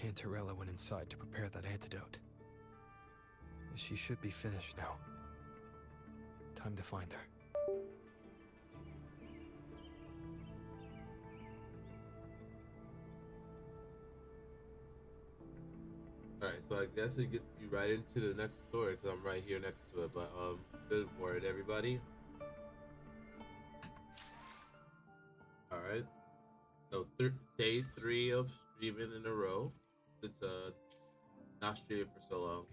Cantarella went inside to prepare that antidote. She should be finished now. Time to find her. Alright, so I guess it gets you right into the next story because I'm right here next to it. But good morning, everybody. Alright, so day 3 of streaming in a row. It's not streaming for so long.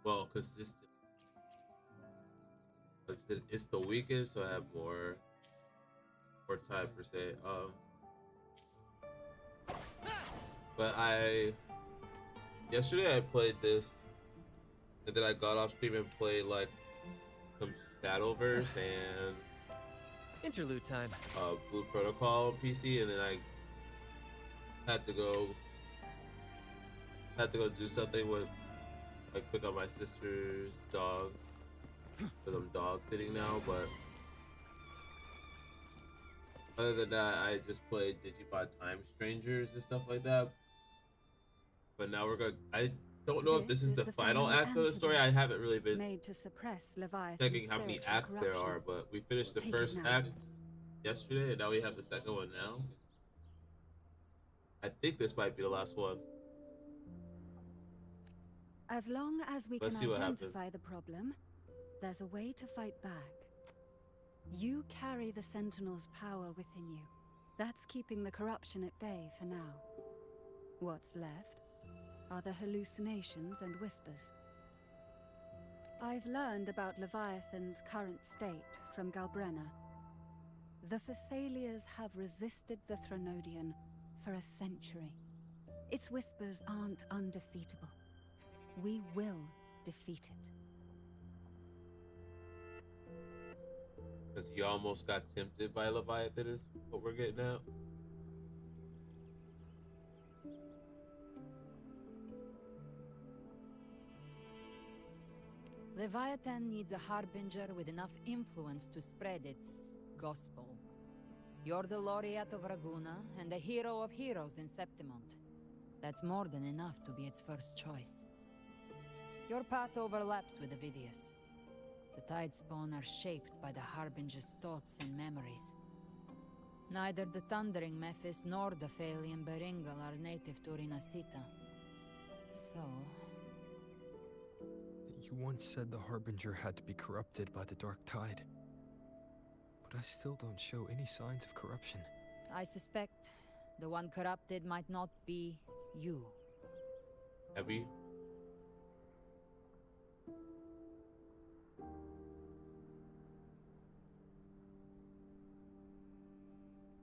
Well, consistent. It's the weekend, so I have more time per se. But yesterday I played this, and then I got off stream and played like some Shadowverse and interlude time. Blue Protocol on PC, and then I had to go do something with like pick up my sister's dog because I'm dog sitting now. But other than that, I just played Digimon Time Strangers and stuff like that. But now I don't know if this is the final act of the story. I haven't really been made to suppress checking how many acts there are, but we finished the first act yesterday, and now we have the second one now. I think this might be the last one. As long as we can identify the problem, there's a way to fight back. You carry the Sentinel's power within you. That's keeping the corruption at bay for now. What's left are the hallucinations and whispers. I've learned about Leviathan's current state from Galbrenna. The Thessalians have resisted the Threnodian for a century. Its whispers aren't undefeatable. We will defeat it. Because you almost got tempted by Leviathan is what we're getting at. Leviathan needs a harbinger with enough influence to spread its gospel. You're the laureate of Raguna and the hero of heroes in Septimont. That's more than enough to be its first choice. Your path overlaps with Avidius. The Tidespawn are shaped by the Harbinger's thoughts and memories. Neither the Thundering Mephis nor the Phalian Beringal are native to Rinasita. So... You once said the Harbinger had to be corrupted by the Dark Tide. But I still don't show any signs of corruption. I suspect the one corrupted might not be you. Abby?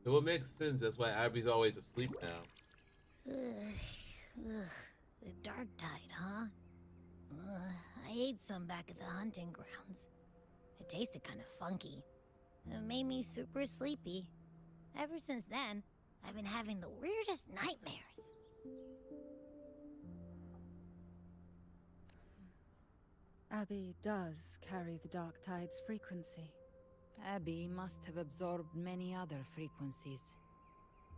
It would make sense. That's why Abby's always asleep now. The Dark Tide, huh? I ate some back at the hunting grounds. It tasted kind of funky. It made me super sleepy. Ever since then, I've been having the weirdest nightmares. Abby does carry the Dark Tide's frequency. Abby must have absorbed many other frequencies.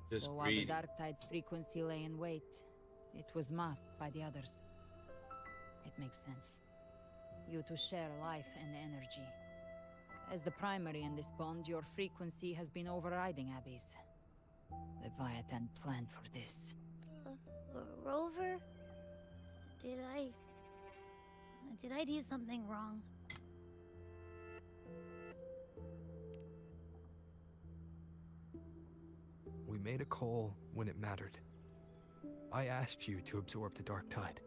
Just so while the Dark Tide's frequency lay in wait, it was masked by the others. It makes sense. You two share life and energy. As the primary in this bond, your frequency has been overriding Abby's. Leviathan planned for this. Rover? Did I do something wrong? We made a call when it mattered. I asked you to absorb the Dark Tide.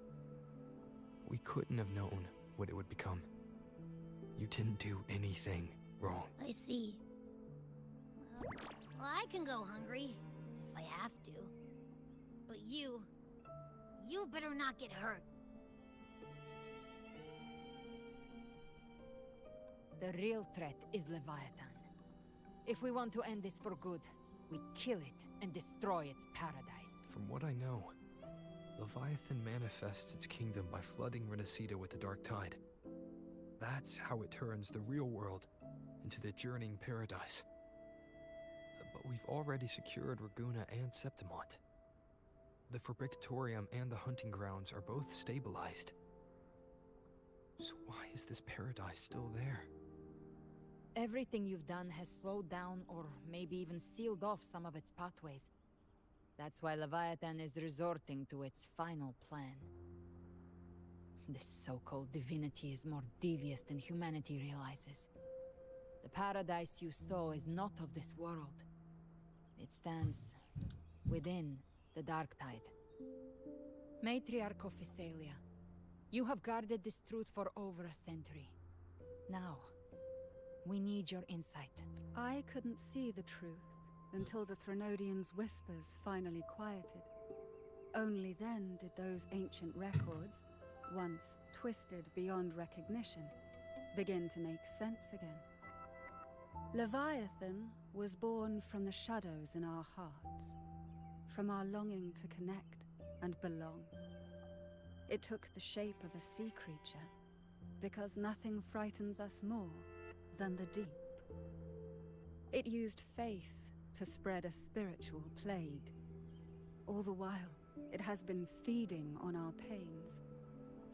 We couldn't have known what it would become. You didn't do anything wrong. I see. Well, I can go hungry, if I have to. But you better not get hurt. The real threat is Leviathan. If we want to end this for good, we kill it and destroy its paradise. From what I know, Leviathan manifests its kingdom by flooding Rinasita with the Dark Tide. That's how it turns the real world into the journeying paradise. But we've already secured Raguna and Septimont. The Fabricatorium and the hunting grounds are both stabilized. So why is this paradise still there? Everything you've done has slowed down or maybe even sealed off some of its pathways. That's why Leviathan is resorting to its final plan. This so-called divinity is more devious than humanity realizes. The paradise you saw is not of this world. It stands within the Dark Tide. Matriarch of Physalia, you have guarded this truth for over a century. Now, we need your insight. I couldn't see the truth until the Threnodians' whispers finally quieted. Only then did those ancient records, once twisted beyond recognition, begin to make sense again. Leviathan was born from the shadows in our hearts, from our longing to connect and belong. It took the shape of a sea creature, because nothing frightens us more than the deep. It used faith to spread a spiritual plague. All the while, it has been feeding on our pains.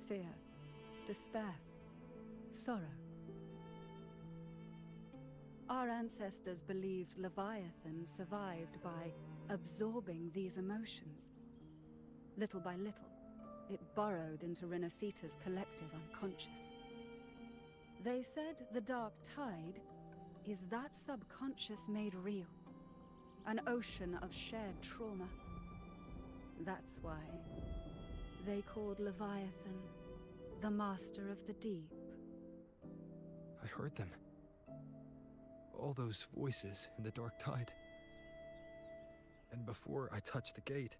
Fear, despair, sorrow. Our ancestors believed Leviathan survived by absorbing these emotions. Little by little, it burrowed into Renacita's collective unconscious. They said the Dark Tide is that subconscious made real. An ocean of shared trauma. That's why they called Leviathan the Master of the Deep. I heard them. All those voices in the Dark Tide. And before I touched the gate,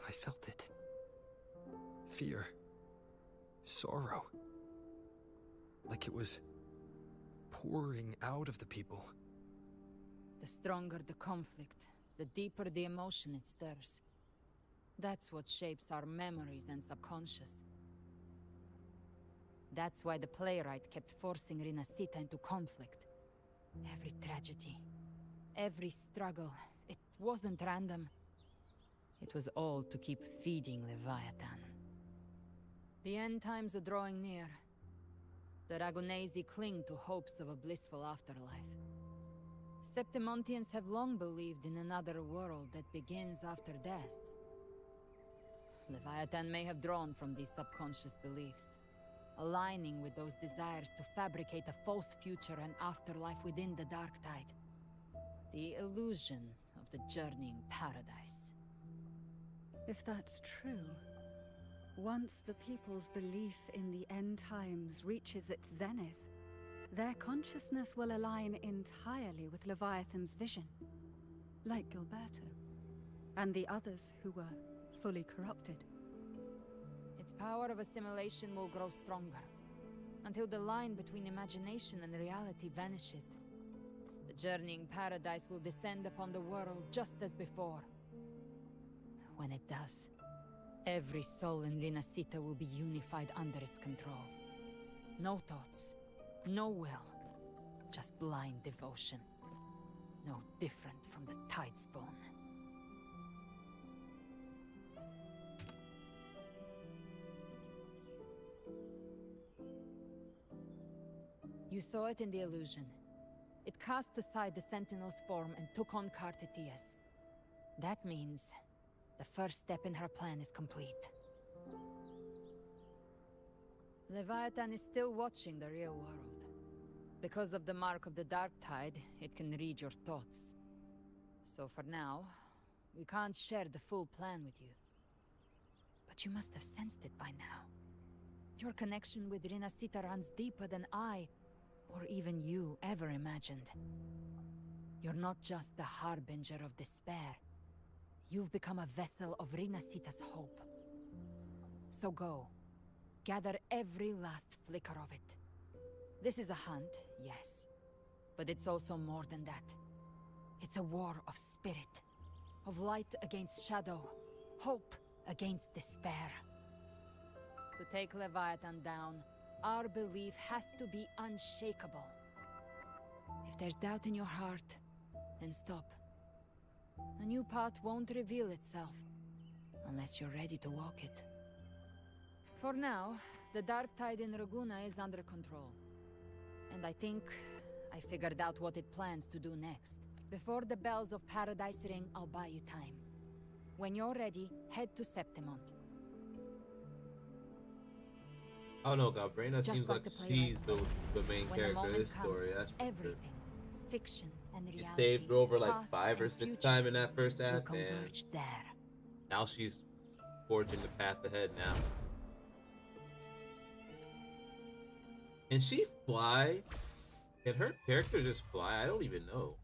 I felt it. Fear. Sorrow. Like it was pouring out of the people. The stronger the conflict, the deeper the emotion it stirs. That's what shapes our memories and subconscious. That's why the playwright kept forcing Renacita into conflict. Every tragedy, every struggle, it wasn't random. It was all to keep feeding Leviathan. The end times are drawing near. The Ragunesi cling to hopes of a blissful afterlife. Septimontians have long believed in another world that begins after death. Leviathan may have drawn from these subconscious beliefs, aligning with those desires to fabricate a false future and afterlife within the Dark Tide. The illusion of the journeying paradise. If that's true, once the people's belief in the end times reaches its zenith, their consciousness will align entirely with Leviathan's vision, like Gilberto, and the others who were fully corrupted. Its power of assimilation will grow stronger, until the line between imagination and reality vanishes. The journeying paradise will descend upon the world just as before. When it does, every soul in Renacita will be unified under its control. No thoughts, no will, just blind devotion. No different from the Tidespawn. You saw it in the illusion. It cast aside the Sentinel's form and took on Cartetias. That means the first step in her plan is complete. Leviathan is still watching the real world. Because of the mark of the Dark Tide, it can read your thoughts. So for now, we can't share the full plan with you. But you must have sensed it by now. Your connection with Renacita runs deeper than I, or even you, ever imagined. You're not just the harbinger of despair. You've become a vessel of Renacita's hope. So go. Gather every last flicker of it. This is a hunt, yes. But it's also more than that. It's a war of spirit. Of light against shadow. Hope against despair. To take Leviathan down, our belief has to be unshakable. If there's doubt in your heart, then stop. A new path won't reveal itself. unless you're ready to walk it. For now, the dark tide in Raguna is under control. And I think I figured out what it plans to do next. Before the bells of Paradise ring, I'll buy you time. When you're ready, head to Septimont. I don't know, Galbraina Just seems like like the she's playwright the main When the character of moment this comes, story. That's for sure. everything, fiction and She reality, saved Rover like past 5 or and 6 future, times in that first will act, and converge there. now she's forging the path ahead now. Can she fly? Can her character just fly? I don't even know.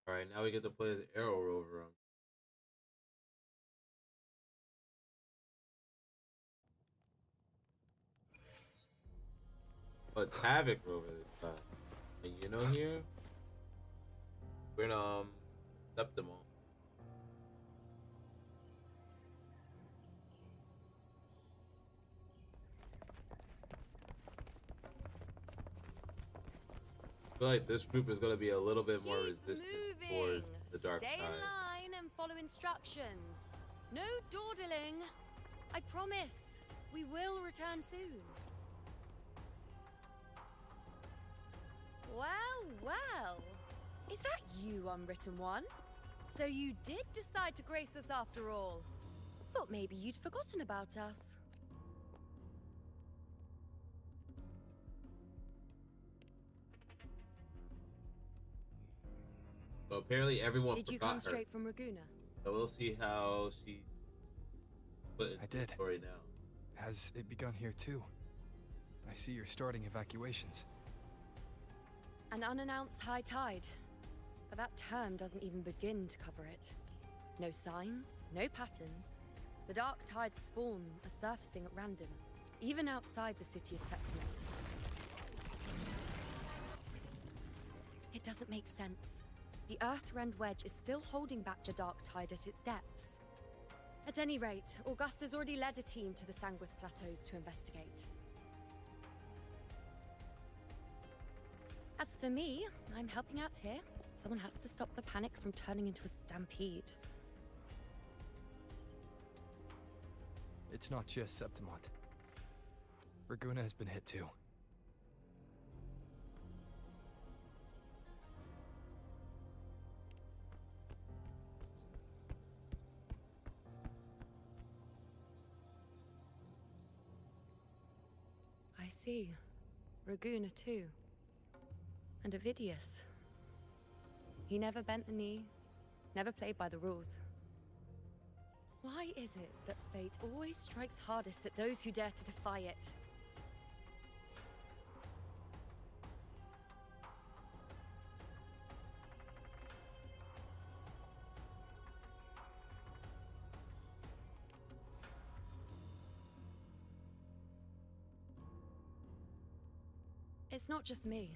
Alright, now we get to play as Arrow Rover. But it's Havoc Rover this time. And you know here? We're in Septimont. I feel like this group is gonna be a little bit more resistant towards the dark Stay side. in line and follow instructions. No dawdling. I promise. We will return soon. Well, well. Is that you, Unwritten One? So you did decide to grace us after all. Thought maybe you'd forgotten about us. So apparently everyone Did you forgot come her. straight from Raguna? So we'll see how she put into I did. the story now. Has it begun here too? I see you're starting evacuations. An unannounced high tide. But that term doesn't even begin to cover it. No signs, no patterns. The dark tide spawn are surfacing at random, even outside the city of Septimont. It doesn't make sense. The Earth-rend wedge is still holding back the dark tide at its depths. At any rate, Augusta's already led a team to the Sanguis Plateaus to investigate. As for me, I'm helping out here. Someone has to stop the panic from turning into a stampede. It's not just Septimont. Raguna has been hit too. I see. Raguna too. And Ovidius. He never bent the knee, never played by the rules. Why is it that fate always strikes hardest at those who dare to defy it? It's not just me.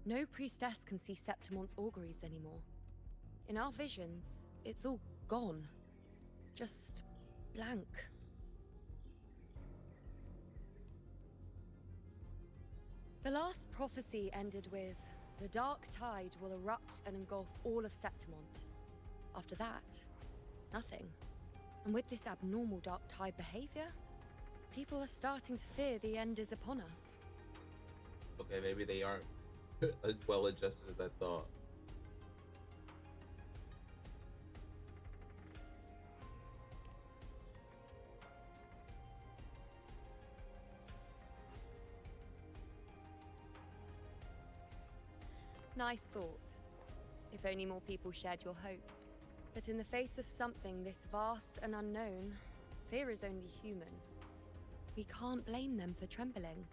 No priestess can see Septimont's auguries anymore. In our visions, it's all gone. Just blank. The last prophecy ended with, the dark tide will erupt and engulf all of Septimont. After that, nothing. And with this abnormal dark tide behavior, people are starting to fear the end is upon us. Okay, maybe they aren't as well adjusted as I thought. Nice thought. If only more people shared your hope. But in the face of something this vast and unknown, fear is only human. We can't blame them for trembling.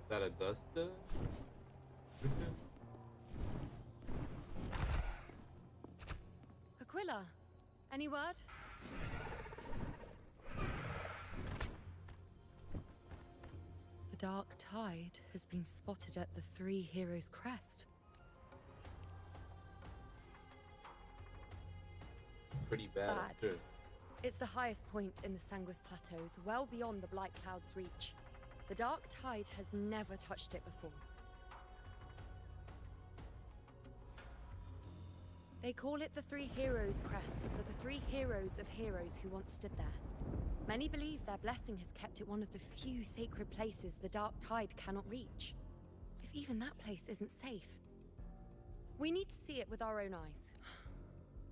Is that Augusta? Aquila, any word? A dark tide has been spotted at the Three Heroes' Crest. Pretty bad. Bad. Too. It's the highest point in the Sanguis Plateaus, well beyond the Blight Cloud's reach. The dark tide has never touched it before. They call it the Three Heroes' Crest for the three heroes of heroes who once stood there. Many believe their blessing has kept it one of the few sacred places the dark tide cannot reach. If even that place isn't safe. We need to see it with our own eyes.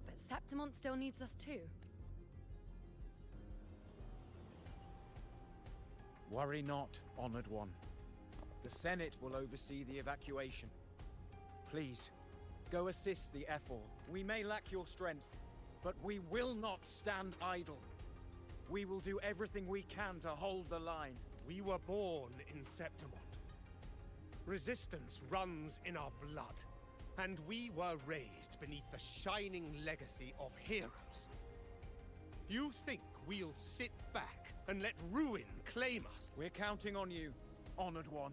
But Septimont still needs us too. Worry not, Honored One. The Senate will oversee the evacuation. Please, go assist the Ephor. We may lack your strength, but we will not stand idle. We will do everything we can to hold the line. We were born in Septimont. Resistance runs in our blood. And we were raised beneath the shining legacy of heroes. You think we'll sit back and let ruin claim us? We're counting on you, Honored One.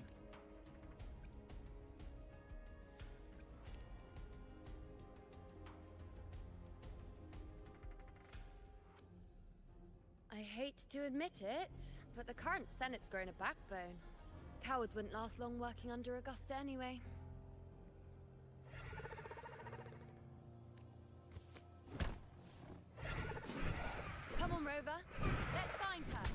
I hate to admit it, but the current Senate's grown a backbone. Cowards wouldn't last long working under Augusta anyway. Come on, Rover. Let's find her.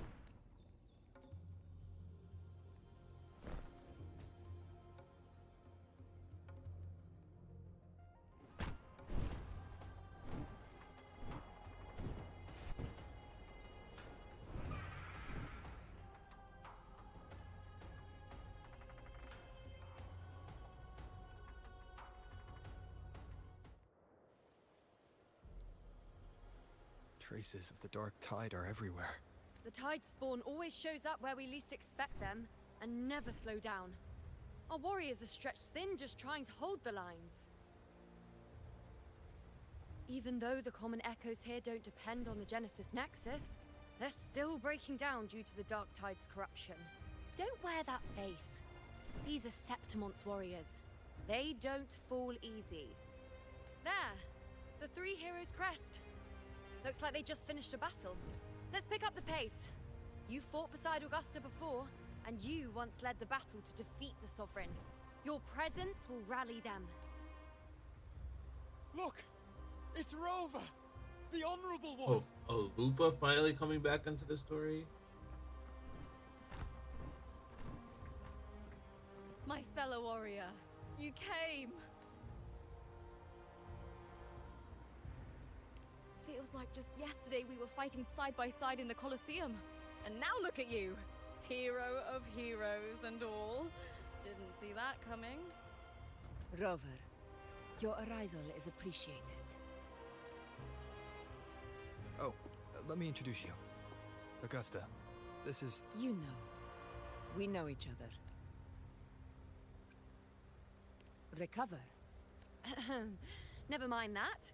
Traces of the dark tide are everywhere. The tide spawn always shows up where we least expect them, and never slow down. Our warriors are stretched thin just trying to hold the lines. Even though the common echoes here don't depend on the Genesis Nexus, they're still breaking down due to the dark tide's corruption. Don't wear that face. These are Septimont's warriors. They don't fall easy. There! The Three Heroes' Crest. Looks like they just finished a battle. Let's pick up the pace. You fought beside Augusta before, and you once led the battle to defeat the Sovereign. Your presence will rally them. Look! It's Rover! The Honorable One! Oh, Lupa finally coming back into the story? My fellow warrior, you came! Feels like just yesterday we were fighting side by side in the Colosseum. And now look at you! Hero of heroes and all. Didn't see that coming. Rover, your arrival is appreciated. Oh, let me introduce you. Augusta, this is... You know. We know each other. Recover. Never mind that.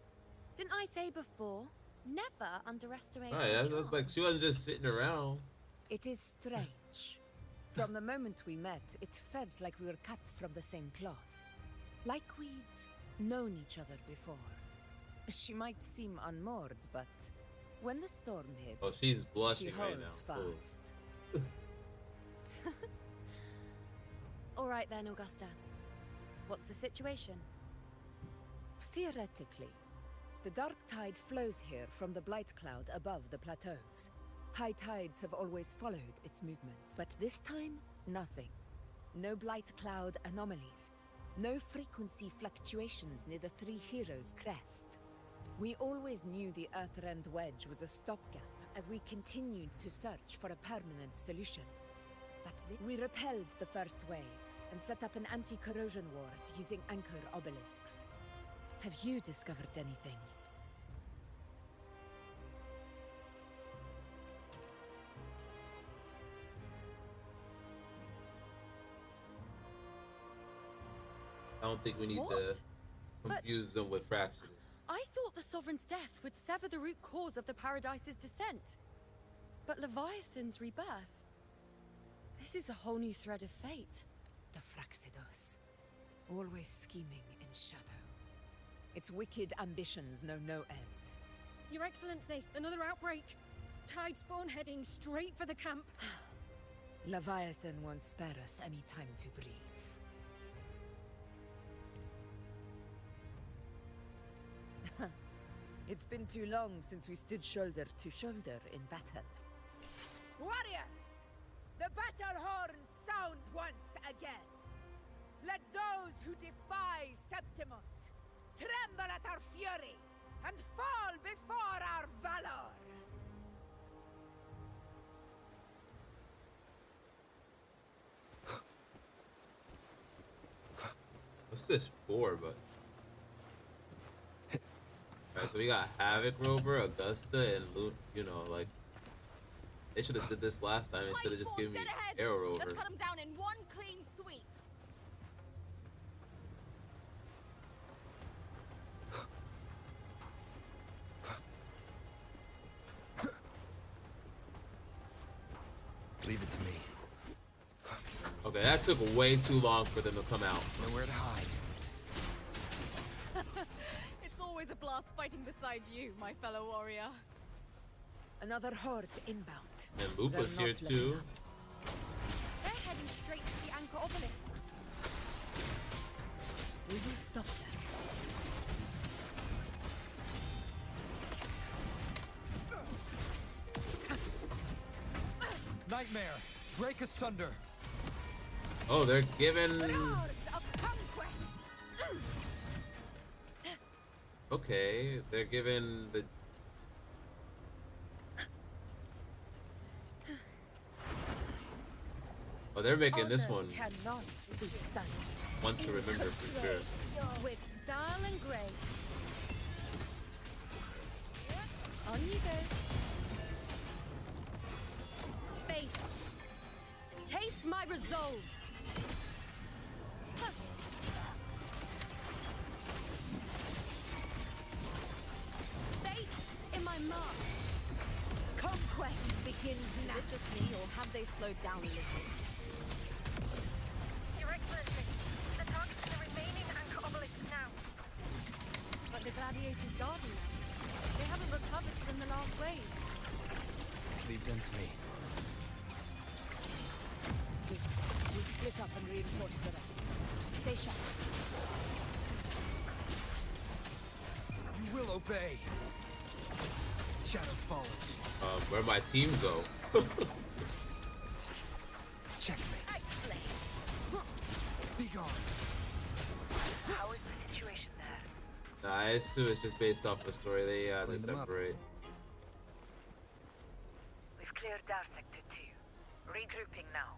Didn't I say before? Never underestimate Right, my that's like charm. she wasn't just sitting around. It is strange. From the moment we met, it felt like we were cut from the same cloth. Like we'd known each other before. She might seem unmoored, but when the storm hits, Oh, she's blushing she right holds now. Cool. fast. All right then, Augusta. What's the situation? Theoretically, The dark tide flows here from the blight cloud above the plateaus. High tides have always followed its movements, but this time, nothing. No blight cloud anomalies. No frequency fluctuations near the Three Heroes crest. We always knew the Earthrend Wedge was a stopgap as we continued to search for a permanent solution. But we repelled the first wave and set up an anti-corrosion ward using anchor obelisks. Have you discovered anything? I don't think we need to confuse them with Fraction. I thought the Sovereign's death would sever the root cause of the Paradise's descent. But Leviathan's rebirth... This is a whole new thread of fate. The Fraxidos. Always scheming in shadow. Its wicked ambitions know no end. Your Excellency, another outbreak. Tide spawn heading straight for the camp. Leviathan won't spare us any time to breathe. It's been too long since we stood shoulder to shoulder in battle. Warriors! The battle horn sound once again! Let those who defy Septimont tremble at our fury and fall before our valor! What's this for, but? Alright, so we got Havoc Rover, Augusta, and Loot. You know, like they should have did this last time instead of just giving me Arrow Rover. Let's cut them down in one clean sweep. Leave it to me. Okay, that took way too long for them to come out. Nowhere to hide. It's always a blast fighting beside you, my fellow warrior. Another horde inbound. And Lupa's here too. They're heading straight to the anchor obelisks. We will stop them. Nightmare! Break asunder! Oh, they're giving... Okay, they're giving the... Oh, they're making this one Cannot be silent. one to remember for sure. With style and grace. On you go. Face. Taste my resolve. Fate in my mark. Conquest begins now. Is it just me, or have they slowed down a little? Your Excellency, the target is the remaining anchor obelisk now. But the gladiators guarding them. They haven't recovered from the last wave. Leave them to me. We split up and reinforce the rest. Stay sharp. You will obey. Shadow follows. Where'd my team go? Checkmate. Be gone. How is the situation there? Nah, I assume it's just based off the story. They separate. We've cleared our sector 2. Regrouping now.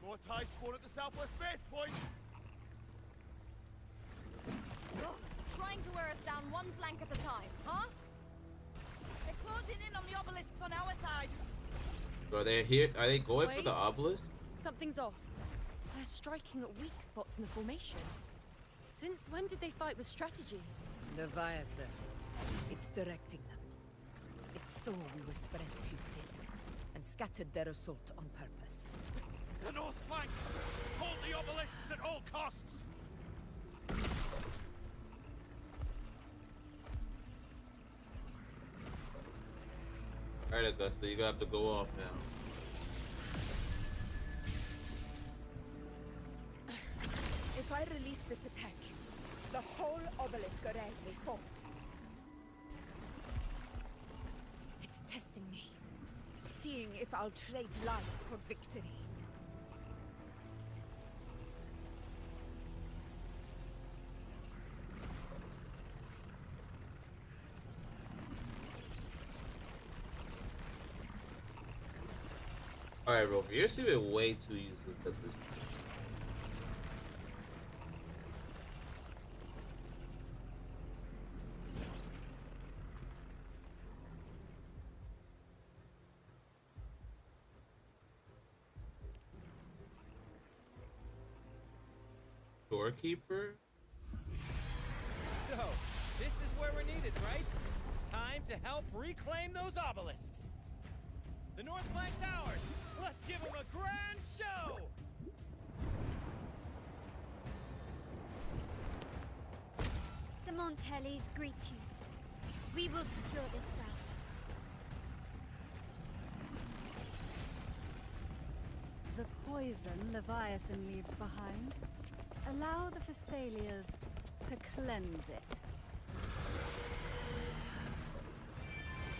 More tide spawn at the southwest base point. Ugh, trying to wear us down one flank at a time, huh? They're closing in on the obelisks on our side. Are they here? Are they going for the Wait. obelisk? Something's off. They're striking at weak spots in the formation. Since when did they fight with strategy? Leviathan. It's directing them. It saw we were spread too thin and scattered their assault on purpose. The north flank! Hold the obelisks at all costs! Alright, Augusta, you're gonna have to go off now. If I release this attack, the whole obelisk array may fall. It's testing me, seeing if I'll trade lives for victory. Alright, Rover, you're seeming way too useless at this point. Doorkeeper? So, this is where we're needed, right? Time to help reclaim those obelisks. The North Flank's ours. Let's give them a grand show! The Montellis greet you. We will secure this south. The poison Leviathan leaves behind, allow the Thessalias to cleanse it.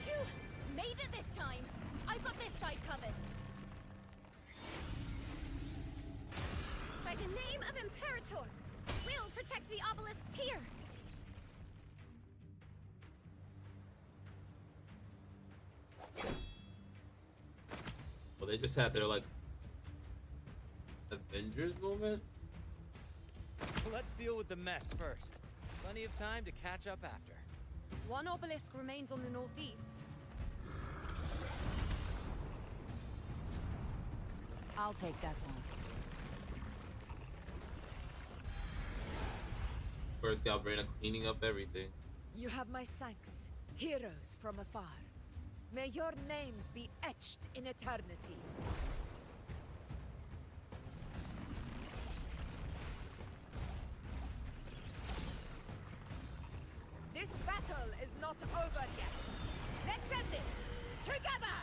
Phew! Made it this time! I've got this side covered! By the name of Imperator, we'll protect the obelisks here! Well, they just had their, like, Avengers moment? Let's deal with the mess first. Plenty of time to catch up after. One obelisk remains on the northeast. I'll take that one. First, Galbrina cleaning up everything. You have my thanks, heroes from afar. May your names be etched in eternity. This battle is not over yet. Let's end this together!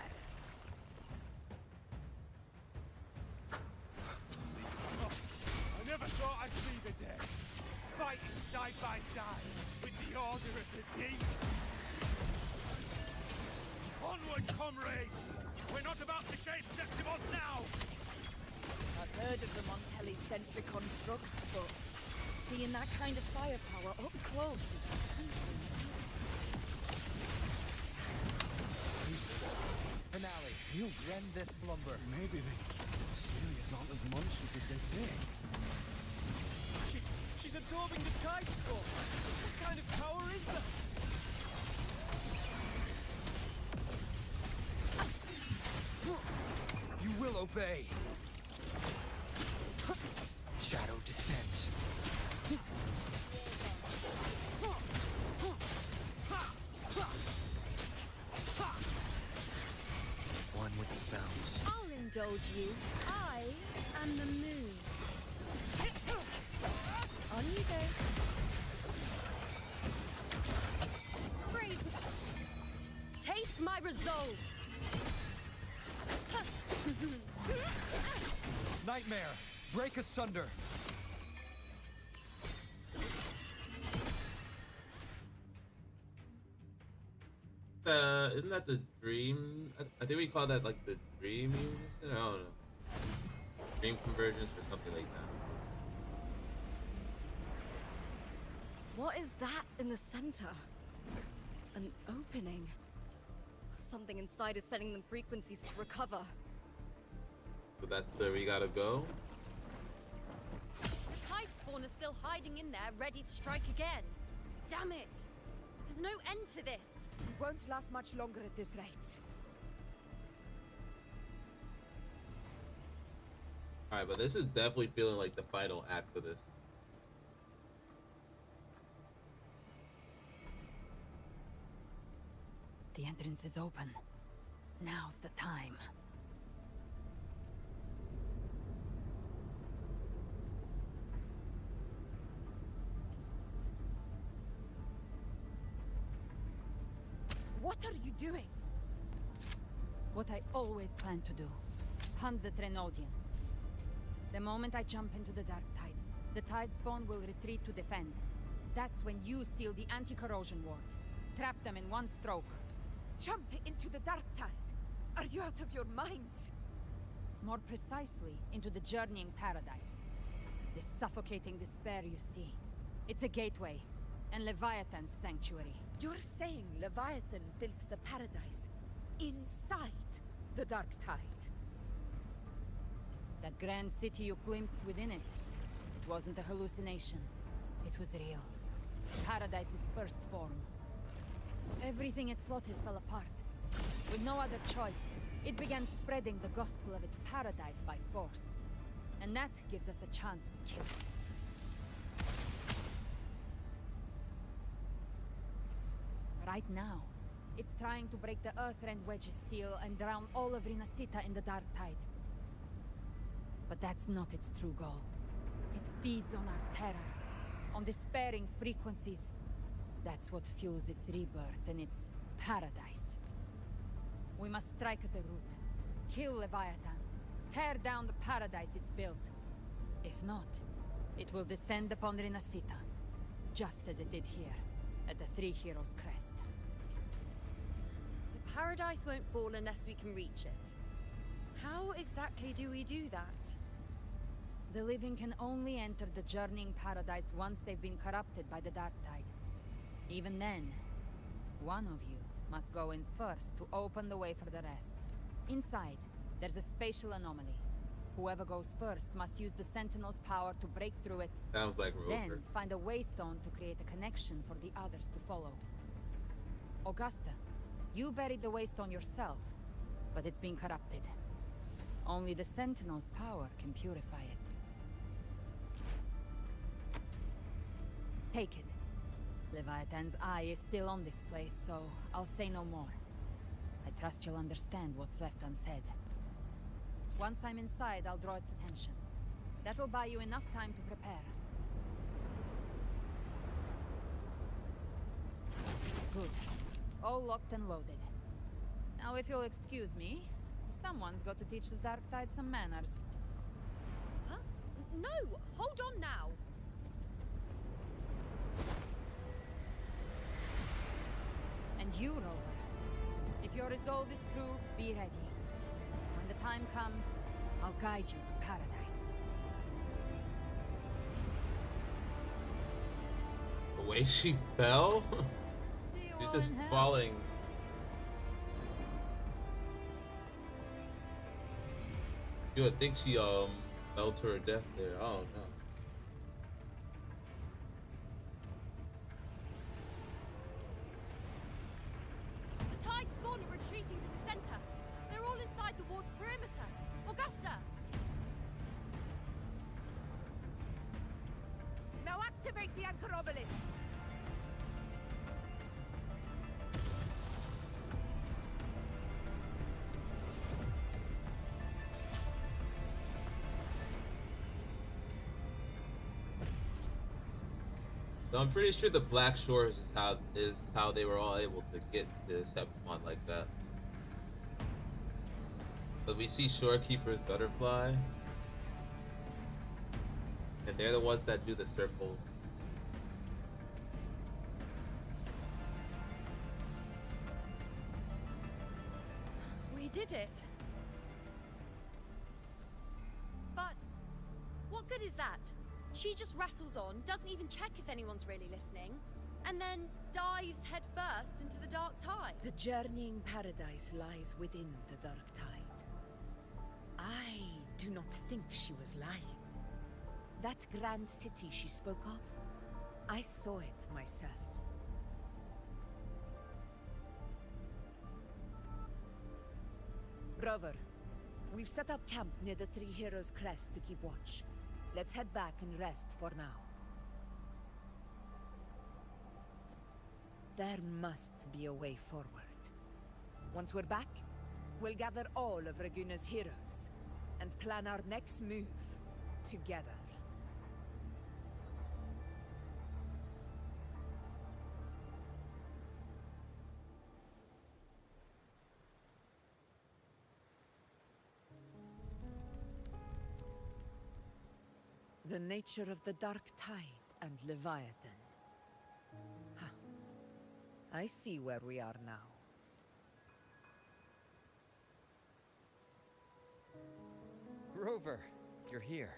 I never thought I'd see the day. Fighting side by side with the Order of the Deep. Onward, comrades! We're not about to shape Septimont now! I've heard of the Montelli sentry constructs, but seeing that kind of firepower up close is Finale, he'll rend this slumber. Maybe the Celias aren't as monstrous as they say. She's absorbing the tide storm. What kind of power is that? You will obey. Shadow descends. One with the sounds. I'll indulge you. I am the moon. On you go. Praise me. Taste my resolve. Nightmare, break asunder. Isn't that the dream? I think we call that like the dream unison. I don't know. Dream convergence or something like that. What is that in the center? An opening. Something inside is sending them frequencies to recover. So that's where we gotta go. The tide spawn is still hiding in there, ready to strike again. Damn it! There's no end to this. It won't last much longer at this rate. Alright, but this is definitely feeling like the final act of this. The entrance is open. Now's the time. What are you doing? What I always planned to do. Hunt the Trenodian. The moment I jump into the Dark Tide, the Tide Spawn will retreat to defend. That's when you seal the anti-corrosion ward. Trap them in one stroke. Jump into the Dark Tide? Are you out of your minds? More precisely, into the journeying paradise. The suffocating despair you see. It's a gateway, and Leviathan's sanctuary. You're saying Leviathan built the paradise inside the Dark Tide? That grand city you glimpsed within it, it wasn't a hallucination. It was real. Paradise's first form. Everything it plotted fell apart. With no other choice, it began spreading the gospel of its paradise by force. And that gives us a chance to kill it. Right now, it's trying to break the Earthrend Wedge's seal and drown all of Rinasita in the Dark Tide. But that's not its true goal. It feeds on our terror, on despairing frequencies. That's what fuels its rebirth and its paradise. We must strike at the root, kill Leviathan, tear down the paradise it's built. If not, it will descend upon Rinasita, just as it did here, at the Three Heroes Crest. The paradise won't fall unless we can reach it. How exactly do we do that? The living can only enter the journeying paradise once they've been corrupted by the Dark Tide. Even then, one of you must go in first to open the way for the rest. Inside, there's a spatial anomaly. Whoever goes first must use the Sentinel's power to break through it. Sounds like Rover. Then find a waystone to create a connection for the others to follow. Augusta, you buried the waystone yourself, but it's been corrupted. Only the Sentinel's power can purify it. Take it. Leviathan's eye is still on this place, so I'll say no more. I trust you'll understand what's left unsaid. Once I'm inside, I'll draw its attention. That'll buy you enough time to prepare. Good. All locked and loaded. Now, if you'll excuse me, someone's got to teach the Dark Tide some manners. Huh? No! Hold on now! And you, Rover. If your resolve is true, be ready. When the time comes, I'll guide you to paradise. The way she fell? She's just falling. You would think she fell to her death there. Oh no. The Tide Spawn are retreating to the center. They're all inside the ward's perimeter. Augusta! Now activate the anchor obelisks! So I'm pretty sure the Black Shores is how they were all able to get to Septimon like that. But we see Shorekeeper's butterfly, and they're the ones that do the circles. We did it. But what good is that? She just rattles on, doesn't even check if anyone's really listening, and then dives headfirst into the Dark Tide. The journeying paradise lies within the Dark Tide. I do not think she was lying. That grand city she spoke of, I saw it myself. Rover, we've set up camp near the Three Heroes Crest to keep watch. Let's head back and rest for now. There must be a way forward. Once we're back, we'll gather all of Raguna's heroes and plan our next move together. The nature of the Dark Tide and Leviathan. Huh. I see where we are now. Rover, you're here.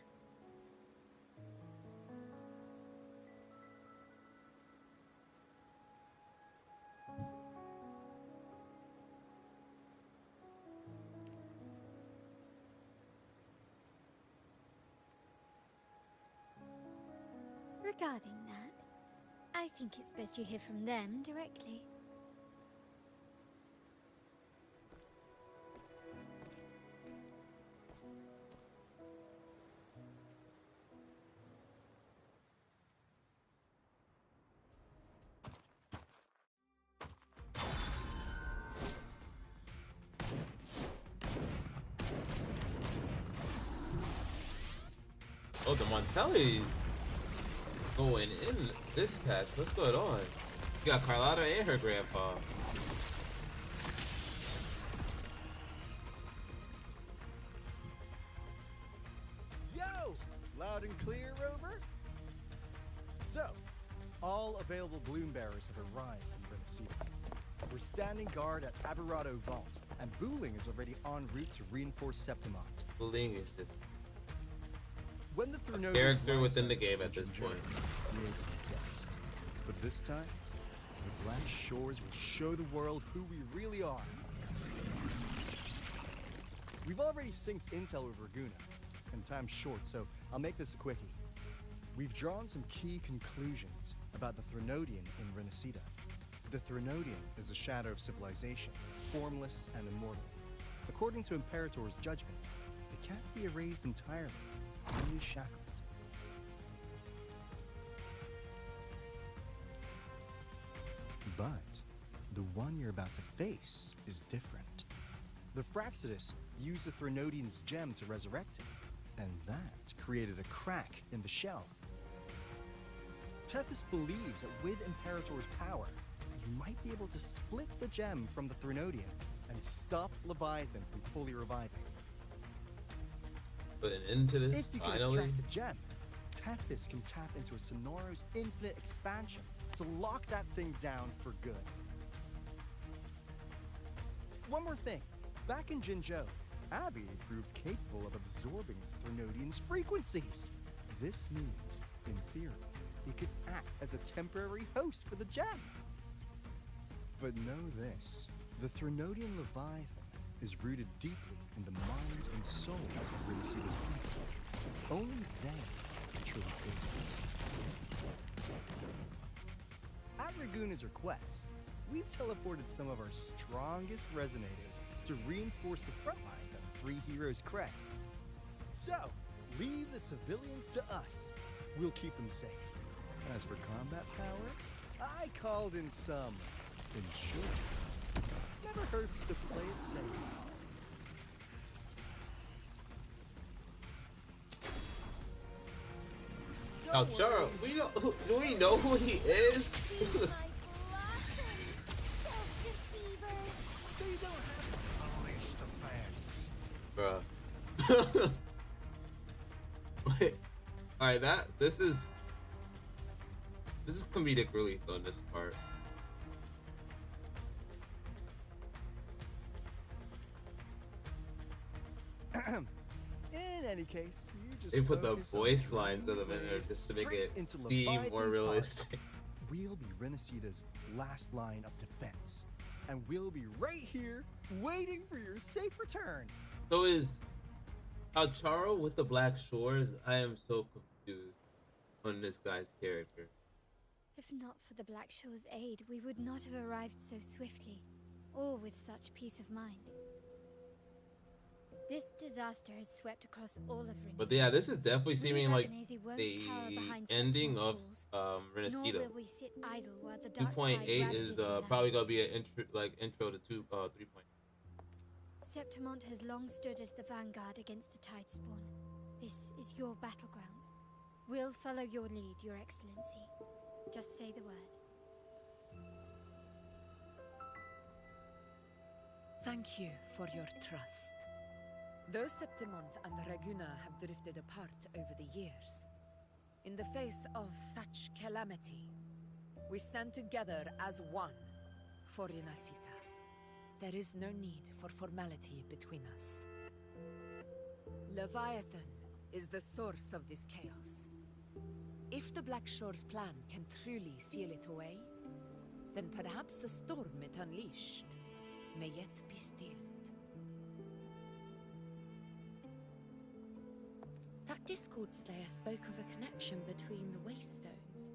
Regarding that, I think it's best you hear from them directly. Oh, the Montelli's going in this patch. What's going on? You got Carlotta and her grandpa. Yo! Loud and clear, Rover? So, all available bloom bearers have arrived in Renesita. We're standing guard at Averado Vault, and Booling is already en route to reinforce Septimont. Booling is just when the a character within the game at this point. Creates a guest. But this time, the Black Shores will show the world who we really are. We've already synced intel with Raguna, and time's short, so I'll make this a quickie. We've drawn some key conclusions about the Threnodian in Renesita. The Threnodian is a shadow of civilization, formless and immortal. According to Imperator's judgment, it can't be erased entirely, only shackled. But the one you're about to face is different. The Fraxidus used the Threnodian's gem to resurrect him, and that created a crack in the shell. Tethys believes that with Imperator's power, you might be able to split the gem from the Threnodian and stop Leviathan from fully reviving. Put an end to this, if you can finally. extract the gem, Tethys can tap into a Sonoro's infinite expansion to lock that thing down for good. One more thing. Back in Jinzhou, Abby proved capable of absorbing Threnodian's frequencies. This means, in theory, it could act as a temporary host for the gem. But know this, the Threnodian Leviathan is rooted deeply in the minds and souls of Renesita's people. Only they can truly face it. At Raguna's request, we've teleported some of our strongest resonators to reinforce the front lines of Three Heroes Crest. So, leave the civilians to us. We'll keep them safe. As for combat power, I called in some insurance. Never hurts to play it safe. Now, Charo, do we know who he is? So you don't have to unleash the fans. Bruh. Wait. Alright, this is comedic relief on this part. In any case, you just They put the focus on voice the lines of them in there just to make it into seem more Leviathan's realistic. heart. We'll be Renesita's last line of defense, and we'll be right here waiting for your safe return. So is Charo with the Black Shores? I am so confused on this guy's character. If not for the Black Shore's aid, we would not have arrived so swiftly, or with such peace of mind. This disaster has swept across all of Renesita. But yeah, this is definitely seeming like won't the cower behind ending of walls, nor Renesita. will we sit idle while the dark 2.8 tide is ravages your probably lands. gonna be an intro to 3.8. Septimont has long stood as the vanguard against the tide spawn. This is your battleground. We'll follow your lead, Your Excellency. Just say the word. Thank you for your trust. Though Septimont and Raguna have drifted apart over the years, In the face of such calamity, we stand together as one for Rinascita. There is no need for formality between us. Leviathan is the source of this chaos. If the Black Shore's plan can truly seal it away, then perhaps the storm it unleashed may yet be stilled. That Discord Slayer spoke of a connection between the Wastestones.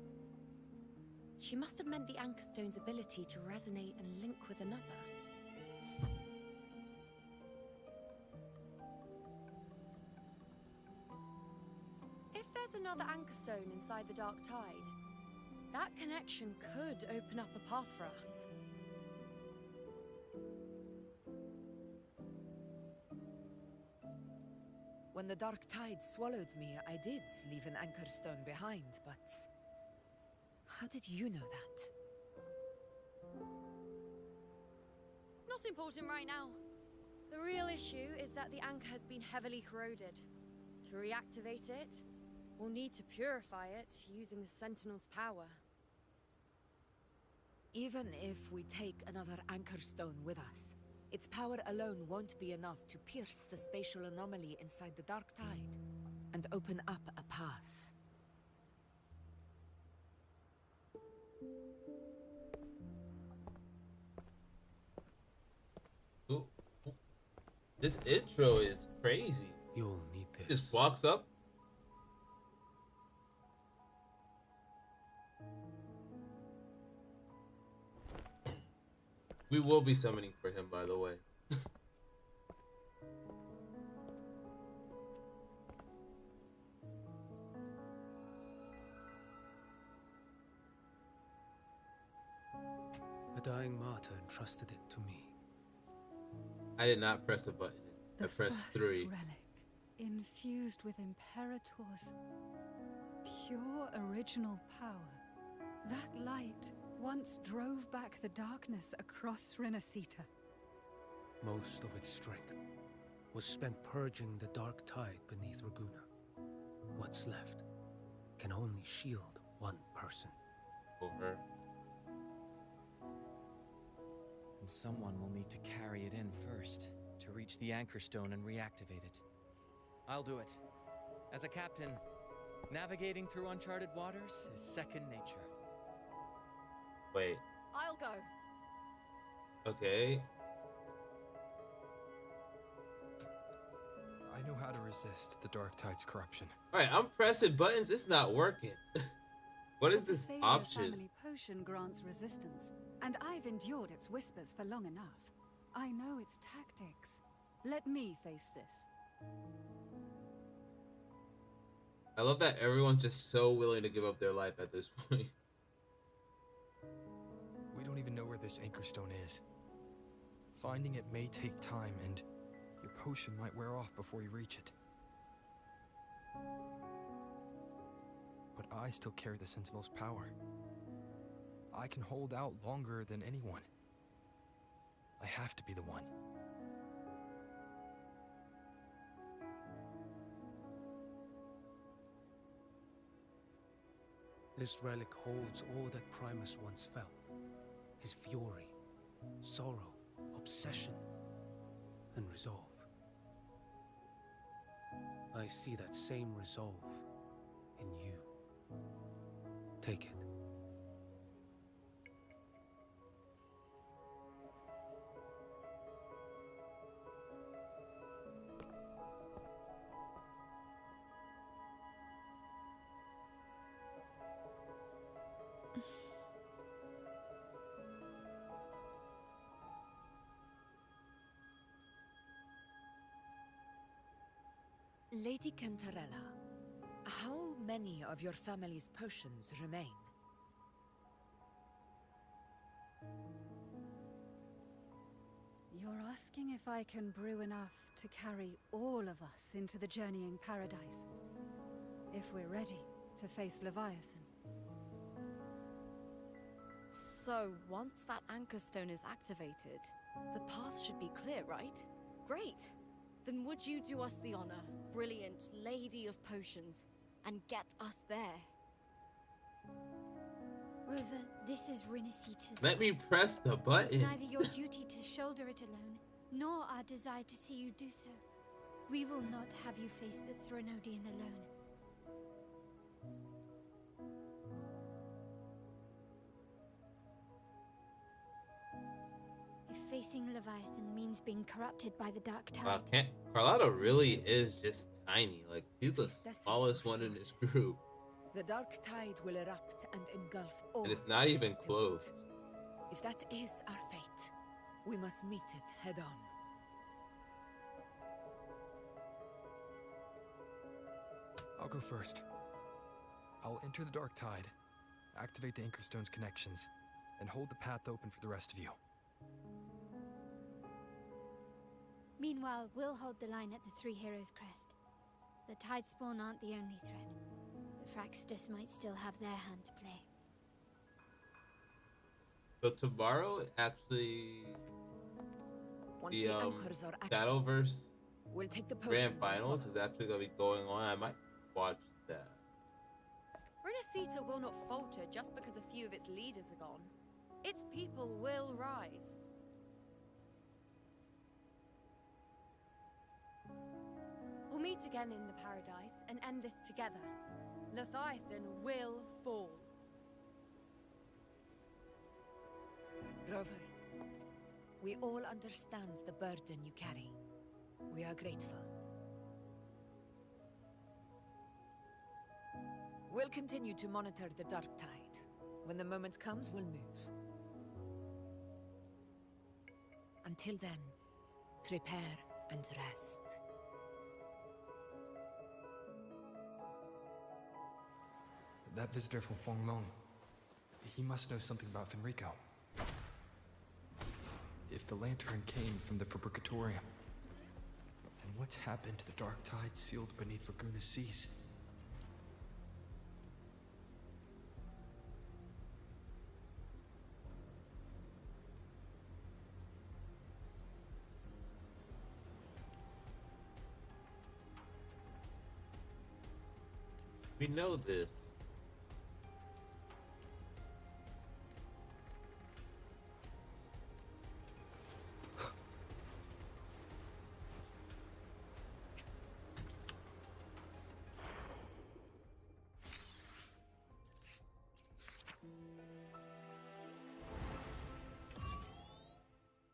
She must have meant the Anchorstone's ability to resonate and link with another. If there's another Anchorstone inside the Dark Tide, that connection could open up a path for us. When the Dark Tide swallowed me, I did leave an Anchorstone behind, but how did you know that? Not important right now. The real issue is that the anchor has been heavily corroded. To reactivate it, we'll need to purify it using the Sentinel's power. Even if we take another Anchorstone with us, its power alone won't be enough to pierce the spatial anomaly inside the Dark Tide and open up a path. Ooh. This intro is crazy. You'll need this. Just walks up. We will be summoning for him, by the way. A dying martyr entrusted it to me. I did not press a button. I pressed 3. Relic, infused with Imperator's pure original power. That light once drove back the darkness across Rinascita. Most of its strength was spent purging the dark tide beneath Raguna. What's left can only shield one person. Over. And someone will need to carry it in first to reach the Anchorstone and reactivate it. I'll do it. As a captain, navigating through uncharted waters is second nature. Wait. I'll go. Okay. I know how to resist the Dark Tide's corruption. Alright, I'm pressing buttons. It's not working. What is this option? The family potion grants resistance, and I've endured its whispers for long enough. I know its tactics. Let me face this. I love that everyone's just so willing to give up their life at this point. We don't even know where this Anchorstone is. Finding it may take time, and your potion might wear off before you reach it. But I still carry the Sentinel's power. I can hold out longer than anyone. I have to be the one. This relic holds all that Primus once felt. His fury, sorrow, obsession, and resolve. I see that same resolve in you. Take it. Lady Cantarella, how many of your family's potions remain? You're asking if I can brew enough to carry all of us into the journeying paradise. If we're ready to face Leviathan. So, once that Anchorstone is activated, the path should be clear, right? Great! Then would you do us the honor, brilliant Lady of Potions? and get us there. Rover, this is Rinasita's. Let me press the It button. is neither your duty to shoulder it alone, nor our desire to see you do so. We will not have you face the Thronodian alone. If facing Leviathan means being corrupted by the Dark Tide, Wow, Carlotta really is just tiny. Like, she's the smallest one in this group. The Dark Tide will erupt and engulf all. And it's not even Septimund. close. If that is our fate, we must meet it head on. I'll go first. I'll enter the Dark Tide, activate the Anchorstone's connections, and hold the path open for the rest of you. meanwhile, we'll hold the line at the Three Heroes Crest. The Tide Spawn aren't the only threat. The Fraxtus might still have their hand to play. So tomorrow, actually, Once the anchors are active, Shadowverse we'll take the Grand potions and Finals follow. is actually going to be going on. I might watch that. Renacita will not falter just because a few of its leaders are gone. Its people will rise. We'll meet again in the Paradise and end this together. Leviathan will fall. Rover, we all understand the burden you carry. We are grateful. We'll continue to monitor the Dark Tide. When the moment comes, we'll move. Until then, prepare and rest. That visitor from Huanglong, he must know something about Fenrico. If the lantern came from the Fabricatorium, then what's happened to the Dark Tide sealed beneath Raguna's seas? We know this.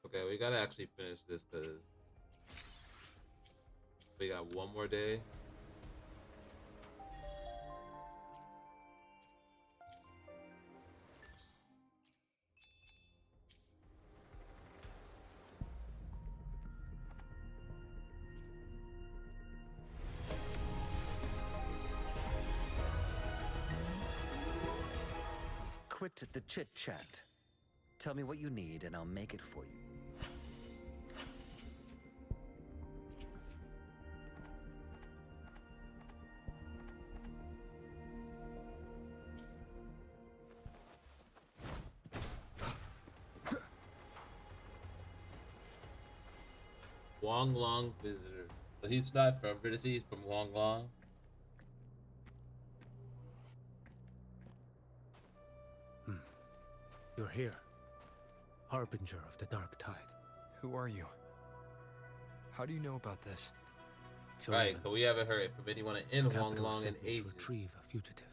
Okay, we gotta actually finish this because we got one more day. Quit the chit-chat. Tell me what you need and I'll make it for you. Huanglong visitor. So he's not from British, he's from Huanglong. You're here, Harbinger of the Dark Tide. Who are you? How do you know about this? Right, but we haven't heard from anyone in Huanglong in ages. To retrieve a fugitive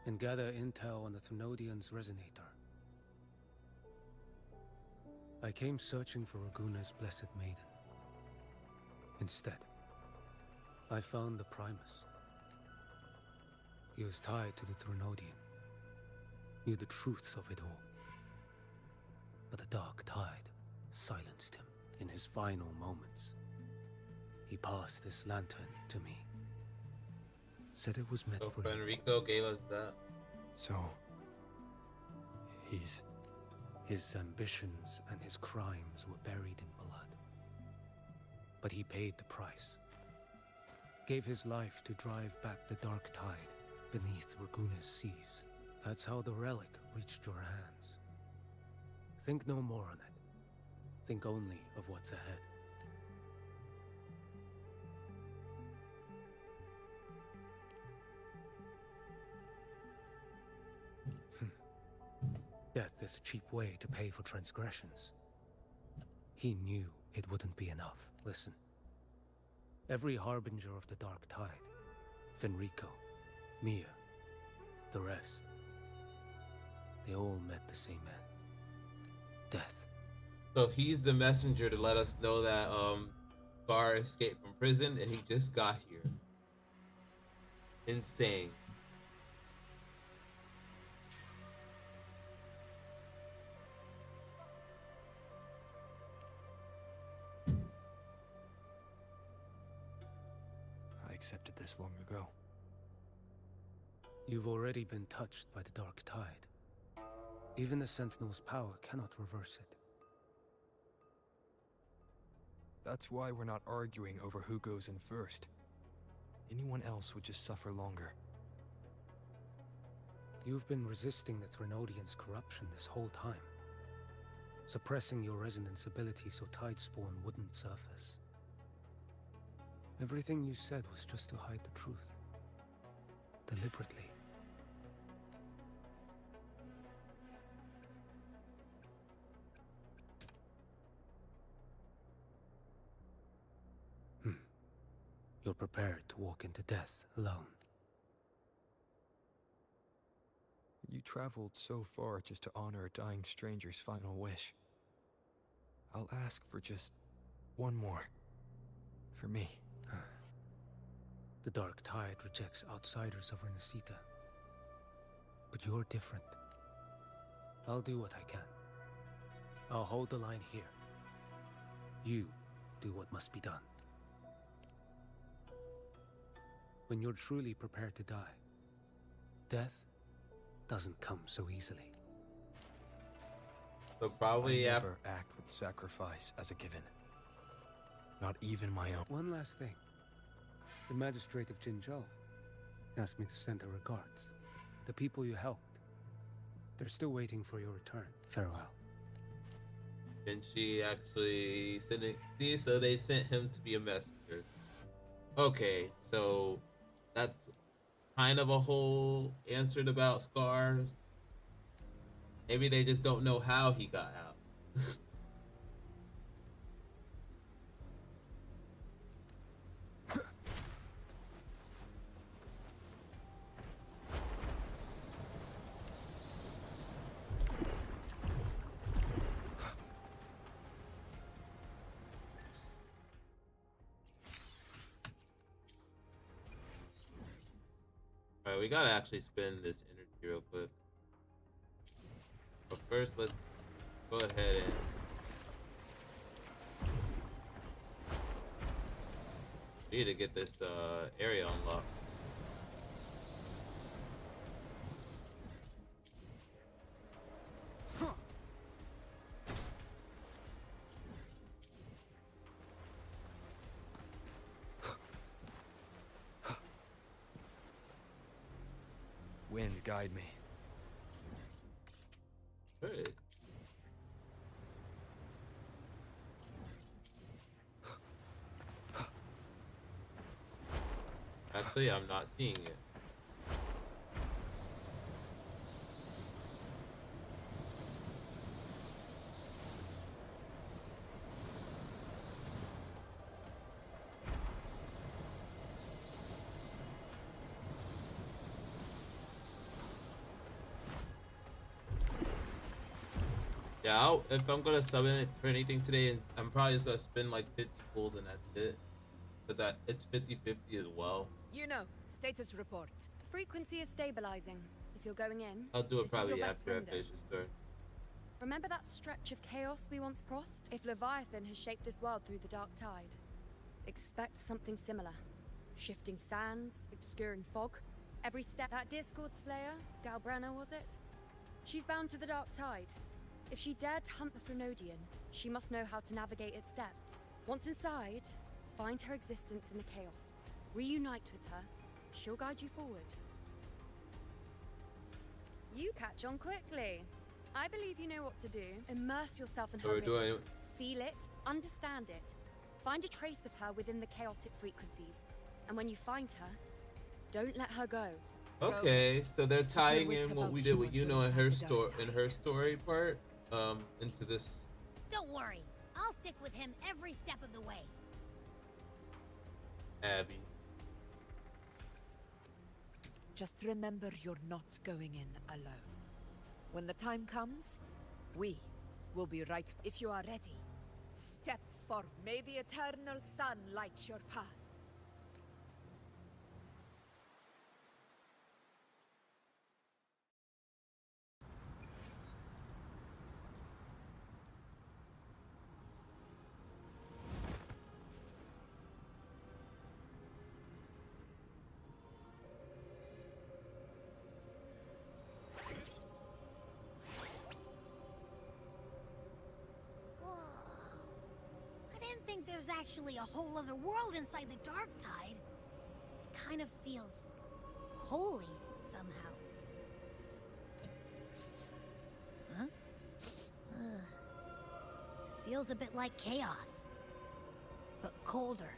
and gather intel on the Threnodian's resonator. I came searching for Raguna's Blessed Maiden. Instead, I found the Primus. He was tied to the Threnodian, knew the truths of it all. But the Dark Tide silenced him in his final moments. He passed this lantern to me. Said it was meant So for Fenrico gave us that. So, he's... His ambitions and his crimes were buried in blood. But he paid the price. Gave his life to drive back the Dark Tide beneath Raguna's seas. That's how the relic reached your hands. Think no more on it. Think only of what's ahead. this a cheap way to pay for transgressions. He knew it wouldn't be enough. Listen. Every harbinger of the Dark Tide, Fenrico, Mia, the rest, they all met the same end. Death. So he's the messenger to let us know that Scar escaped from prison and he just got here. Insane. I accepted this long ago. You've already been touched by the Dark Tide. Even the Sentinel's power cannot reverse it. That's why we're not arguing over who goes in first. Anyone else would just suffer longer. You've been resisting the Threnodians' corruption this whole time, suppressing your resonance ability so Tidespawn wouldn't surface. Everything you said was just to hide the truth. Deliberately. You're prepared to walk into death alone. You traveled so far just to honor a dying stranger's final wish. I'll ask for just one more. For me. The Dark Tide rejects outsiders of Renacita. But you're different. I'll do what I can. I'll hold the line here. You do what must be done. When you're truly prepared to die, death doesn't come so easily. So probably I never act with sacrifice as a given. Not even my own. One last thing. The magistrate of Jinzhou asked me to send her regards. The people you helped. They're still waiting for your return. Farewell. And she actually sent it. See, so they sent him to be a messenger. Okay, so that's kind of a whole answered about Scar. Maybe they just don't know how he got out. Alright, we gotta actually spend this energy real quick. But first, let's go ahead and need to get this area unlocked. Wind, guide me. Good. Actually, I'm not seeing it. Yeah, if I'm gonna summon it for anything today, I'm probably just gonna spend like 50 pulls and that's it. Because it's 50-50 as well. You know, status report. Frequency is stabilizing. If you're going in, I'll do it this probably is your best after I window. finish this story. Remember that stretch of chaos we once crossed? If Leviathan has shaped this world through the Dark Tide, expect something similar. Shifting sands, obscuring fog. Every step. That Discord Slayer, Galbrenna was it? She's bound to the Dark Tide. If she dared to hunt the Threnodian, she must know how to navigate its depths. Once inside, find her existence in the chaos. Reunite with her. She'll guide you forward. You catch on quickly. I believe you know what to do. Immerse yourself in her rhythm. Feel it, understand it. Find a trace of her within the chaotic frequencies. And when you find her, don't let her go. Okay, so they're tying in what we did with Yuno and her story part into this. Don't worry, I'll stick with him every step of the way. Abby. Just remember you're not going in alone. When the time comes, we will be right. If you are ready, step forward. May the eternal sun light your path. I think there's actually a whole other world inside the Dark Tide. It kind of feels holy somehow. Huh? Feels a bit like chaos, but colder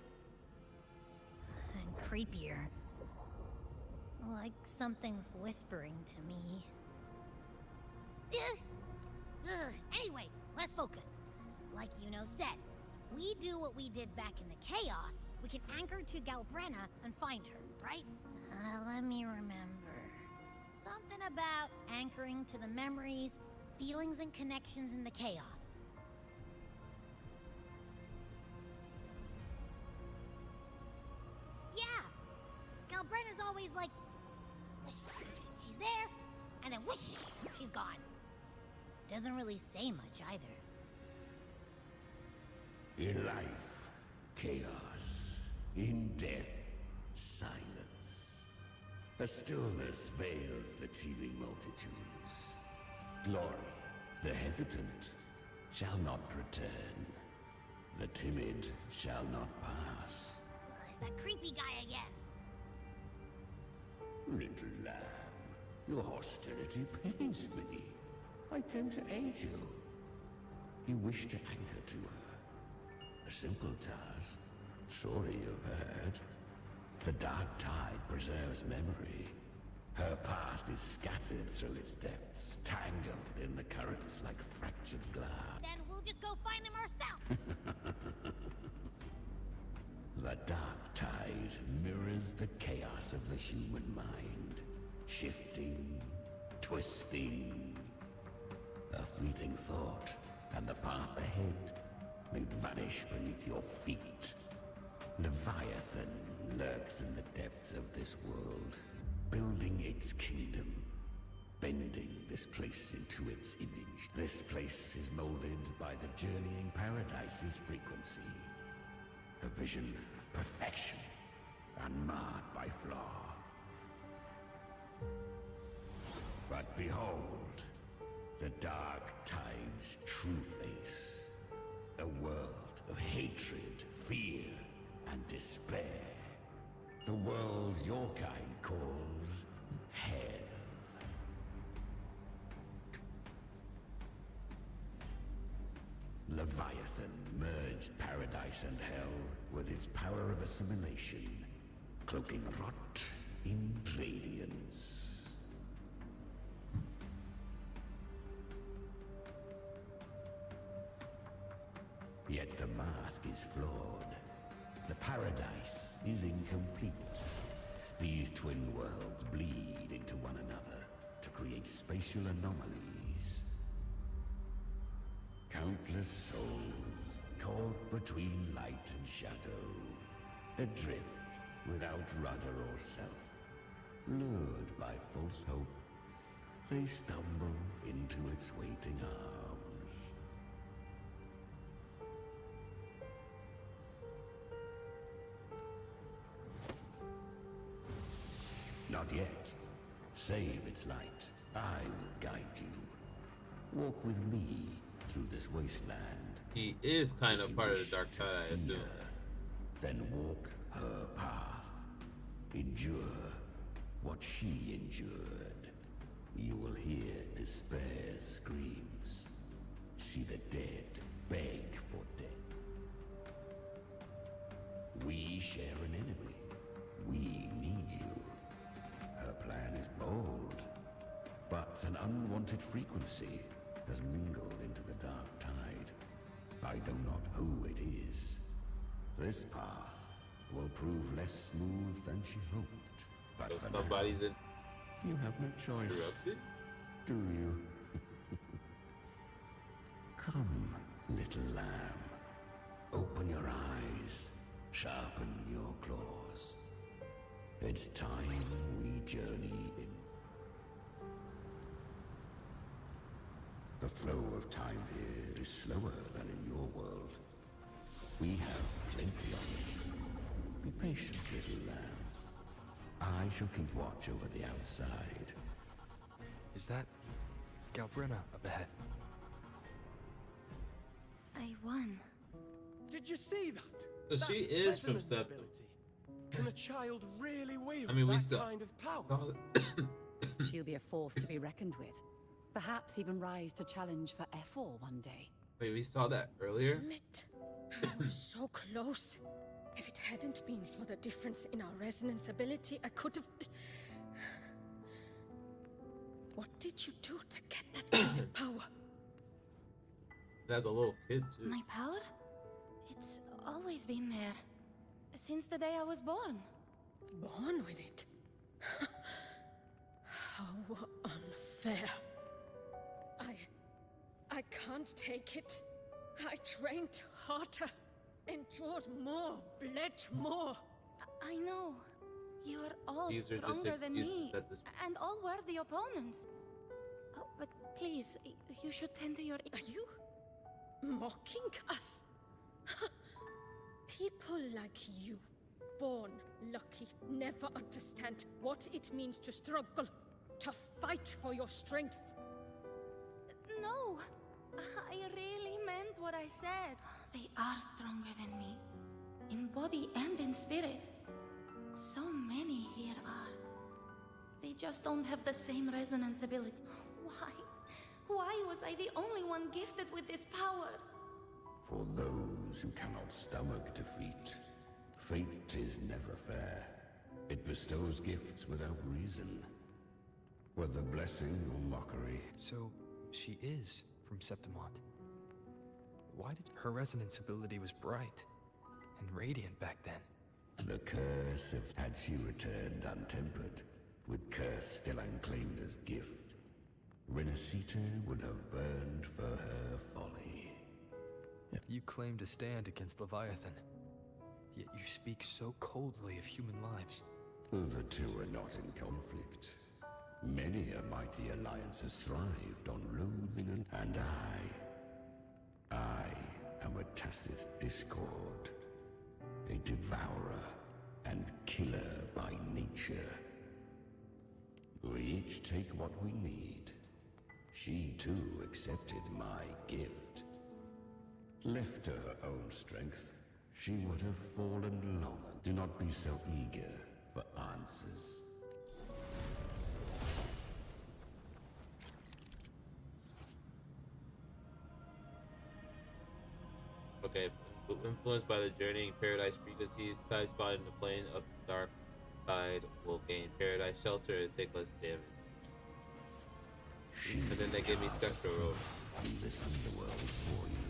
and creepier. Like something's whispering to me. Anyway, let's focus. Like Yuno said, if we do what we did back in the chaos, we can anchor to Galbrenna and find her, right? Let me remember. Something about anchoring to the memories, feelings, and connections in the chaos. Yeah! Galbrenna's always like, whoosh, she's there, and then whoosh, she's gone. Doesn't really say much either. In life, chaos. In death, silence. A stillness veils the teeming multitudes. Glory, the hesitant, shall not return. The timid shall not pass. It's that creepy guy again. Little lamb, your hostility pains me. I came to aid you. You wish to anchor to her. A simple task. Surely you've heard. The Dark Tide preserves memory. Her past is scattered through its depths, tangled in the currents like fractured glass. Then we'll just go find them ourselves. The Dark Tide mirrors the chaos of the human mind. Shifting, twisting. A fleeting thought, and the path ahead may vanish beneath your feet. Leviathan lurks in the depths of this world, building its kingdom, bending this place into its image. This place is molded by the journeying paradise's frequency. A vision of perfection, unmarred by flaw. But behold, the Dark Tide's true face. A world of hatred, fear, and despair. The world your kind calls Hell. Leviathan merged paradise and hell with its power of assimilation, cloaking rot in radiance. Yet the mask is flawed. The paradise is incomplete. These twin worlds bleed into one another to create spatial anomalies. Countless souls caught between light and shadow, adrift without rudder or self. Lured by false hope, they stumble into its waiting arms. Not yet. Save its light. I will guide you. Walk with me through this wasteland. He is kind of part of the Dark Tide, I assume. Then walk her path. Endure what she endured. You will hear despair's screams. See the dead beg for death. We share an enemy. We need you. Her plan But an unwanted frequency has mingled into the dark tide. I know not who it is. This path will prove less smooth than she hoped. But If for somebody's now, in you have no choice. interrupted. Do you? Come, little lamb. Open your eyes. Sharpen your claws. It's time we journey in. The flow of time here is slower than in your world. We have plenty of it. Be patient, little lamb. I shall keep watch over the outside. Is that Galbrenna up ahead? I won. Did you see that? So That she is from resonance Septum. ability. Can a child really wield I mean, we that still. kind of power? She'll be a force to be reckoned with. Perhaps even rise to challenge for F4 one day. Wait, we saw that earlier? Damn it. I was so close. If it hadn't been for the difference in our resonance ability, I could have... What did you do to get that kind of power? As a little kid, too. My power? It's always been there. Since the day I was born. Born with it? How unfair. I can't take it. I trained harder, endured more, bled more. I know. You are all These are just stronger than excuses me, at this and all worthy opponents. Oh, but please, you should tend to your... Are you mocking us? People like you, born lucky, never understand what it means to struggle, to fight for your strength. No, I really meant what I said. They are stronger than me, in body and in spirit. So many here are. They just don't have the same resonance ability. Why? Why was I the only one gifted with this power? For those who cannot stomach defeat, fate is never fair. It bestows gifts without reason, whether blessing or mockery. So, she is from Septimont. Why did her resonance ability was bright and radiant back then? The curse of had she returned untempered, with curse still unclaimed as gift, Renacita would have burned for her folly. You claim to stand against Leviathan, yet you speak so coldly of human lives. The two are not in conflict. Many a mighty alliance has thrived on loathing and I am a tacit discord, a devourer and killer by nature. We each take what we need. She too accepted my gift. Left to her own strength, she would have fallen long. Do not be so eager for answers. Okay, influenced by the journeying paradise frequencies, tide spot in the plane of the dark tide will gain paradise shelter and take less damage. And then they gave me Spectral Road. This underworld for you,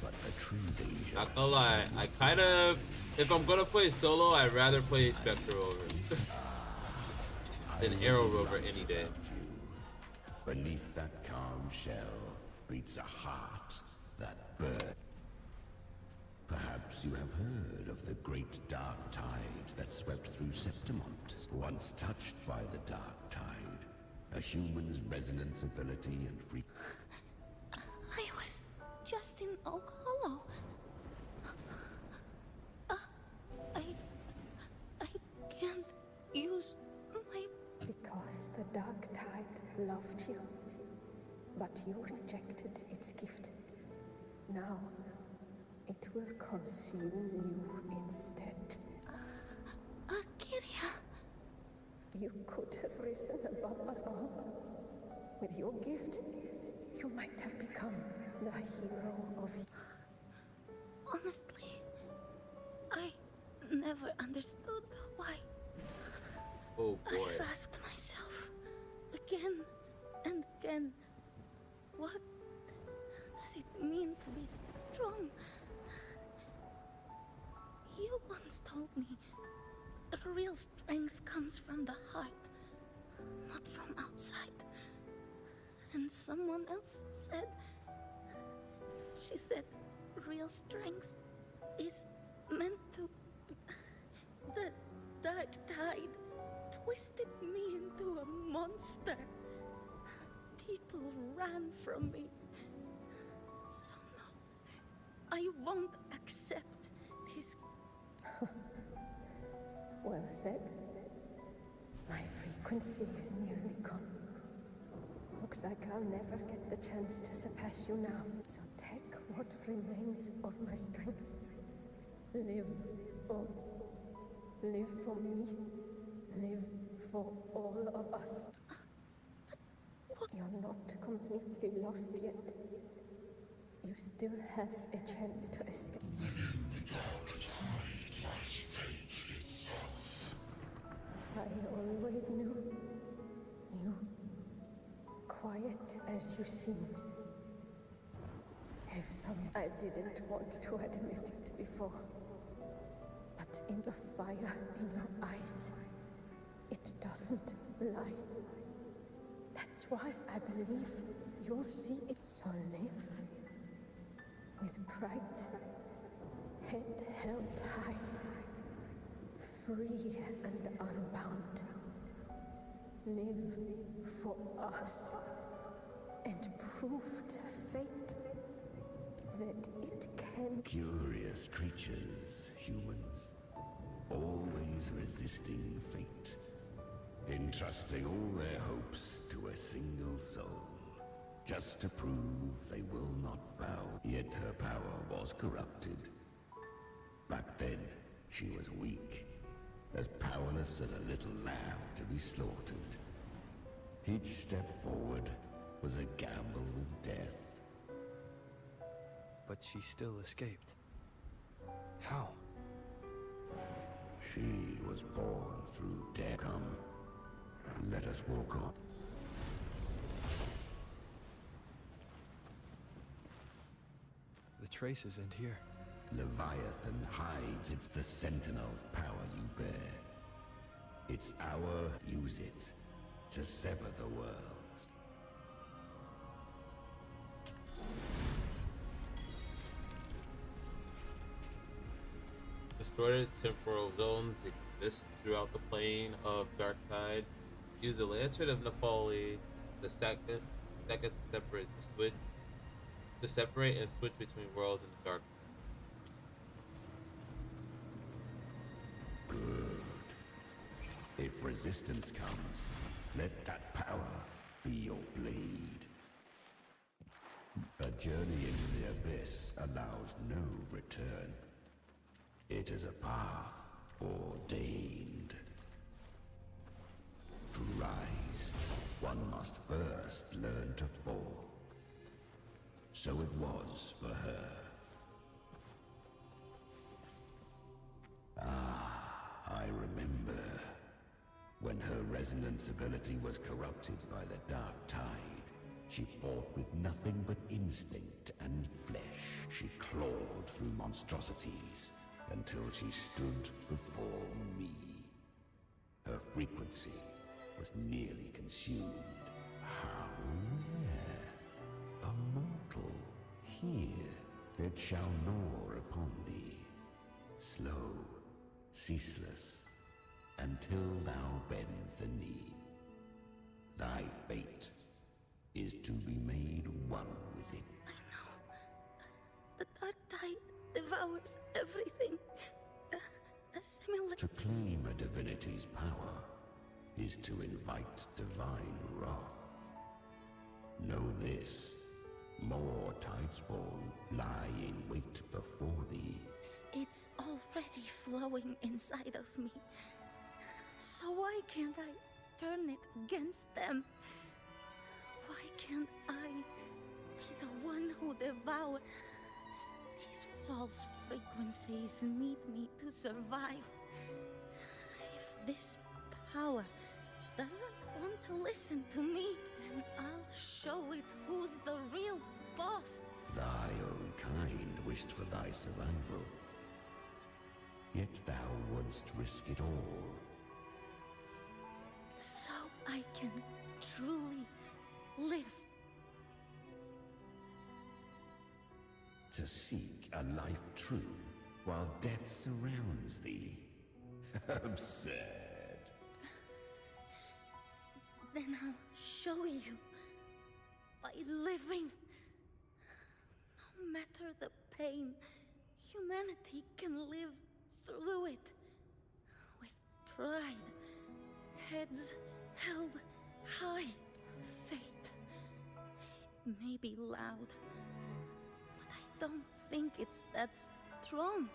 but a true danger. Not gonna lie, I kind of, if I'm gonna play solo, I'd rather play Spectral Rover than Arrow Rover any day. Beneath that calm shell beats a heart that burns. Perhaps you have heard of the great dark tide that swept through Septimont. Once touched by the dark tide, a human's resonance ability and free... I was just in Oak Hollow. I can't use my... Because the dark tide loved you, but you rejected its gift. Now, it will consume you instead. Kyria. You could have risen above us all. With your gift, you might have become the hero of... Honestly, I never understood why. Oh boy. I've asked myself again again. What does it mean to be strong? You once told me that real strength comes from the heart, not from outside. And someone else said, she said real strength is meant to... The dark tide twisted me into a monster. People ran from me. So no, I won't accept this. Well said. My frequency is nearly gone. Looks like I'll never get the chance to surpass you now. So take what remains of my strength. Live on. Live for me. Live for all of us. You're not completely lost yet. You still have a chance to escape. The dark tide lies fate itself. I always knew you, quiet as you seem. I didn't want to admit it before. But in the fire in your eyes, it doesn't lie. That's why I believe you'll see it. So live with pride, head held high, free and unbound. Live for us and prove to fate that it can. Curious creatures, humans, always resisting fate, entrusting all their hopes to a single soul, just to prove they will not bow. Yet her power was corrupted. Back then, she was weak, as powerless as a little lamb to be slaughtered. Each step forward was a gamble with death. But she still escaped. How? She was born through death. Come, let us walk on. The traces end here. Leviathan hides its the Sentinel's power you bear. It's our use it to sever the worlds. Distorted temporal zones exist throughout the plane of Darktide. Use the Lantern of Nephali, the second to separate and switch between worlds in the dark. Good. If resistance comes, let that power be your blade. A journey into the abyss allows no return. It is a path ordained. To rise, one must first learn to fall. So it was for her. I remember when her resonance ability was corrupted by the dark tide. She fought with nothing but instinct and flesh. She clawed through monstrosities until she stood before me. Her frequency was nearly consumed. How rare! A mortal here. It shall gnaw upon thee. Slow, ceaseless, until thou bend the knee. Thy fate is to be made one with it. I know. The dark tide devours everything. Similar To claim a divinity's power is to invite divine wrath. Know this. More tidespawn lie in wait before thee. It's already flowing inside of me. So why can't I turn it against them? Why can't I be the one who devours? These false frequencies need me to survive. If this power doesn't want to listen to me, then I'll show it who's the real boss. Thy own kind wished for thy survival. Yet thou wouldst risk it all. So I can truly live. To seek a life true while death surrounds thee. Absurd. Then I'll show you. By living. No matter the pain, humanity can live through it. With pride. Heads held high. Fate. It may be loud, but I don't think it's that strong.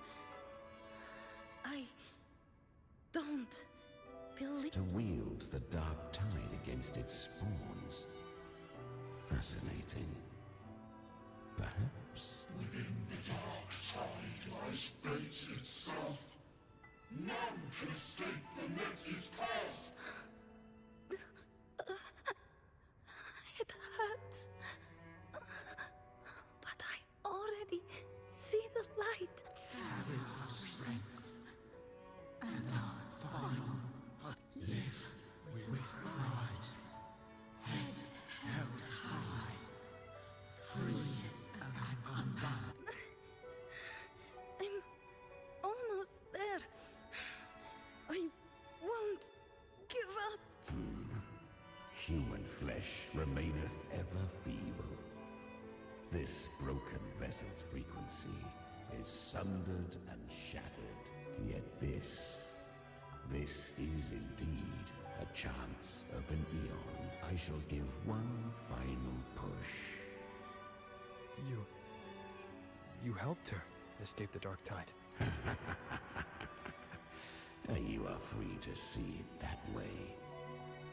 I don't believe... To wield the dark tide against its spawns. Fascinating. Perhaps. Within the dark tide lies fate itself. None can escape the net it casts. It hurts. But I already see the light. Carry our strength. And our final live with pride. Head held high. Free and unbound. I'm almost there. I won't give up. Human flesh remaineth ever feeble. This broken vessel's frequency is sundered and shattered. Yet this is indeed a chance of an eon. I shall give one final push. You helped her escape the dark tide. You are free to see it that way.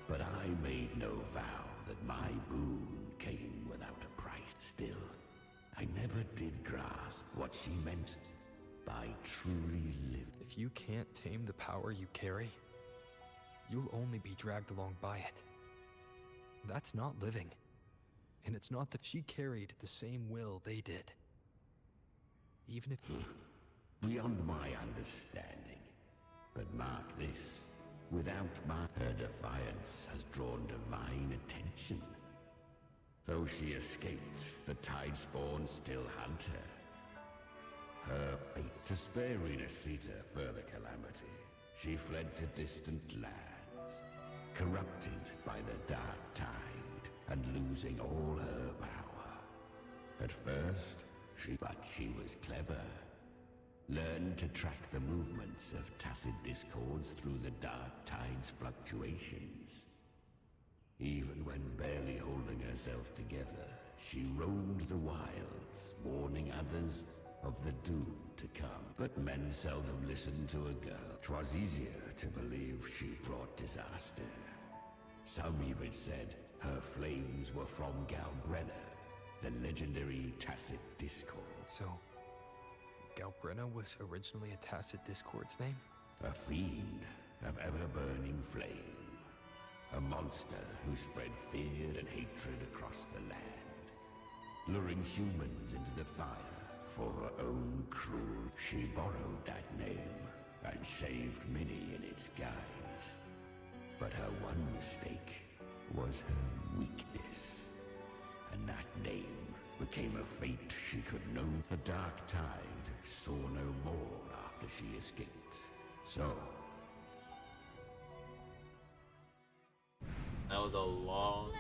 But I made no vow that my boon came without a price. Still, I never did grasp what she meant by truly living. If you can't tame the power you carry, you'll only be dragged along by it. That's not living. And it's not that she carried the same will they did. Even if... Beyond my understanding. But mark this. Without her defiance has drawn divine attention. Though she escaped, the tide spawn still hunt her. Her fate to spare Renacita further calamity. She fled to distant lands, corrupted by the dark tide, and losing all her power. At first, she was clever. Learned to track the movements of tacit discords through the dark tide's fluctuations. Even when barely holding herself together, she roamed the wilds, warning others of the doom to come. But men seldom listened to a girl. 'Twas easier to believe she brought disaster. Some even said her flames were from Galbrenna, the legendary tacit discord. So, Galbrenna was originally a tacit discord's name? A fiend of ever-burning flame. A monster who spread fear and hatred across the land. Luring humans into the fire for her own cruel. She borrowed that name and saved many in its guise. But her one mistake was her weakness. And that name became a fate she could know. The dark tide saw no more after she escaped. So... That was a long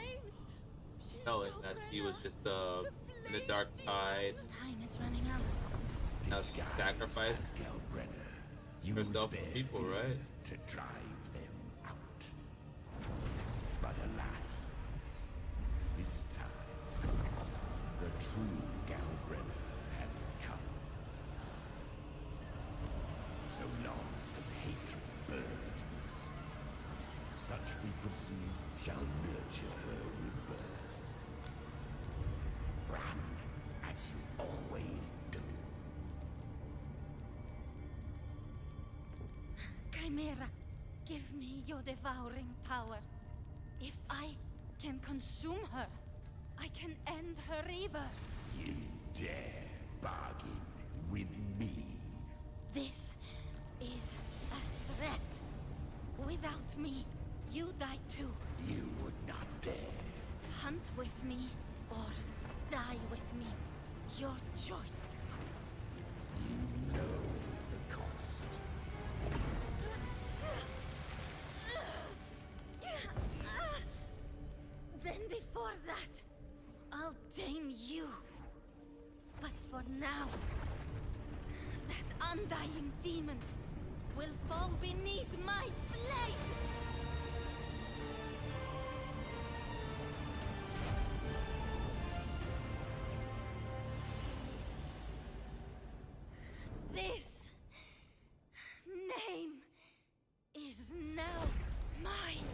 telling that she was just in the dark tide. Time is running out. Now sacrifice herself for people, right? To drive them out. But alas, this time, the true Galbrenna had come. So long as hatred burns, such frequencies shall nurture her rebirth. Run as you always do. Chimera, give me your devouring power. If I can consume her, I can end her rebirth. You dare bargain with me? This is a threat. Without me, you die too. You would not dare. Hunt with me, or die with me. Your choice. You know the cost. Then before that, I'll tame you. But for now, that undying demon will fall beneath my blade! This name is now mine.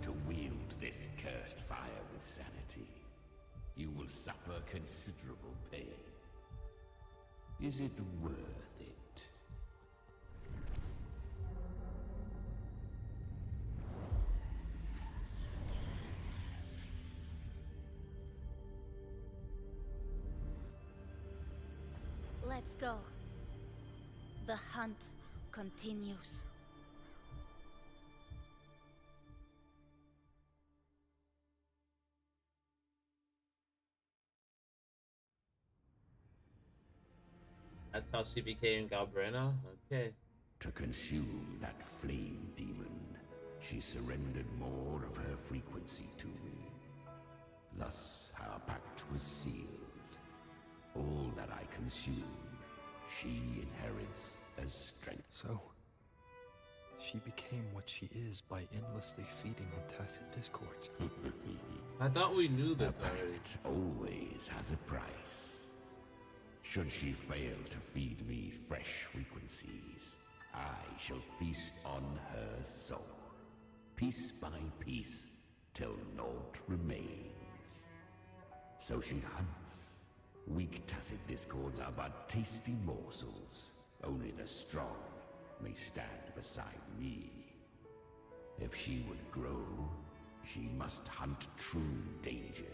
To wield this cursed fire with sanity, you will suffer considerable pain. Is it worth it? Let's go. The hunt continues. That's how she became Galbrina? Okay. To consume that flame demon, she surrendered more of her frequency to me. Thus, our pact was sealed. All that I consume, she inherits as strength. So, she became what she is by endlessly feeding on tacit discords. I thought we knew this a pact always has a price. Should she fail to feed me fresh frequencies, I shall feast on her soul, piece by piece, till naught remains. So she hunts. Weak tacit discords are but tasty morsels. Only the strong may stand beside me. If she would grow, she must hunt true danger.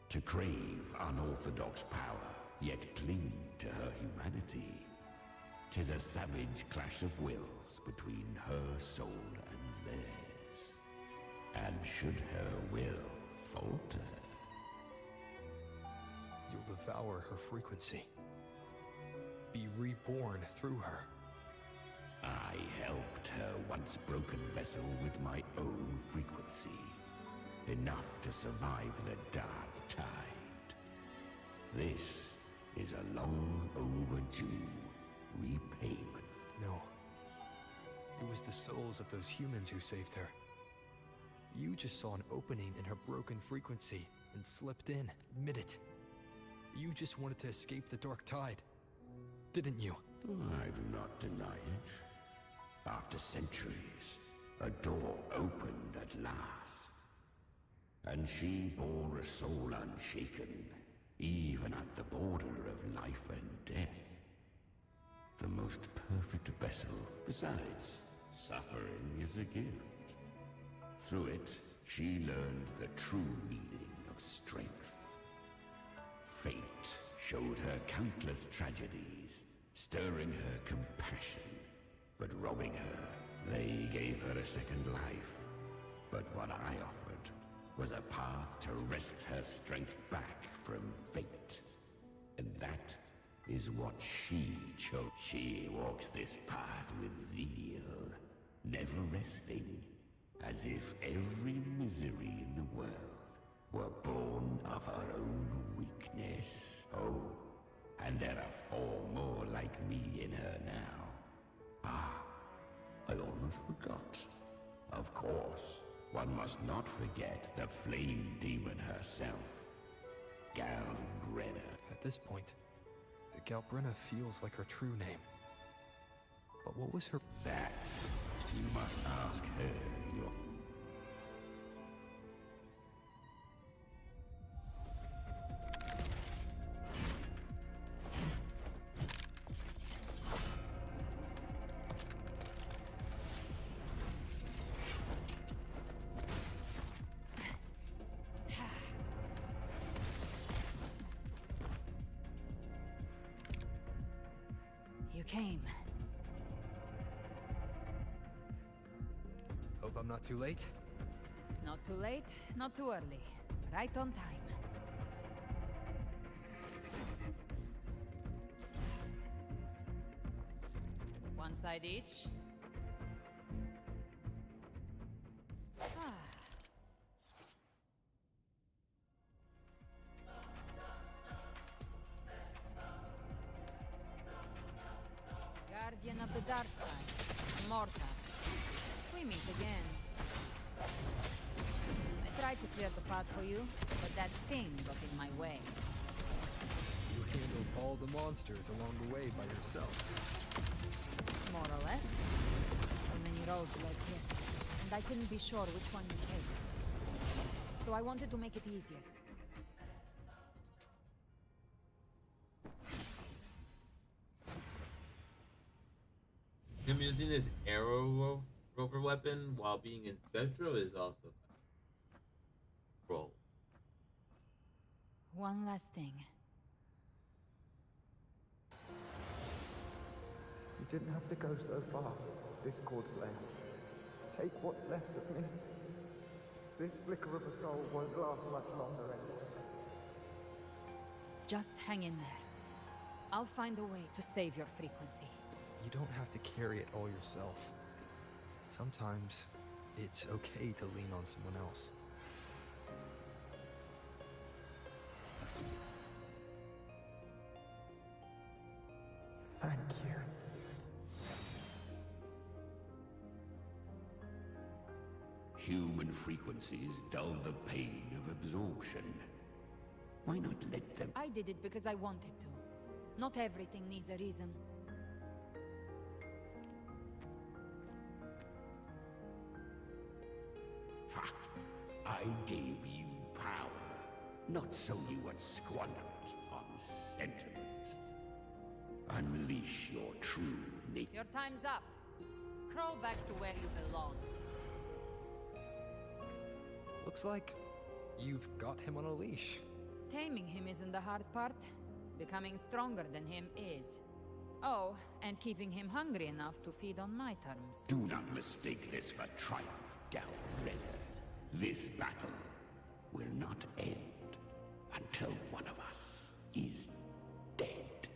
To crave unorthodox power, yet cling to her humanity, 'tis a savage clash of wills between her soul and theirs. And should her will falter, you'll devour her frequency. Be reborn through her. I helped her once broken vessel with my own frequency. Enough to survive the dark tide. This is a long overdue repayment. No. It was the souls of those humans who saved her. You just saw an opening in her broken frequency and slipped in. Admit it. You just wanted to escape the dark tide, didn't you? I do not deny it. After centuries, a door opened at last. And she bore a soul unshaken, even at the border of life and death. The most perfect vessel. Besides, suffering is a gift. Through it, she learned the true meaning of strength. Fate showed her countless tragedies, stirring her compassion, but robbing her. They gave her a second life. But what I offered was a path to wrest her strength back from fate. And that is what she chose. She walks this path with zeal, never resting, as if every misery in the world were born of her own weakness. Oh, and there are 4 more like me in her now. Ah, I almost forgot. Of course, one must not forget the flame demon herself, Galbrina. At this point, Galbrina feels like her true name. But what was her... That you must ask her your... came. Hope I'm not too late. Not too late, not too early. Right on time. One side each. Guardian of the Dark Side, Morta. We meet again. I tried to clear the path for you, but that thing got in my way. You handled all the monsters along the way by yourself. More or less. So many roads led here, and I couldn't be sure which one to take. So I wanted to make it easier. Him using his arrow rover weapon while being in Spectro is also roll. One last thing. You didn't have to go so far, Discord Slayer. Take what's left of me. This flicker of a soul won't last much longer anyway. Just hang in there. I'll find a way to save your frequency. You don't have to carry it all yourself. Sometimes it's okay to lean on someone else. Thank you. Human frequencies dull the pain of absorption. Why not let them? I did it because I wanted to. Not everything needs a reason. I gave you power, not so you would squander it on sentiment. Unleash your true nature. Your time's up. Crawl back to where you belong. Looks like you've got him on a leash. Taming him isn't the hard part. Becoming stronger than him is. Oh, and keeping him hungry enough to feed on my terms. Do not mistake this for triumph, Galred. This battle will not end until one of us is dead.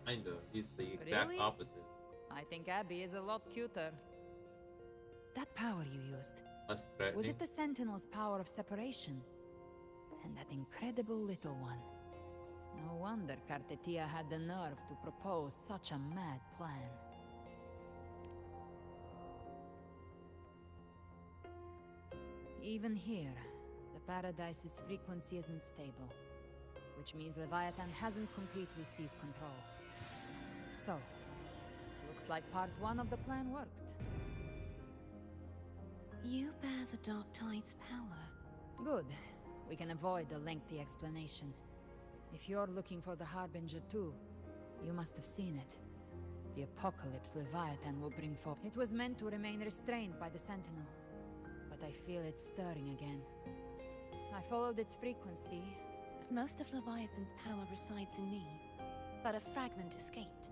Kinda. He's the exact Really? opposite. I think Abby is a lot cuter. That power you used. Less Was threatening. it the Sentinel's power of separation? And that incredible little one. No wonder Cartetia had the nerve to propose such a mad plan. Even here, the Paradise's frequency isn't stable, which means Leviathan hasn't completely seized control. So, looks like part one of the plan worked. You bear the Dark Tide's power. Good. We can avoid a lengthy explanation. If you're looking for the Harbinger too, you must have seen it. The apocalypse Leviathan will bring forth. It was meant to remain restrained by the Sentinel, but I feel it stirring again. I followed its frequency. Most of Leviathan's power resides in me, but a fragment escaped.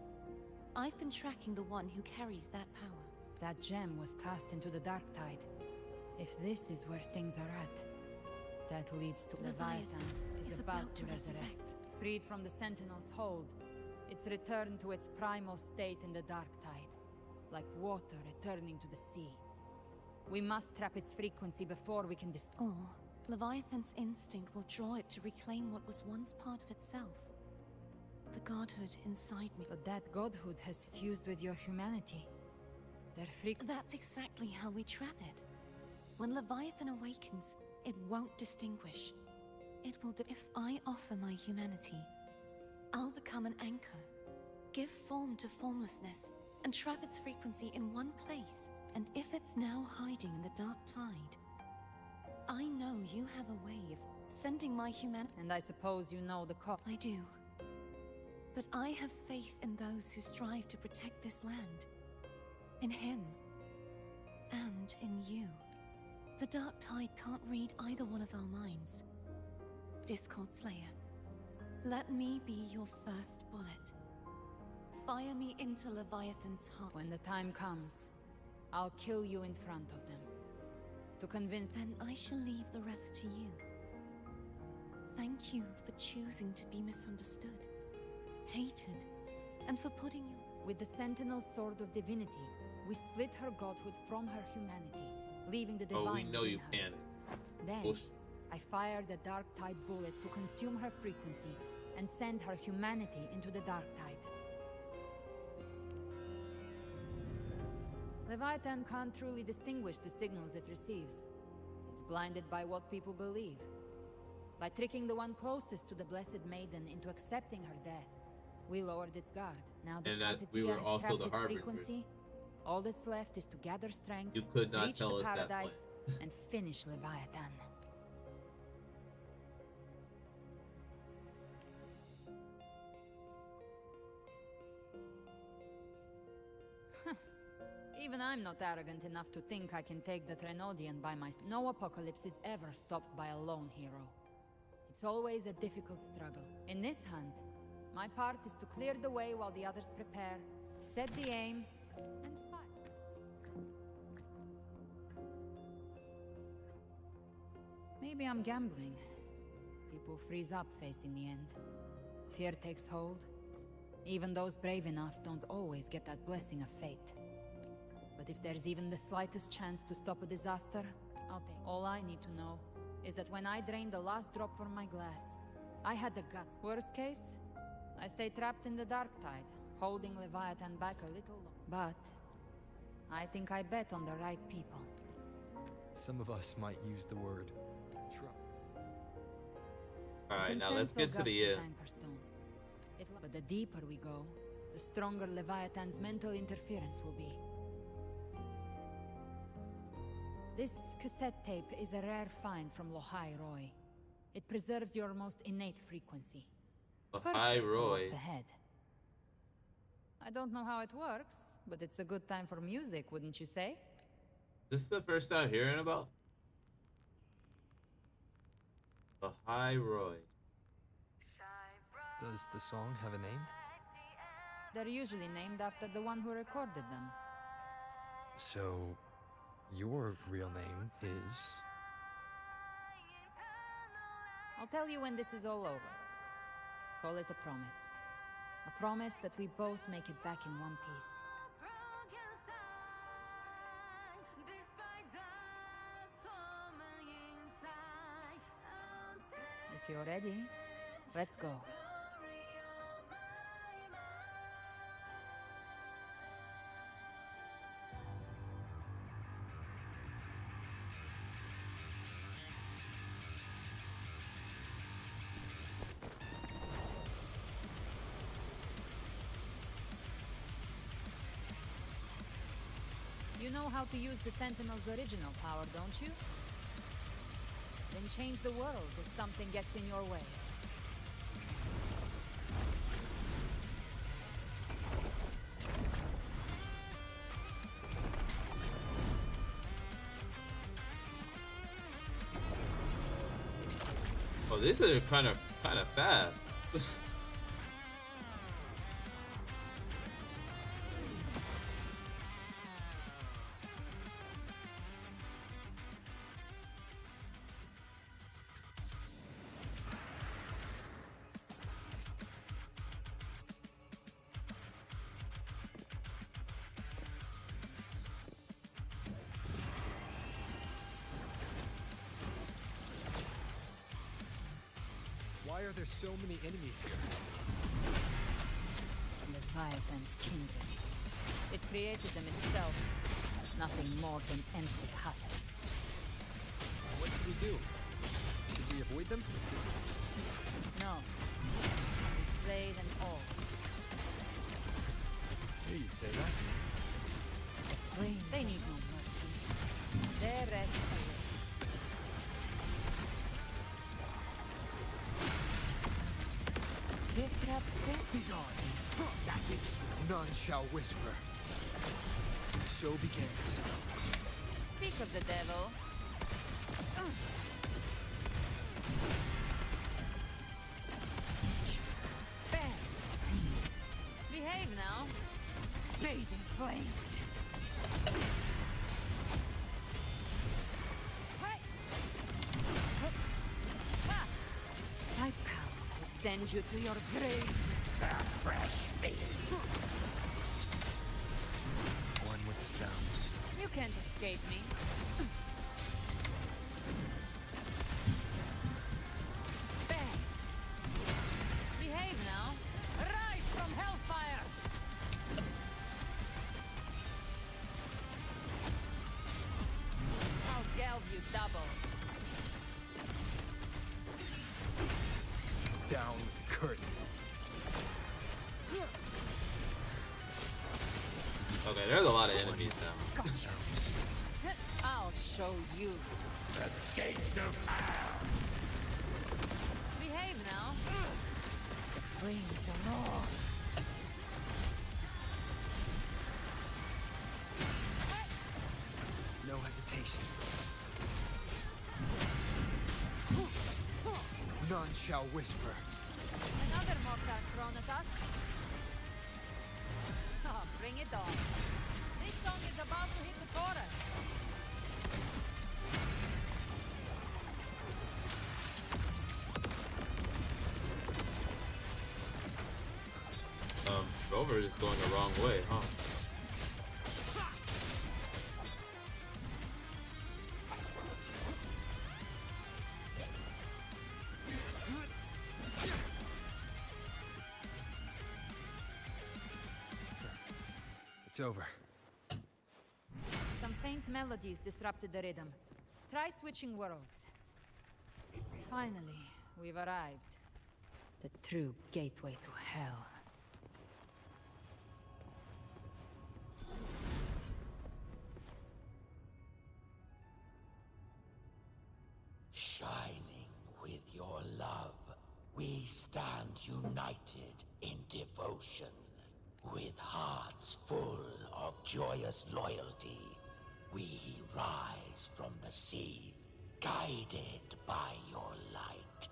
I've been tracking the one who carries that power. That gem was cast into the Dark Tide. If this is where things are at, that leads to Leviathan is about to resurrect. Freed from the Sentinel's hold, it's returned to its primal state in the Dark Tide, like water returning to the sea. We must trap its frequency before we can Or, Leviathan's instinct will draw it to reclaim what was once part of itself. The godhood inside me. But that godhood has fused with your humanity. That's exactly how we trap it. When Leviathan awakens, it won't distinguish. It will if I offer my humanity, I'll become an anchor, give form to formlessness, and trap its frequency in one place. And if it's now hiding in the Dark Tide, I know you have a way of sending my humanity. And I suppose you know the I do. But I have faith in those who strive to protect this land. In him. And in you. The Dark Tide can't read either one of our minds. Discord Slayer, let me be your first bullet. Fire me into Leviathan's heart. When the time comes, I'll kill you in front of them. To convince... Then I shall leave the rest to you. Thank you for choosing to be misunderstood, hated, and for putting your... With the Sentinel Sword of Divinity, we split her godhood from her humanity, leaving the divine we know within you her. can. Then, I fired the Dark Tide bullet to consume her frequency and send her humanity into the Dark Tide. Leviathan can't truly distinguish the signals it receives. It's blinded by what people believe. By tricking the one closest to the Blessed Maiden into accepting her death, we lowered its guard. Now that we were also trapped the its harbingers. frequency, all that's left is to gather strength, You could not reach tell the us that paradise, plan. and finish Leviathan. Even I'm not arrogant enough to think I can take the Trenodian by myself. No apocalypse is ever stopped by a lone hero. It's always a difficult struggle. In this hunt, my part is to clear the way while the others prepare, set the aim, and fight. Maybe I'm gambling. People freeze up facing the end. Fear takes hold. Even those brave enough don't always get that blessing of fate. But if there's even the slightest chance to stop a disaster, I'll take it. All I need to know is that when I drained the last drop from my glass, I had the guts. Worst case, I stay trapped in the Dark Tide, holding Leviathan back a little longer. But I think I bet on the right people. Some of us might use the word Alright, now let's get to the end. But the deeper we go, the stronger Leviathan's mental interference will be. This cassette tape is a rare find from Lohai Roy. It preserves your most innate frequency. Lohai Roy. What's ahead. I don't know how it works, but it's a good time for music, wouldn't you say? This is the first time hearing about Lohai Roy. Does the song have a name? They're usually named after the one who recorded them. So, your real name is... I'll tell you when this is all over. Call it a promise. A promise that we both make it back in one piece. If you're ready, let's go. You know how to use the Sentinel's original power, don't you? Then change the world if something gets in your way. Oh, this is kind of fast. Why are there so many enemies here? Leviathan's kindred. It created them itself. Nothing more than empty husks. What should we do? Should we avoid them? No. We slay them all. Yeah, you'd say that. The flames. They need no mercy. Their rest awaits. That is, none shall whisper. The show begins. Speak of the devil. bathe in flames. I've come to send you to your grave. A fresh face. One with the sounds. You can't escape me. Bang! Behave now. Rise from hellfire! I'll gelb you double. Down with the curtain. Okay, there's a lot of enemies now. Gotcha. I'll show you. The gates of hell. Behave now. The flames are raw. No hesitation. None shall whisper. Another mortar thrown at us. Oh, bring it on. This song is about to hit the chorus. Rover is going the wrong way, huh? It's over. Some faint melodies disrupted the rhythm. Try switching worlds. Finally, we've arrived. The true gateway to hell. Shining with your love, we stand united in devotion. With hearts full of joyous loyalty, we rise from the sea, guided by your light.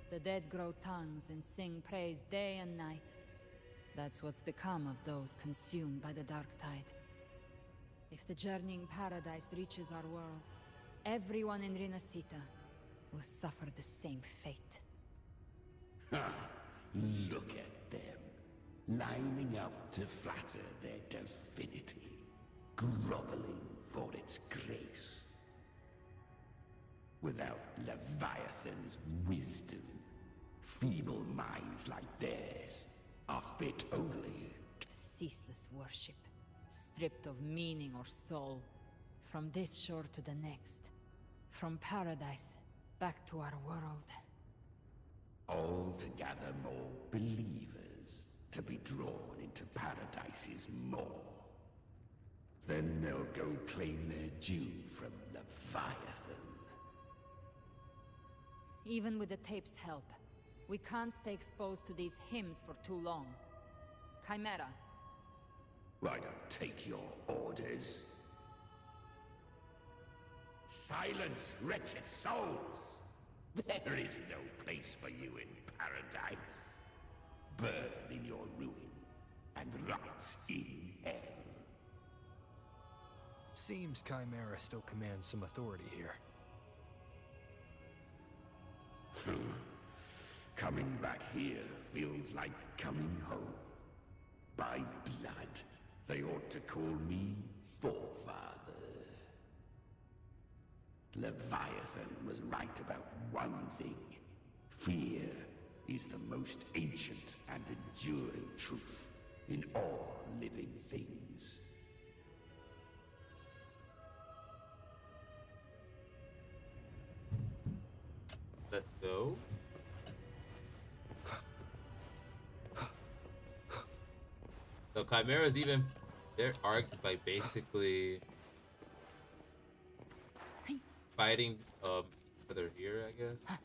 The dead grow tongues and sing praise day and night. That's what's become of those consumed by the dark tide. If the journeying paradise reaches our world, everyone in Rinasita will suffer the same fate. Ha! Look at them, lining up to flatter their divinity, groveling for its grace. Without Leviathan's wisdom, feeble minds like theirs are fit only ceaseless worship, stripped of meaning or soul, from this shore to the next, from paradise back to our world. all to gather more believers to be drawn into Paradise's maw. Then they'll go claim their due from Leviathan. Even with the tape's help, we can't stay exposed to these hymns for too long. Chimera. I don't take your orders. Silence, wretched souls! There is no place for you in paradise. Burn in your ruin, and rot in hell. Seems Chimera still commands some authority here. Coming back here feels like coming home. By blood, they ought to call me Forefather. Leviathan was right about one thing. Fear is the most ancient and enduring truth in all living things. Let's go. So Chimera's even they're like basically fighting further here, I guess.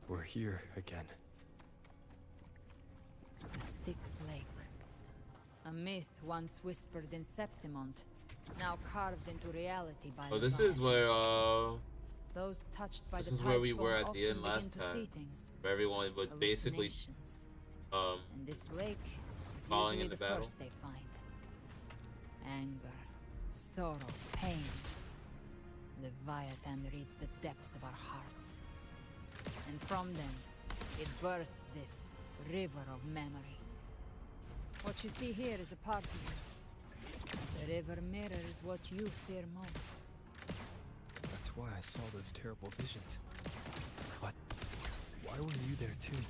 We're here again. The Styx Lake. A myth once whispered in Septimont, now carved into reality by Oh, this Leviathan. is where Those touched by this the is where we Tidespawn were at the often end last begin to see time. things. Where everyone was basically Hallucinations. And this lake is falling usually into the battle. first they find. Anger, sorrow, pain. Leviathan reads the depths of our hearts. And from them, it births this river of memory. What you see here is a part of you. The river mirrors what you fear most. That's why I saw those terrible visions. But why were you there too?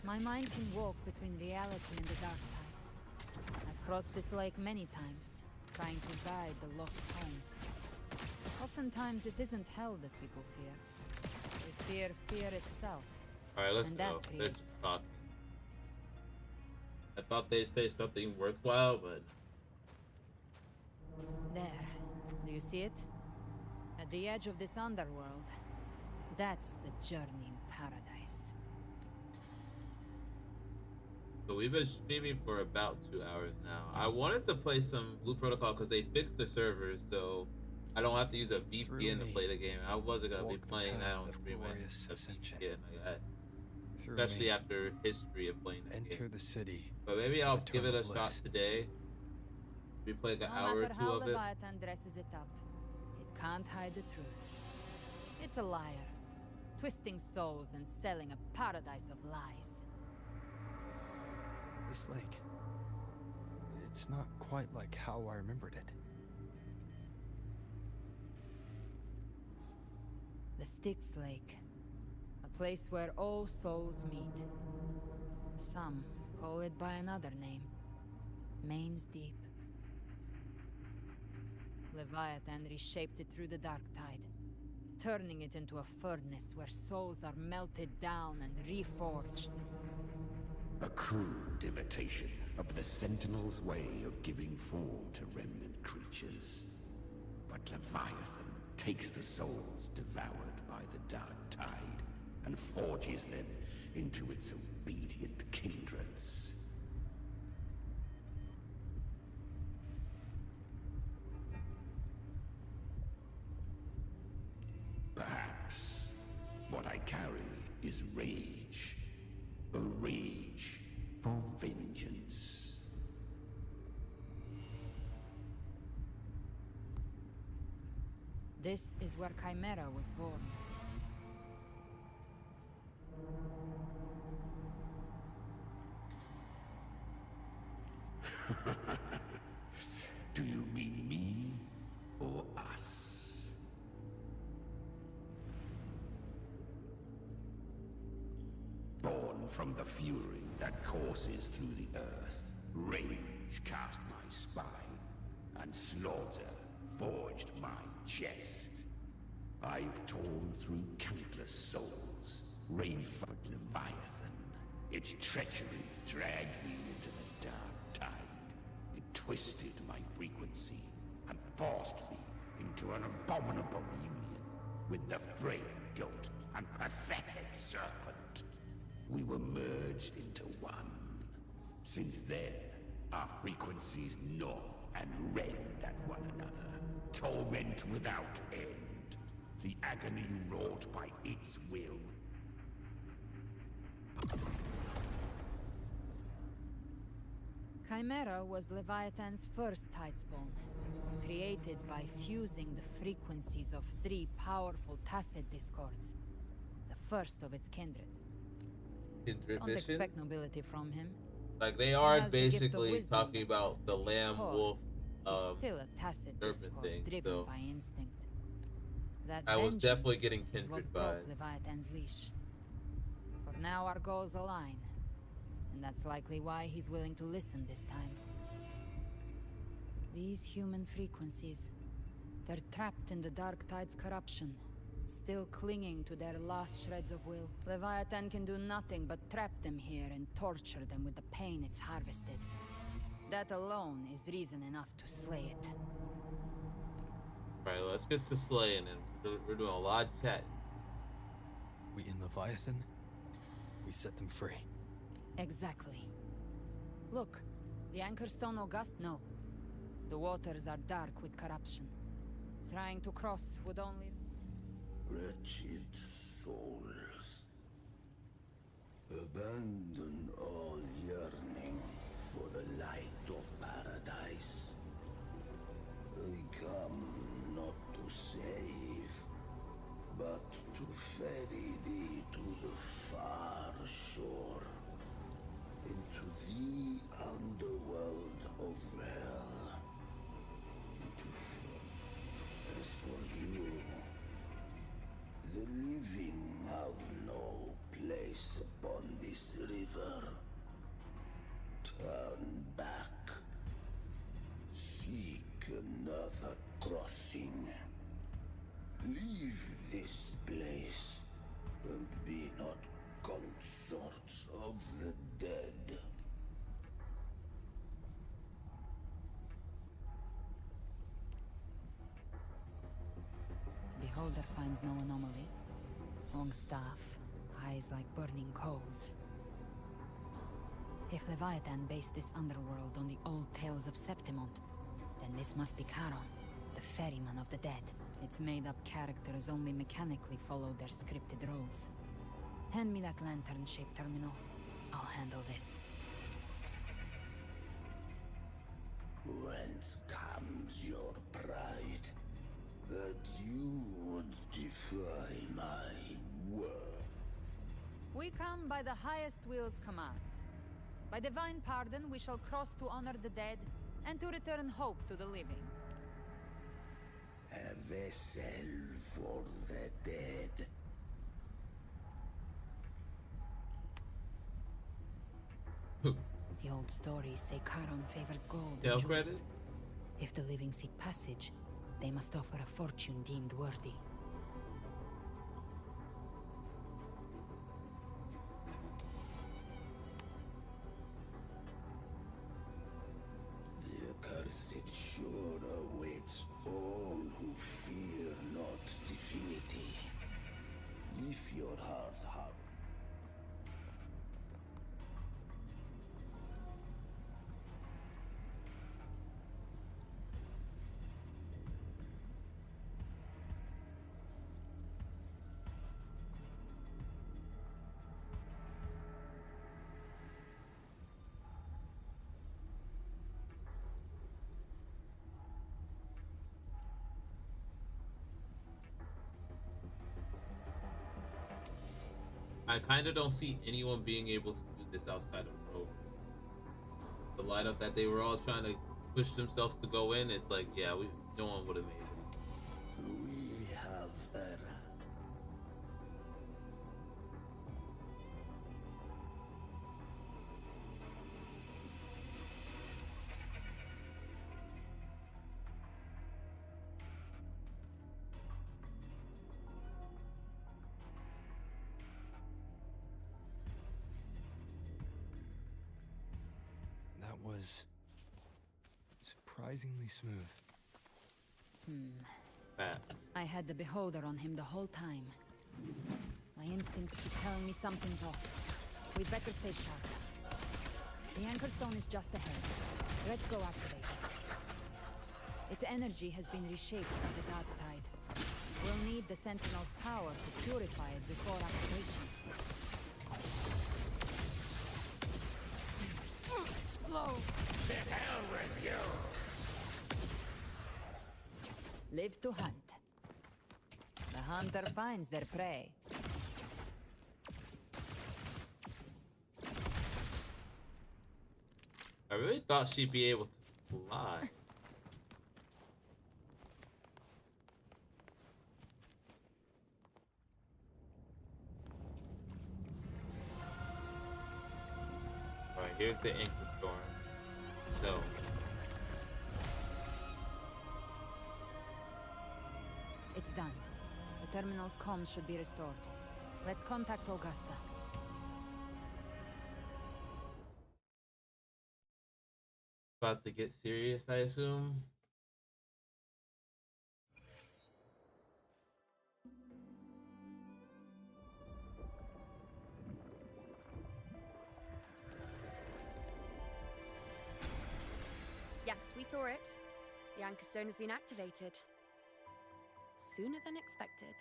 My mind can walk between reality and the dark tide. I've crossed this lake many times, trying to guide the lost home. Oftentimes it isn't hell that people fear. They fear fear itself. Alright, let's and go. that They're just talking. I thought they'd say something worthwhile, but There. Do you see it? At the edge of this underworld. That's the journey in paradise. so we've been streaming for about 2 hours now. I wanted to play some Blue Protocol because they fixed the servers, so I don't have to use a VPN to play the game. I wasn't gonna be playing that on stream. Especially after history of playing that game. Enter the city. But maybe I'll give it a Eternal shot bliss. today. We play like an No hour or matter two how of it. Leviathan dresses it up, it can't hide the truth. It's a liar, twisting souls and selling a paradise of lies. This lake. It's not quite like how I remembered it. The Styx Lake. A place where all souls meet. Some call it by another name. Main's Deep. Leviathan reshaped it through the dark tide, turning it into a furnace where souls are melted down and reforged. A crude imitation of the Sentinel's way of giving form to remnant creatures. But Leviathan takes the souls devoured by the dark tide and forges them into its obedient kindreds. Perhaps what I carry is rage. A rage for vengeance. This is where Chimera was born. Do you mean me or us? Born from the fury that courses through the earth, rage cast my spine, and slaughter forged my chest. I've torn through countless souls, rainfed Leviathan. Its treachery dragged me into the dark tide. It twisted my frequency and forced me into an abominable union with the frail goat and pathetic serpent. We were merged into one. Since then, our frequencies gnaw and rend at one another, torment without end. The agony wrought by its will. Chimera was Leviathan's first Tidespawn, created by fusing the frequencies of 3 powerful tacit discords, the first of its kindred. Kindred Don't vision? expect nobility from him. Like they He are has the gift of basically wisdom, talking about the lamb core wolf He's still a tacit serpent discord thing, driven so by instinct. That I was definitely vengeance getting is what kindred broke vibes. Leviathan's leash. For now our goals align, and that's likely why he's willing to listen this time. These human frequencies, they're trapped in the dark tide's corruption, still clinging to their last shreds of will. Leviathan can do nothing but trap them here and torture them with the pain it's harvested. That alone is reason enough to slay it. Alright, let's get to slaying and we're doing a lot of chat. We in Leviathan? We set them free. Exactly. Look, the Anchor Stone August? No. The waters are dark with corruption. Trying to cross would only... Wretched souls. Abandon all yearning for the light of paradise. I come not to save, but to ferry thee to the far shore, into the underworld of hell. As for you, the living have no place upon this river. Turn back. Seek another crossing. Leave this place, and be not consorts of the dead. Beholder finds no anomaly. Long staff, eyes like burning coals. If Leviathan based this underworld on the old tales of Septimont, then this must be Charon, the ferryman of the dead. Its made-up characters only mechanically follow their scripted roles. Hand me that lantern-shaped terminal. I'll handle this. Whence comes your pride? That you would defy my word? We come by the highest will's command. By divine pardon, we shall cross to honor the dead, and to return hope to the living. A vessel for the dead. The old stories say Charon favors gold Tail and jewels. credit? If the living seek passage, they must offer a fortune deemed worthy. The accursed shore awaits all who fear not divinity. If your heart harp. I kind of don't see anyone being able to do this outside of Rome. The lineup that they were all trying to push themselves to go in, it's like, yeah, no one would have made it. We have error. That was surprisingly smooth. Facts. I had the beholder on him the whole time. My instincts keep telling me something's off. We'd better stay sharp. The anchor stone is just ahead. Let's go activate it. Its energy has been reshaped by the dark tide. We'll need the Sentinel's power to purify it before activation. Explode! To hell with you! Live to hunt. The hunter finds their prey. I really thought she'd be able to fly. Alright, here's the anchor storm. So. It's done. The terminal's comms should be restored. Let's contact Augusta. About to get serious, I assume. Yes, we saw it. The Anchor Stone has been activated. Sooner than expected.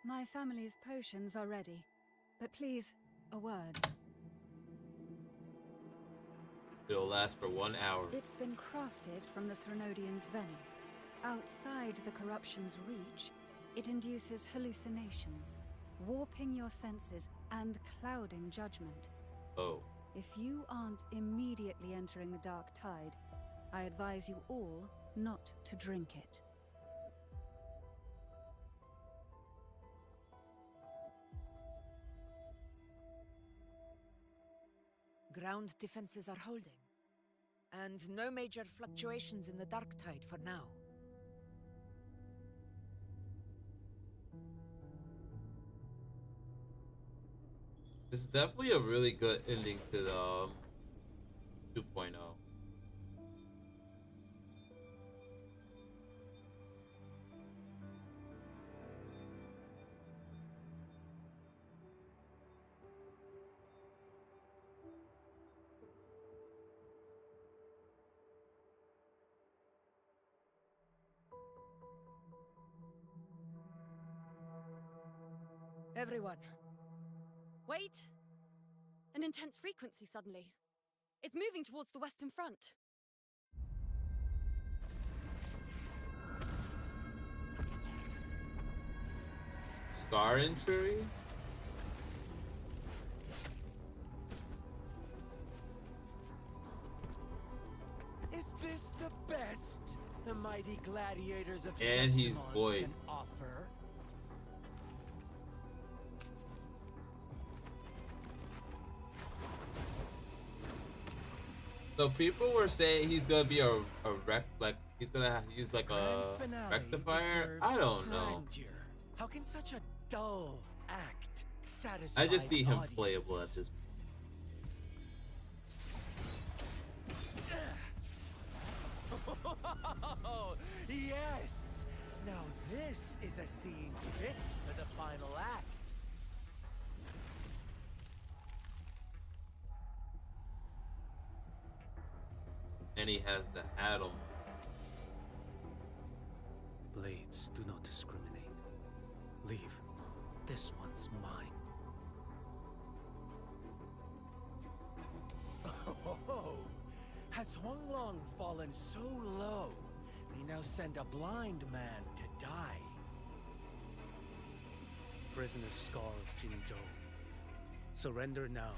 My family's potions are ready. But please, a word. It'll last for 1 hour. It's been crafted from the Threnodian's venom. Outside the corruption's reach, it induces hallucinations, warping your senses and clouding judgment. Oh. If you aren't immediately entering the dark tide, I advise you all not to drink it. Ground defenses are holding. And no major fluctuations in the dark tide for now. This is definitely a really good ending to the 2.0. Everyone. Wait! An intense frequency suddenly. It's moving towards the Western Front. Scar injury? Is this the best the mighty gladiators of And he's Septimont voiced. can offer? So people were saying he's gonna be a he's gonna use like a Grand finale rectifier. I deserves don't know. grandeur. How can such a dull act satisfy I just need him audience? playable at this point. Oh, yes! Now this is a scene fit for the final act. And he has the hat on. Blades do not discriminate. Leave. This one's mine. Oh, has Huanglong fallen so low, they now send a blind man to die? Prisoner's Scar of Jinzhou. Surrender now.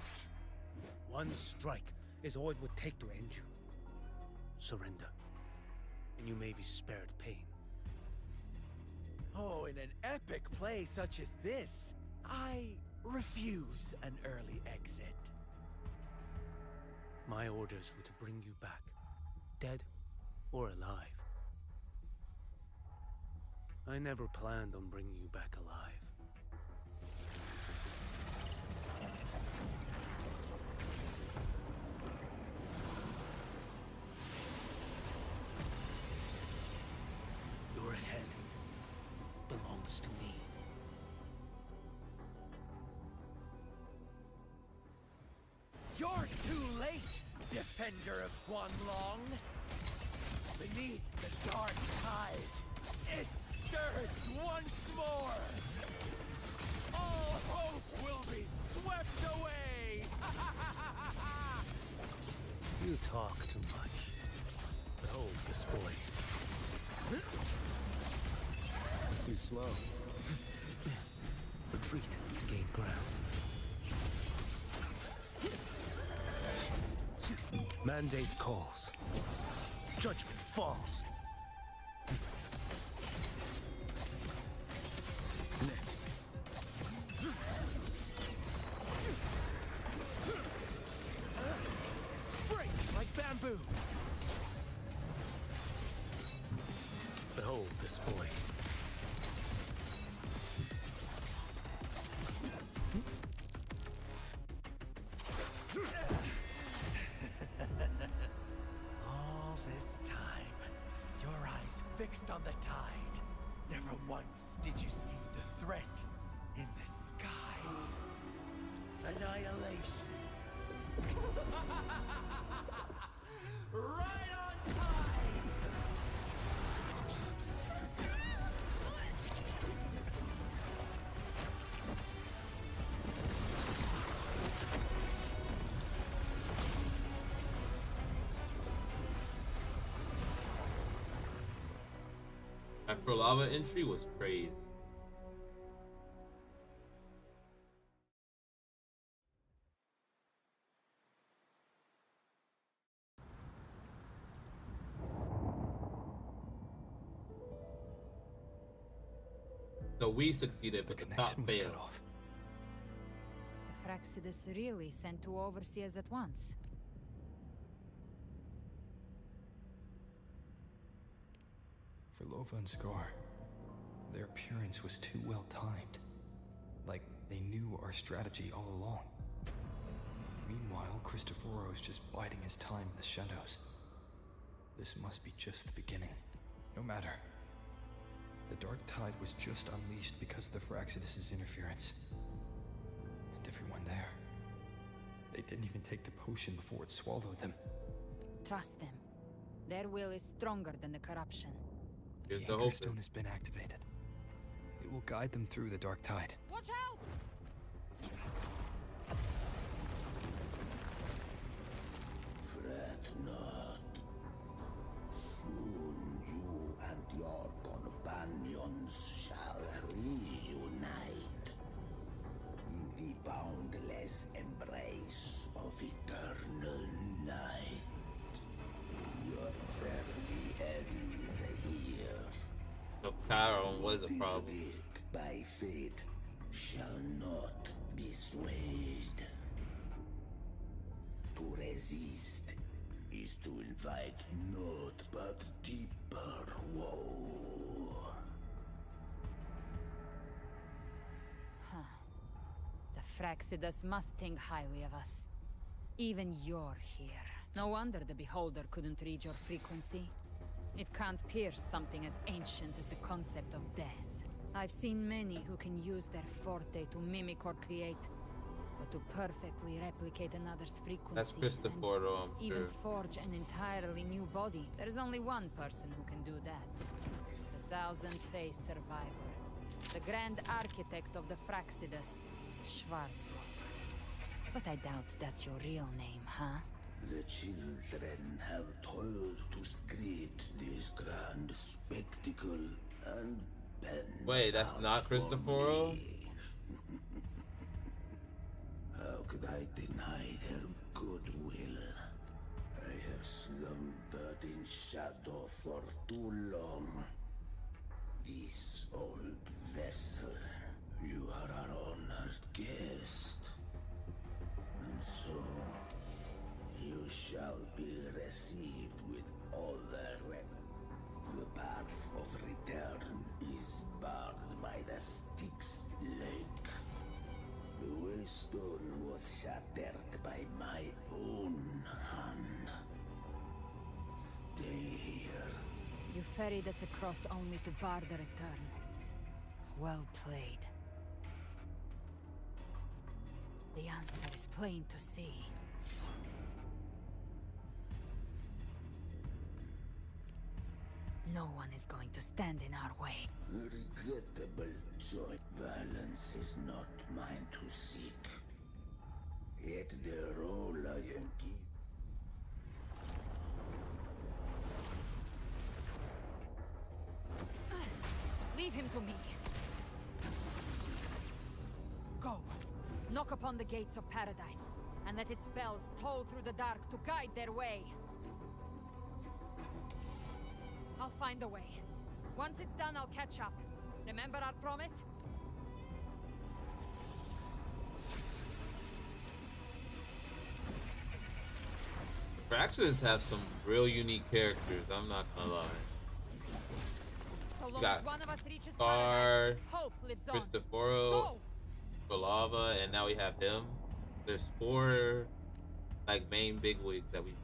One strike is all it would take to end you. Surrender, and you may be spared pain. Oh, in an epic play such as this, I refuse an early exit. My orders were to bring you back, dead or alive. I never planned on bringing you back alive. Your head belongs to me. You're too late, defender of Huanglong. Beneath the dark tide, it stirs once more. All hope will be swept away. You talk too much. Behold this boy. Too slow. Retreat to gain ground. Mandate calls. Judgment falls. Next. Break like bamboo. Behold this boy. All this time, your eyes fixed on the tide. Never once did you see the threat in the sky. Annihilation. Right on time! Afro Lava entry was crazy. So we succeeded, but the top failed. The Fraxidus really sent two overseers at once. For Lova and Scar, their appearance was too well timed. Like they knew our strategy all along. Meanwhile, Cristoforo's just biding his time in the shadows. This must be just the beginning. No matter. The Dark Tide was just unleashed because of the Fraxidus' interference. And everyone there. They didn't even take the potion before it swallowed them. Trust them. Their will is stronger than the corruption. The Anchor Stone has been activated. It will guide them through the Dark Tide. Watch out! Fret not. Soon you and your companions shall reunite in the boundless embrace of eternal night. Your journey ends here. So Chiron was a problem. By fate shall not be swayed. To resist is to invite naught but deeper woe. Huh. The Fraxidus must think highly of us. Even you're here. No wonder the Beholder couldn't read your frequency. It can't pierce something as ancient as the concept of death. I've seen many who can use their forte to mimic or create, but to perfectly replicate another's frequency. That's Cristoforo, I'm even sure. forge an entirely new body. There's only one person who can do that. The thousand-faced survivor. The grand architect of the Fraxidus, Schwarzlock. But I doubt that's your real name, huh? The children have toiled to script this grand spectacle and bend. Wait, that's not Cristoforo? How could I deny their goodwill? I have slumbered in shadow for too long. This old vessel, you are our honored guest. And so, you shall be received with all the path of return is barred by the Styx Lake. The waystone was shattered by my own hand. Stay here. You ferried us across only to bar the return. Well played. The answer is plain to see. No one is going to stand in our way. Regrettable joy. Violence is not mine to seek. Yet the role I am given. Leave him to me. Go. Knock upon the gates of paradise, and let its bells toll through the dark to guide their way. I'll find a way. Once it's done, I'll catch up. Remember our promise? Fraxidus have some real unique characters, I'm not gonna lie. So long got as one of us reaches Scar, paradise, hope lives on. Cristoforo, Go! Lava, and now we have him. There's 4 like main bigwigs that we see.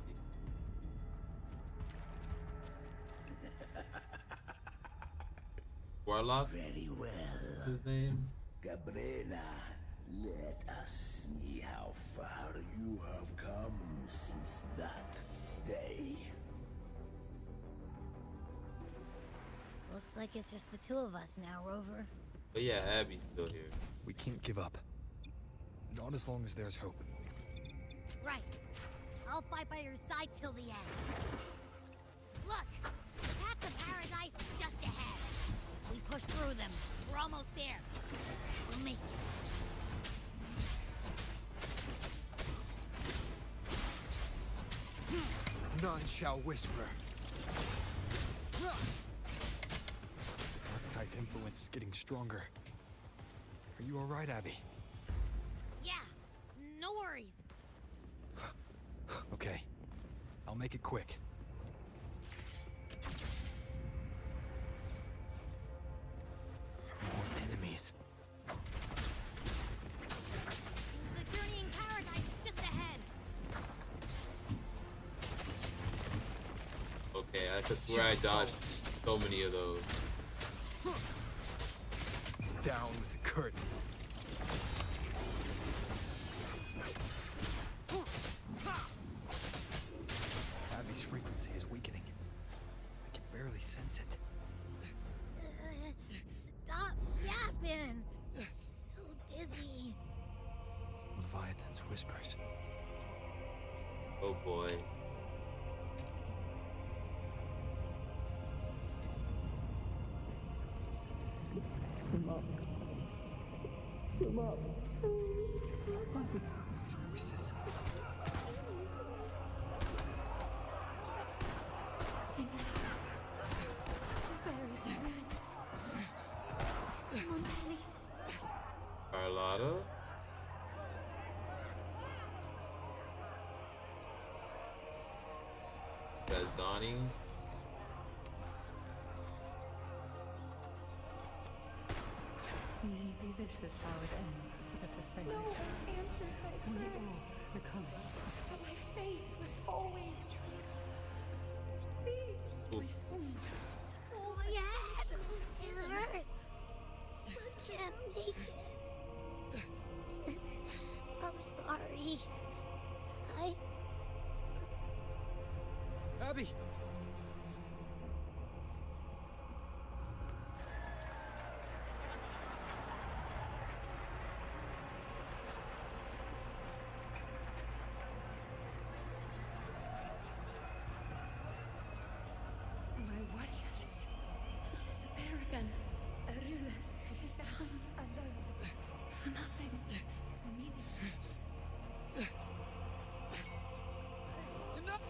Warlock? Very well. His name? Cabrera, let us see how far you have come since that day. Looks like it's just the two of us now, Rover. But yeah, Abby's still here. We can't give up. Not as long as there's hope. Right. I'll fight by your side till the end. Look! The path to paradise is just ahead. push through them. We're almost there. We'll make it. None shall whisper. Darktide's influence is getting stronger. Are you alright, Abby? Yeah, no worries. Okay. I'll make it quick. More enemies. The journeying paradise is just ahead. Okay, I could swear I dodged so many of those. Down with the curtain. Abby's frequency is weakening. I can barely sense it. Stop yapping. It's so dizzy. Leviathan's whispers. Oh boy. Come up. Come up. These voices. Carlotta? Gazani? Maybe this is how it ends for the facade. No one answered my We prayers. all become it. But my faith was always true. Please, please, please. Oh, my head! It hurts. I can't take it. I'm sorry. Abby! My warriors. To disappear again. A ruler who stands alone for nothing is meaningless. Enough!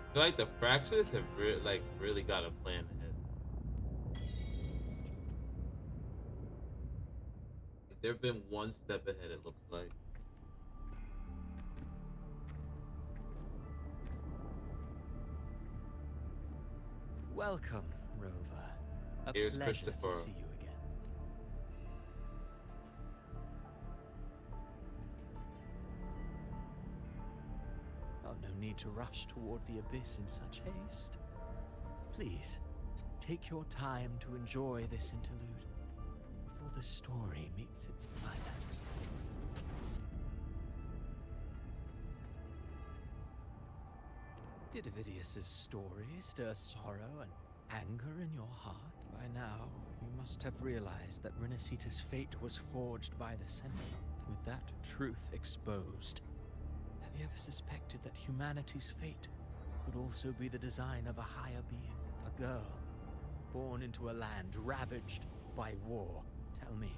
I feel like the Fractures have really got a plan ahead. They've been one step ahead, it looks like. Welcome, Rover. A Here's pleasure Christopher. to see you again. Oh, no need to rush toward the abyss in such haste. Please, take your time to enjoy this interlude before the story meets its climax. Did Avidius's story stir sorrow and anger in your heart? By now, you must have realized that Renacita's fate was forged by the Sentinel. With that truth exposed, have you ever suspected that humanity's fate could also be the design of a higher being? A girl, born into a land ravaged by war. Tell me,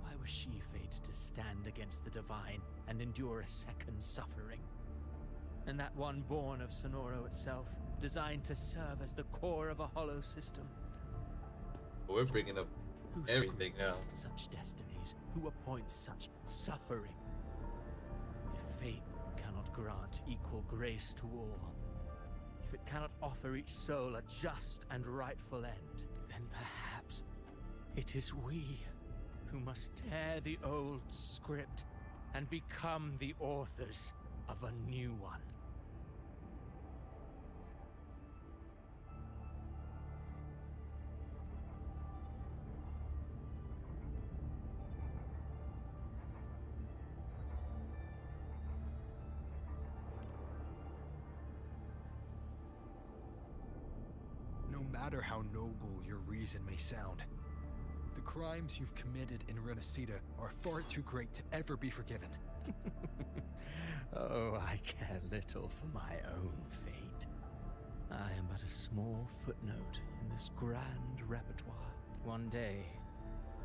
why was she fated to stand against the divine and endure a second suffering? And that one born of Sonoro itself, designed to serve as the core of a hollow system. We're bringing up everything now. Such destinies, who appoints such suffering? If fate cannot grant equal grace to all, if it cannot offer each soul a just and rightful end, then perhaps it is we who must tear the old script and become the authors of a new one. matter how noble your reason may sound, the crimes you've committed in Renacita are far too great to ever be forgiven. Oh, I care little for my own fate. I am but a small footnote in this grand repertoire. One day,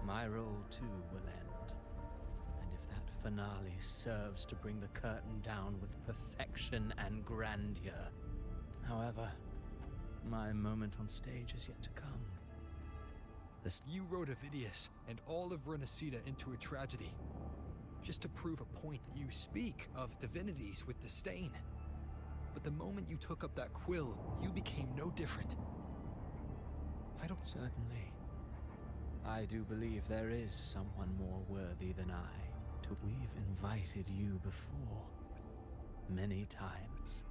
my role too will end. And if that finale serves to bring the curtain down with perfection and grandeur. However, my moment on stage is yet to come. You wrote Avidius and all of Renacita into a tragedy, just to prove a point that you speak of divinities with disdain. But the moment you took up that quill, you became no different. Certainly. I do believe there is someone more worthy than I. We've invited you before. Many times.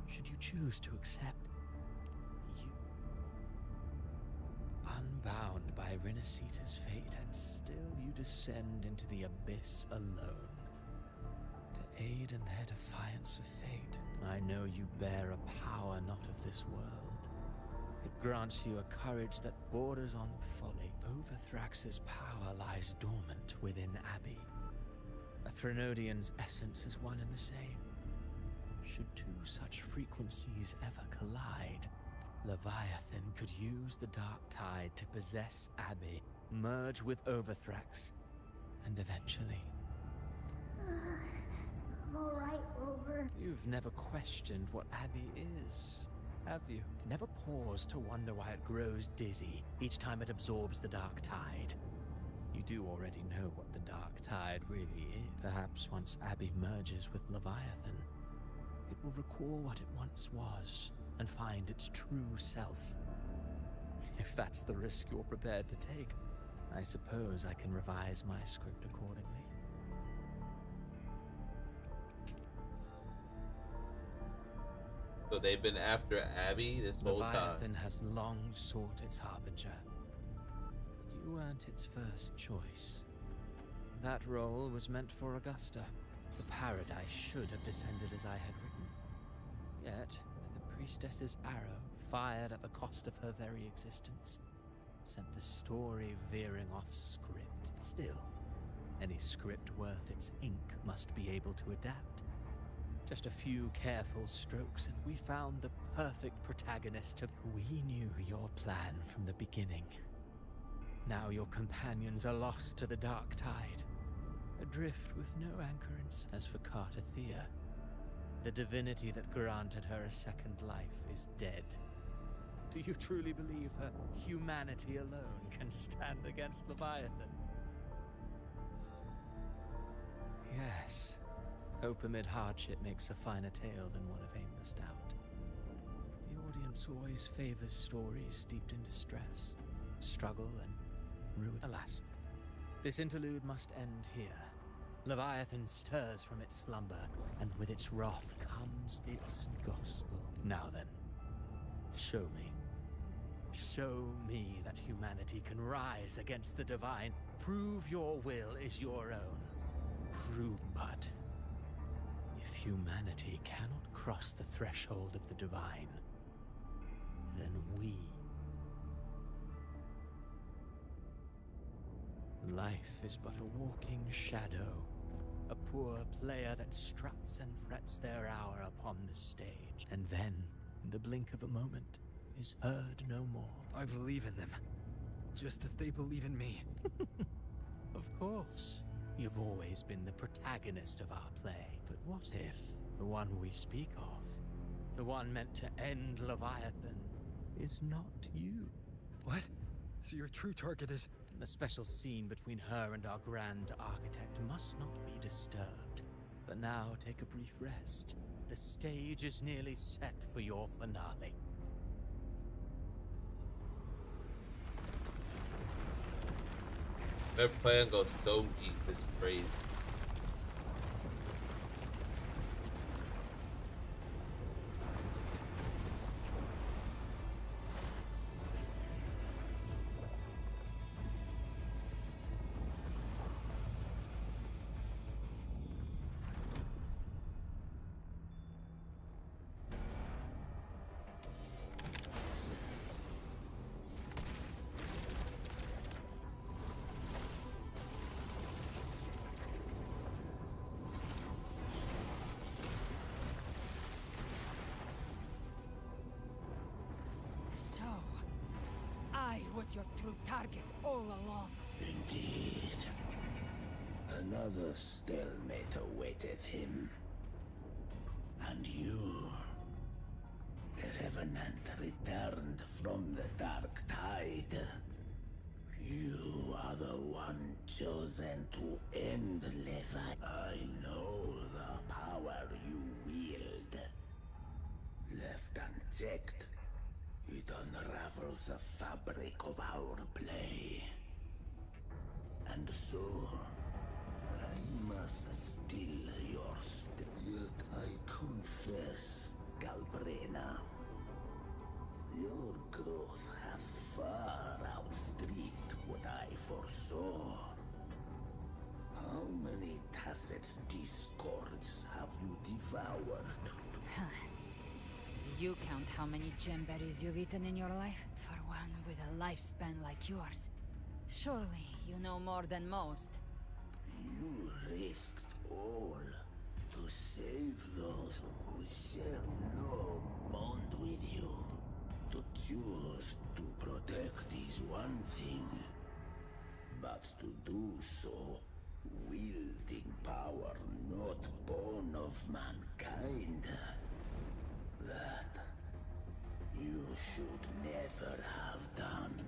Should you choose to accept, unbound by Renacita's fate, and still you descend into the abyss alone. To aid in their defiance of fate, I know you bear a power not of this world. It grants you a courage that borders on folly. Overthrax's power lies dormant within Abbey. A Threnodian's essence is one and the same. Should two such frequencies ever collide, Leviathan could use the dark tide to possess Abbey, merge with Overthrax, and eventually... I'm alright, Rover. You've never questioned what Abbey is, have you? Never paused to wonder why it grows dizzy each time it absorbs the dark tide. You do already know what the dark tide really is. Perhaps once Abbey merges with Leviathan, it will recall what it once was and find its true self. If that's the risk you're prepared to take, I suppose I can revise my script accordingly. So they've been after Abbey this whole time. Leviathan has long sought its harbinger, but you weren't its first choice. That role was meant for Augusta. The paradise should have descended as I had written. Yet, the priestess's arrow, fired at the cost of her very existence, sent the story veering off script. Still, any script worth its ink must be able to adapt. Just a few careful strokes and we found the perfect protagonist. We knew your plan from the beginning. Now your companions are lost to the dark tide, adrift with no anchorance. As for Cartathea, the divinity that granted her a second life is dead. Do you truly believe her humanity alone can stand against Leviathan? Yes. Hope amid hardship makes a finer tale than one of aimless doubt. The audience always favors stories steeped in distress, struggle, and ruin. Alas, this interlude must end here. Leviathan stirs from its slumber, and with its wrath comes its gospel. Now then, show me. Show me that humanity can rise against the divine. Prove your will is your own. Prove but... if humanity cannot cross the threshold of the divine, then we... Life is but a walking shadow, a poor player that struts and frets their hour upon the stage, and then, in the blink of a moment, is heard no more. I believe in them, just as they believe in me. Of course. You've always been the protagonist of our play. But what if the one we speak of, the one meant to end Leviathan, is not you? What? So your true target is... The special scene between her and our grand architect must not be disturbed. But now take a brief rest. The stage is nearly set for your finale. Their plan goes so deep, it's crazy. was your true target all along. Indeed. Another stalemate awaited him. And you, the Revenant, returned from the Dark Tide. You are the one chosen to end Levi. I know the power you wield. Left unchecked, it unravels the fabric of our play. And so, I must steal yours. Yet I confess, Galbrena, your growth hath far outstripped what I foresaw. How many tacit discords have you devoured? Do you count how many gemberries you've eaten in your life? For one with a lifespan like yours. Surely you know more than most. You risked all to save those who share no bond with you. To choose to protect is one thing, but to do so wielding power not born of mankind, that you should never have done.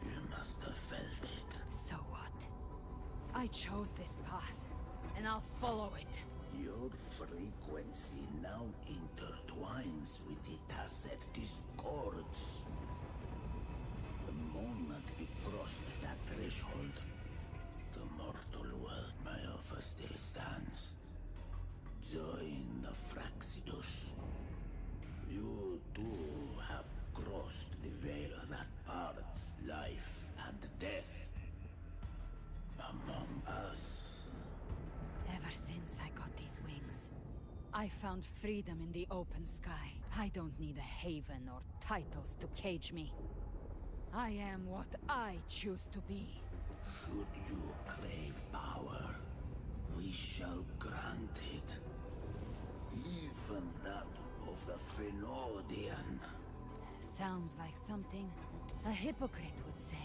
You must have felt it. So what? I chose this path, and I'll follow it. Your frequency now intertwines with the tacit discords. The moment you crossed that threshold, the mortal world, my offer still stands. Join the Fraxidus. You too have crossed the veil that parts life and death. Among us. Ever since I got these wings, I found freedom in the open sky. I don't need a haven or titles to cage me. I am what I choose to be. Should you crave power, we shall grant it. Even that of the Trinodian. Sounds like something a hypocrite would say.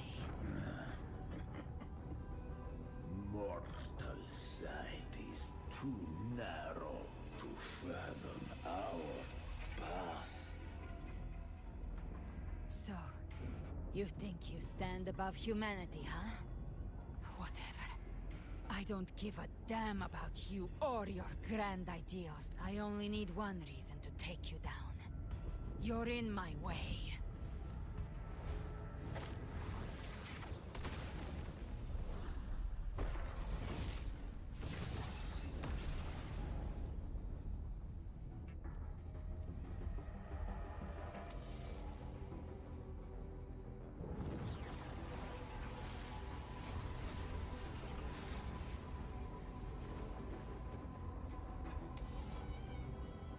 Mortal sight is too narrow to fathom our path. So, you think you stand above humanity, huh? Whatever. I don't give a damn about you or your grand ideals. I only need one reason to take you down. You're in my way.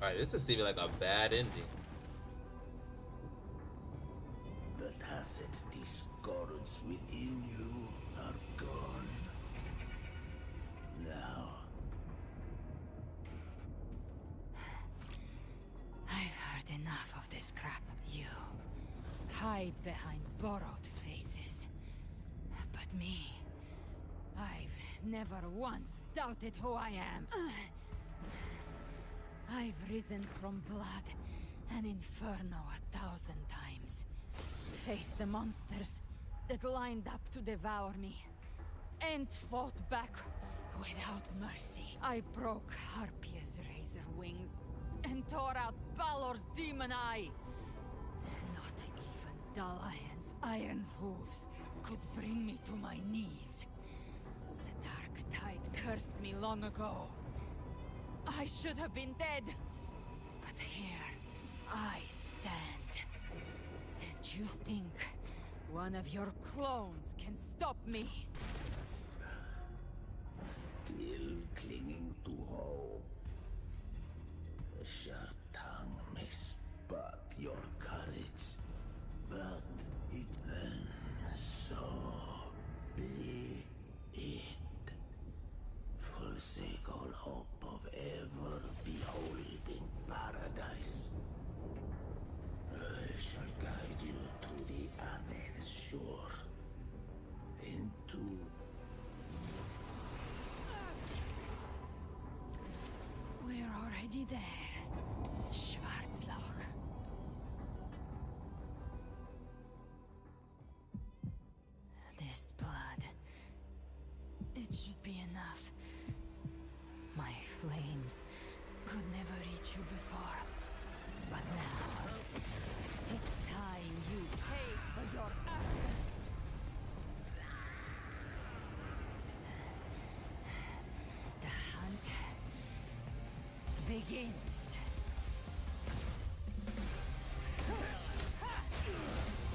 Alright, this is seeming like a bad ending. The tacit discords within you are gone. Now. I've heard enough of this crap. You hide behind borrowed faces. But me, I've never once doubted who I am. I've risen from blood and inferno 1,000 times. Faced the monsters that lined up to devour me. And fought back without mercy. I broke Harpia's razor wings and tore out Balor's demon eye. Not even Dalahan's iron hooves could bring me to my knees. The Dark Tide cursed me long ago. I should have been dead, but here I stand. And you think one of your clones can stop me? Still clinging to hope. A sharp tongue may spark your courage, but it then so be it. Forsake all hope of ever beholding paradise. already there, Schwarzloch. This blood. It should be enough. My flames could never reach you before. But now, it's time you pay for your arrogance. The hunt begins.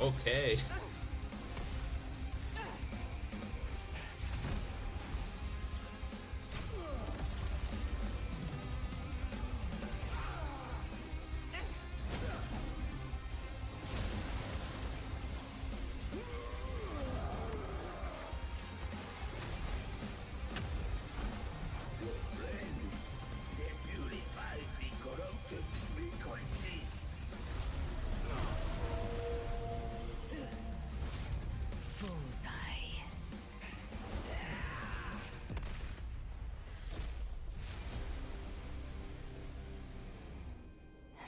Okay.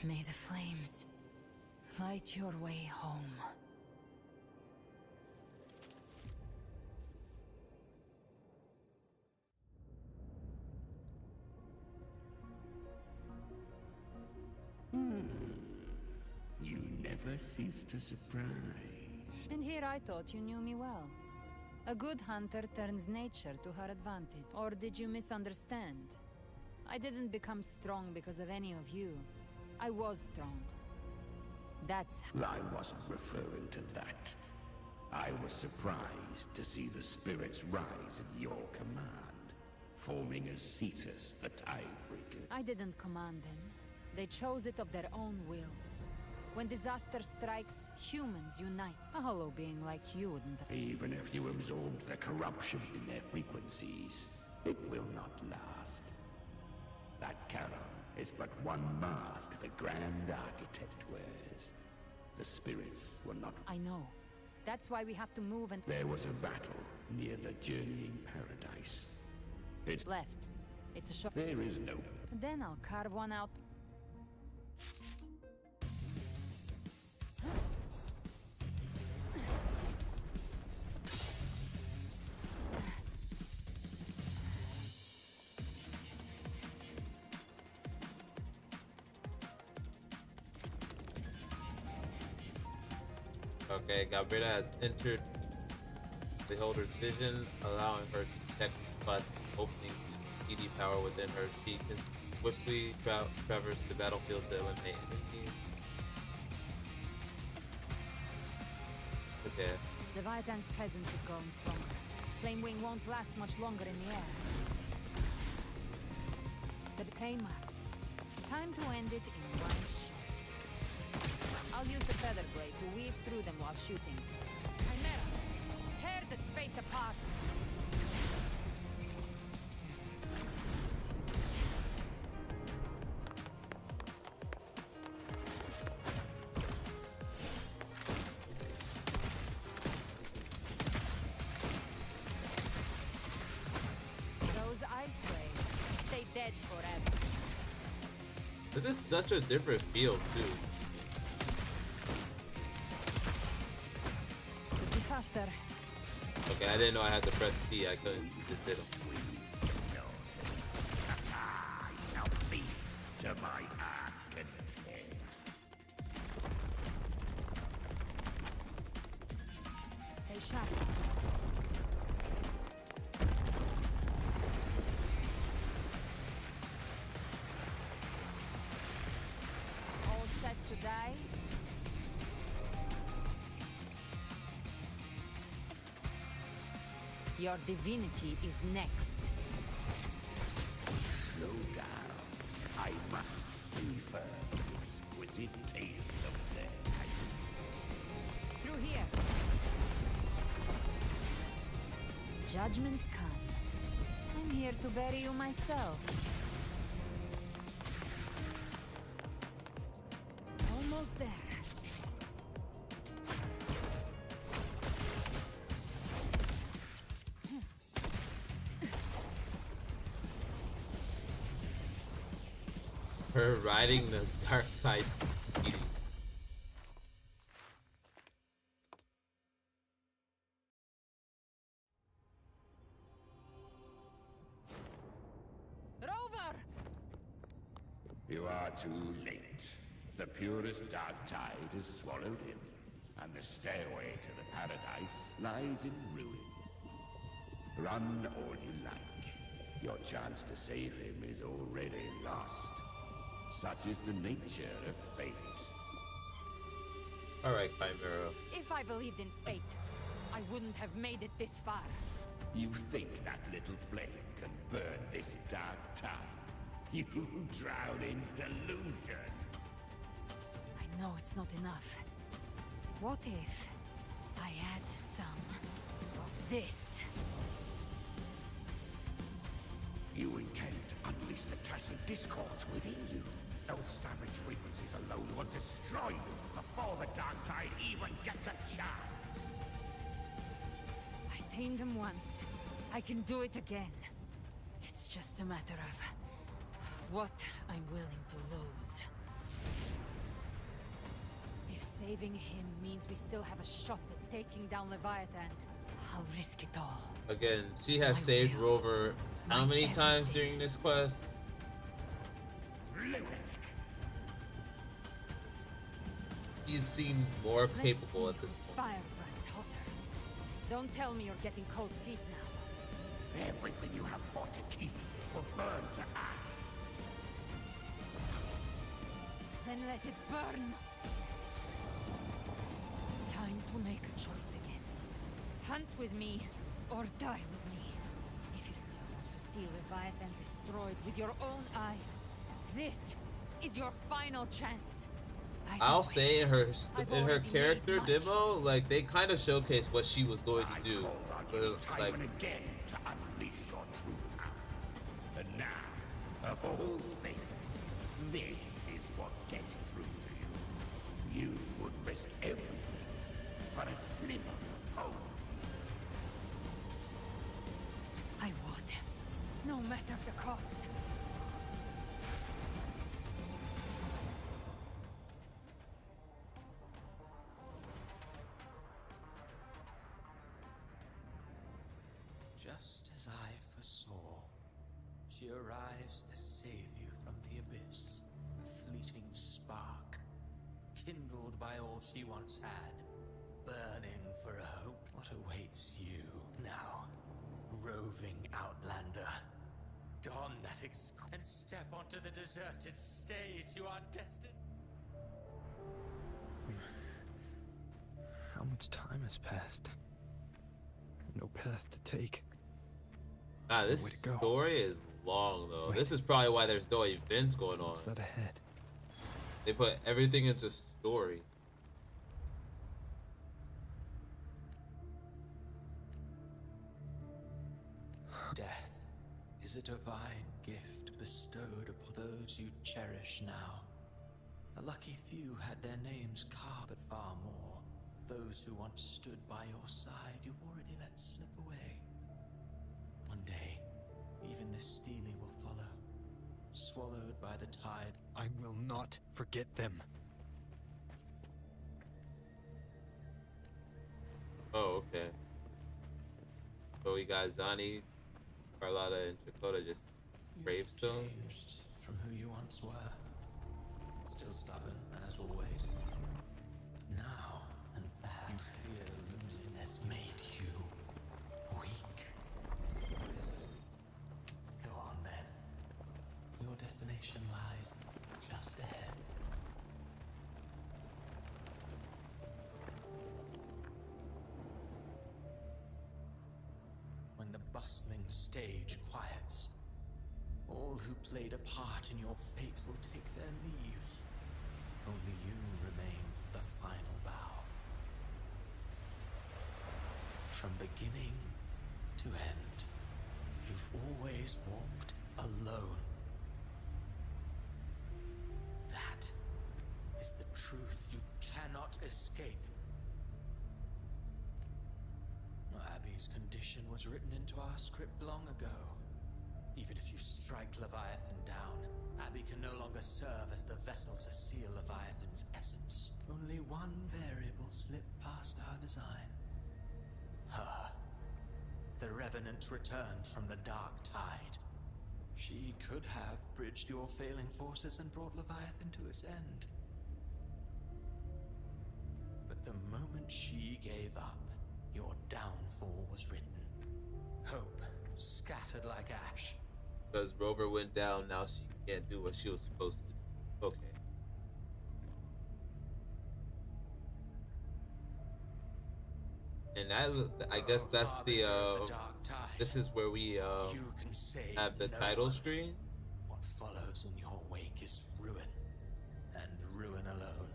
May the flames light your way home. You never cease to surprise. And here I thought you knew me well. A good hunter turns nature to her advantage. Or did you misunderstand? I didn't become strong because of any of you. I was strong. That's how— I wasn't referring to that. I was surprised to see the spirits rise at your command, forming a Cetus, the Tidebreaker. I didn't command them. They chose it of their own will. When disaster strikes, humans unite. A hollow being like you wouldn't— Even if you absorb the corruption in their frequencies, it will not last. That Charon is but one mask the Grand Architect wears. The spirits will not— I know. That's why we have to move and— There was a battle near the Journeying Paradise. It's left. It's a shot. There is no— Then I'll carve one out. Okay, Gabriela has entered the Beholder's vision, allowing her to detect spots opening PD power within her. She can swiftly traverse the battlefield to eliminate enemies. Okay. Leviathan's presence is growing stronger. Flame Wing won't last much longer in the air. The prey marked. Time to end it in one shot. I'll use the feather blade to weave through them while shooting. Chimera, tear the space apart. Those ice rays stay dead forever. This is such a different feel too. Faster. Okay, I didn't know I had to press T. I couldn't just hit him. I shall feast to my heart's content. Stay sharp. All set to die? Your divinity is next. Slow down. I must savor the exquisite taste of their agony. Through here. Judgments come. I'm here to bury you myself. Almost there. Her riding the dark side eating. Rover! You are too late. The purest dark tide has swallowed him, and the stairway to the paradise lies in ruin. Run all you like. Your chance to save him is already lost. Such is the nature of fate. Alright, Chimera. If I believed in fate, I wouldn't have made it this far. You think that little flame can burn this dark tide? You drown in delusion. I know it's not enough. What if I add some of this? You intend to unleash the tacit discord within you. Those savage frequencies alone will destroy you before the dark tide even gets a chance. I tamed them once. I can do it again. It's just a matter of what I'm willing to lose. If saving him means we still have a shot at taking down Leviathan, I'll risk it all. Again, she has saved Rover how many times during this quest? Lunatic. He's seen more capable at this Let's see whose point. fire burns hotter. Don't tell me you're getting cold feet now. Everything you have fought to keep will burn to ash. Then let it burn. Time to make a choice again. Hunt with me, or die with me. If you still want to see Leviathan destroyed with your own eyes, this is your final chance. I'll say in her character demo, like they kind of showcase what she was going to do. But, Time like, and again to unleash your true power. But now, of all things, this is what gets through to you. You would risk everything for a sliver of hope. I would, no matter the cost. Just as I foresaw, she arrives to save you from the abyss, a fleeting spark, kindled by all she once had, burning for a hope. What awaits you now, roving outlander? Don that and step onto the deserted stage you are destined. How much time has passed? No path to take. this story is long though. This is probably why there's no events going on. What's that ahead? They put everything into story. Death is a divine gift bestowed upon those you cherish now. A lucky few had their names carved, but far more. Those who once stood by your side, you've already let slip away. One day, even this Steely will follow, swallowed by the tide. I will not forget them. Oh, okay. So we got Zani, Carlotta, and Chakota just gravestone. Changed from who you once were. Still stubborn, as always. Now, and that fear losing has made you weak. Go on then. Your destination lies just ahead. When the bustling stage quiets, all who played a part in your fate will take their leave. Only you remain for the final bow. From beginning to end, you've always walked alone. That is the truth you cannot escape. Abby's condition was written into our script long ago. Even if you strike Leviathan down, Abby can no longer serve as the vessel to seal Leviathan's essence. Only one variable slipped past our design. Her. The Revenant returned from the Dark Tide. She could have bridged your failing forces and brought Leviathan to its end. But the moment she gave up, your downfall was written. Hope scattered like ash. Because Rover went down, now she can't do what she was supposed to do. Okay. And I guess that's the this is where we have the title screen. What follows in your wake is ruin, and ruin alone.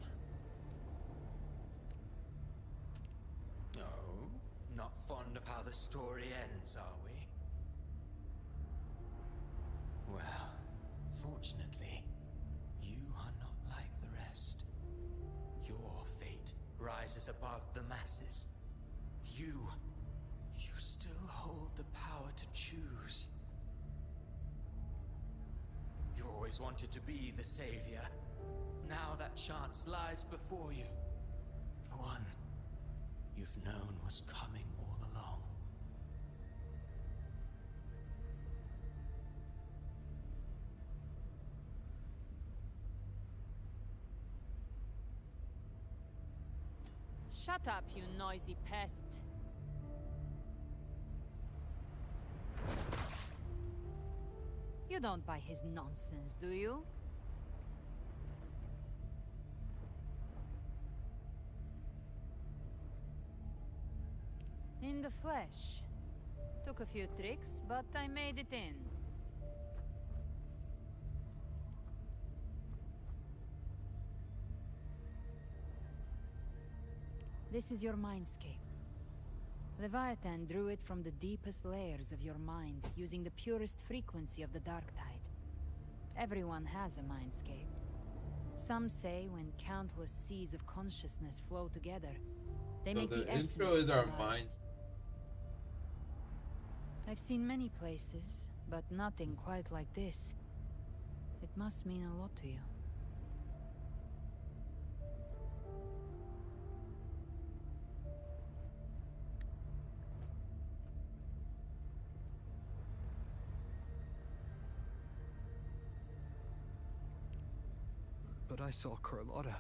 No, not fond of how the story ends, are we? Well, fortunately, you are not like the rest. Your fate rises above the masses. You still hold the power to choose. You always wanted to be the savior. Now that chance lies before you. The one you've known was coming all along. Shut up, you noisy pest. You don't buy his nonsense, do you? In the flesh. Took a few tricks, but I made it in. This is your mindscape. Leviathan drew it from the deepest layers of your mind, using the purest frequency of the Dark Tide. Everyone has a mindscape. Some say when countless seas of consciousness flow together, they make the essence intro is our lives. mind. I've seen many places, but nothing quite like this. It must mean a lot to you. But I saw Carlotta,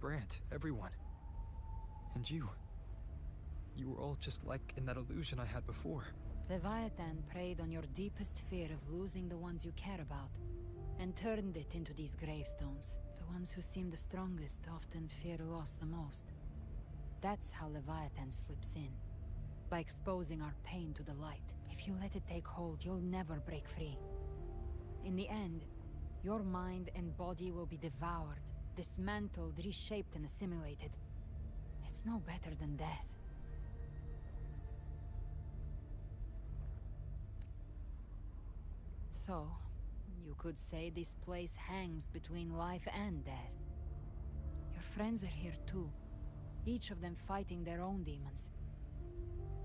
Brant, everyone. And you. You were all just like in that illusion I had before. Leviathan preyed on your deepest fear of losing the ones you care about, and turned it into these gravestones. The ones who seem the strongest often fear loss the most. That's how Leviathan slips in, by exposing our pain to the light. If you let it take hold, you'll never break free. In the end, your mind and body will be devoured, dismantled, reshaped, and assimilated. It's no better than death. So, you could say this place hangs between life and death. Your friends are here too, each of them fighting their own demons.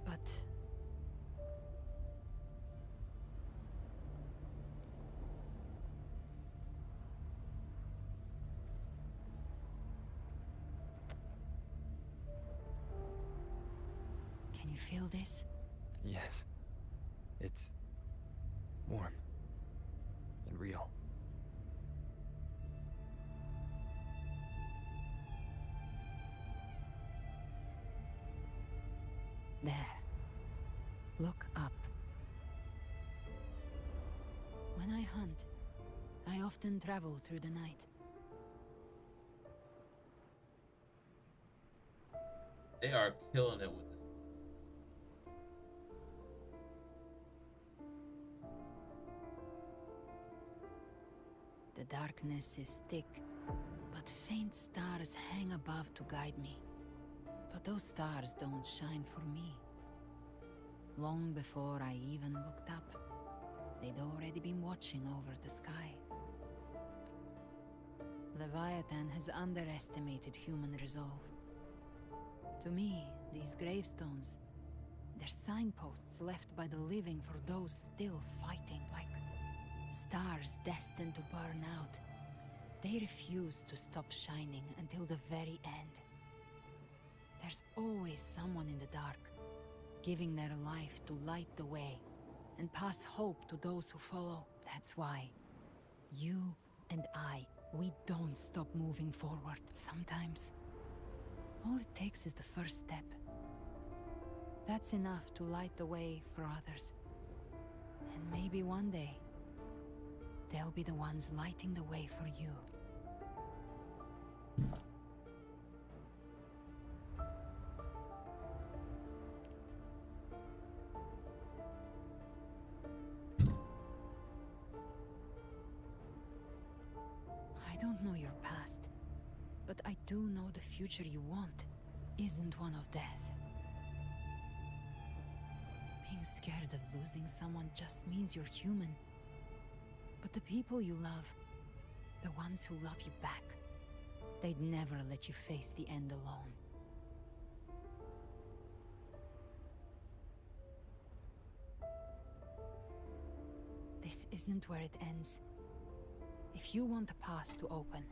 But can you feel this? Yes. It's warm and real. There. Look up. When I hunt, I often travel through the night. They are killing it with this. The darkness is thick, but faint stars hang above to guide me. But those stars don't shine for me. Long before I even looked up, they'd already been watching over the sky. Leviathan has underestimated human resolve. To me, these gravestones, they're signposts left by the living for those still fighting, like Stars destined to burn out. They refuse to stop shining until the very end. There's always someone in the dark, giving their life to light the way and pass hope to those who follow. That's why you and I, we don't stop moving forward. Sometimes, all it takes is the first step. That's enough to light the way for others. And maybe one day, they'll be the ones lighting the way for you. I don't know your past, but I do know the future you want isn't one of death. Being scared of losing someone just means you're human. But the people you love, the ones who love you back, they'd never let you face the end alone. This isn't where it ends. If you want a path to open,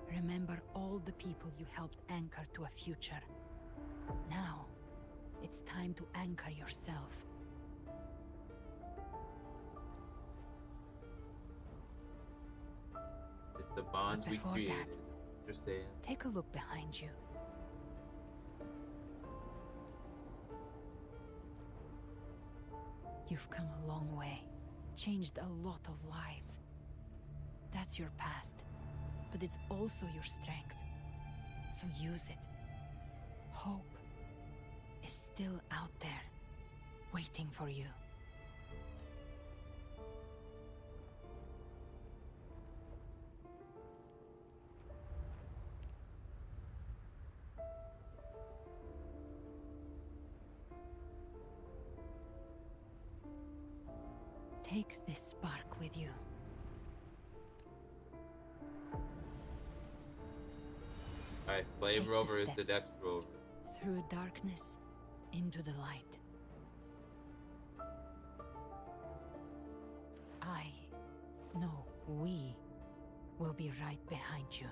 remember all the people you helped anchor to a future. Now, it's time to anchor yourself. It's the bonds we created. You're saying. Take a look behind you. You've come a long way, changed a lot of lives. That's your past, but it's also your strength. So use it. Hope is still out there, waiting for you. Take this spark with you. Alright, Flame Rover is the next rover. Through darkness, into the light. We will be right behind you.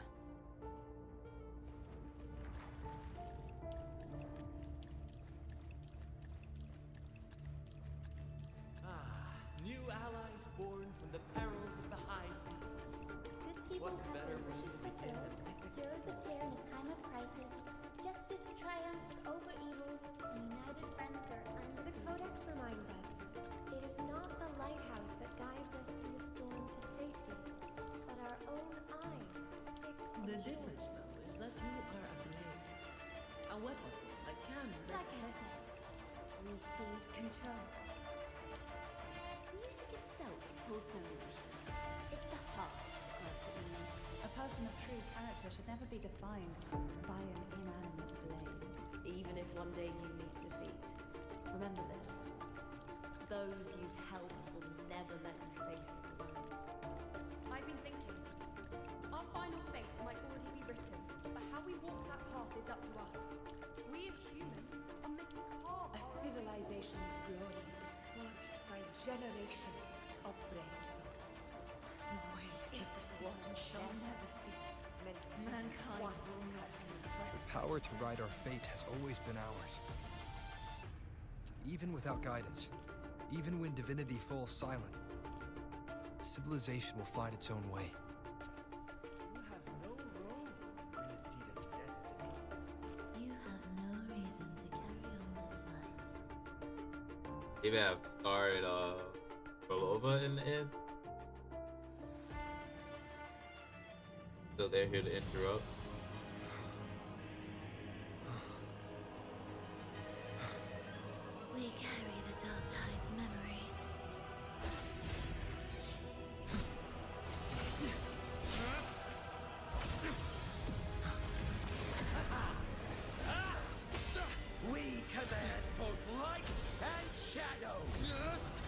New allies born from the perils of the high seas. Good people What have better their way wishes to begin? fulfilled. Heroes appear in a time of crisis. Justice triumphs over evil, and united friends are under The Codex reminds us, it is not the lighthouse that guides us through the storm to safety, but our own eyes. The difference, though, is that you are a blade. A weapon that can Like I said, we seize control. Music itself holds no emotion. It's the heart that grants it meaning. A person of true character should never be defined by an inanimate blade. Even if one day you meet defeat, remember this. Those you've helped will never let you face it alone. I've been thinking. Our final fate might already be written, but how we walk that path is up to us. We as humans are making hard. A civilization's glory is forged by generations of brave souls. The waves of resistance shall never cease. Mankind will not be impressed. The power to write our fate has always been ours. Even without guidance, even when divinity falls silent, civilization will find its own way. You have no role in Renacita's destiny. You have no reason to carry on this fight. They even have Scar and Rolova in the end. So they're here to interrupt. We carry the Dark Tide's memories. We command both light and shadow.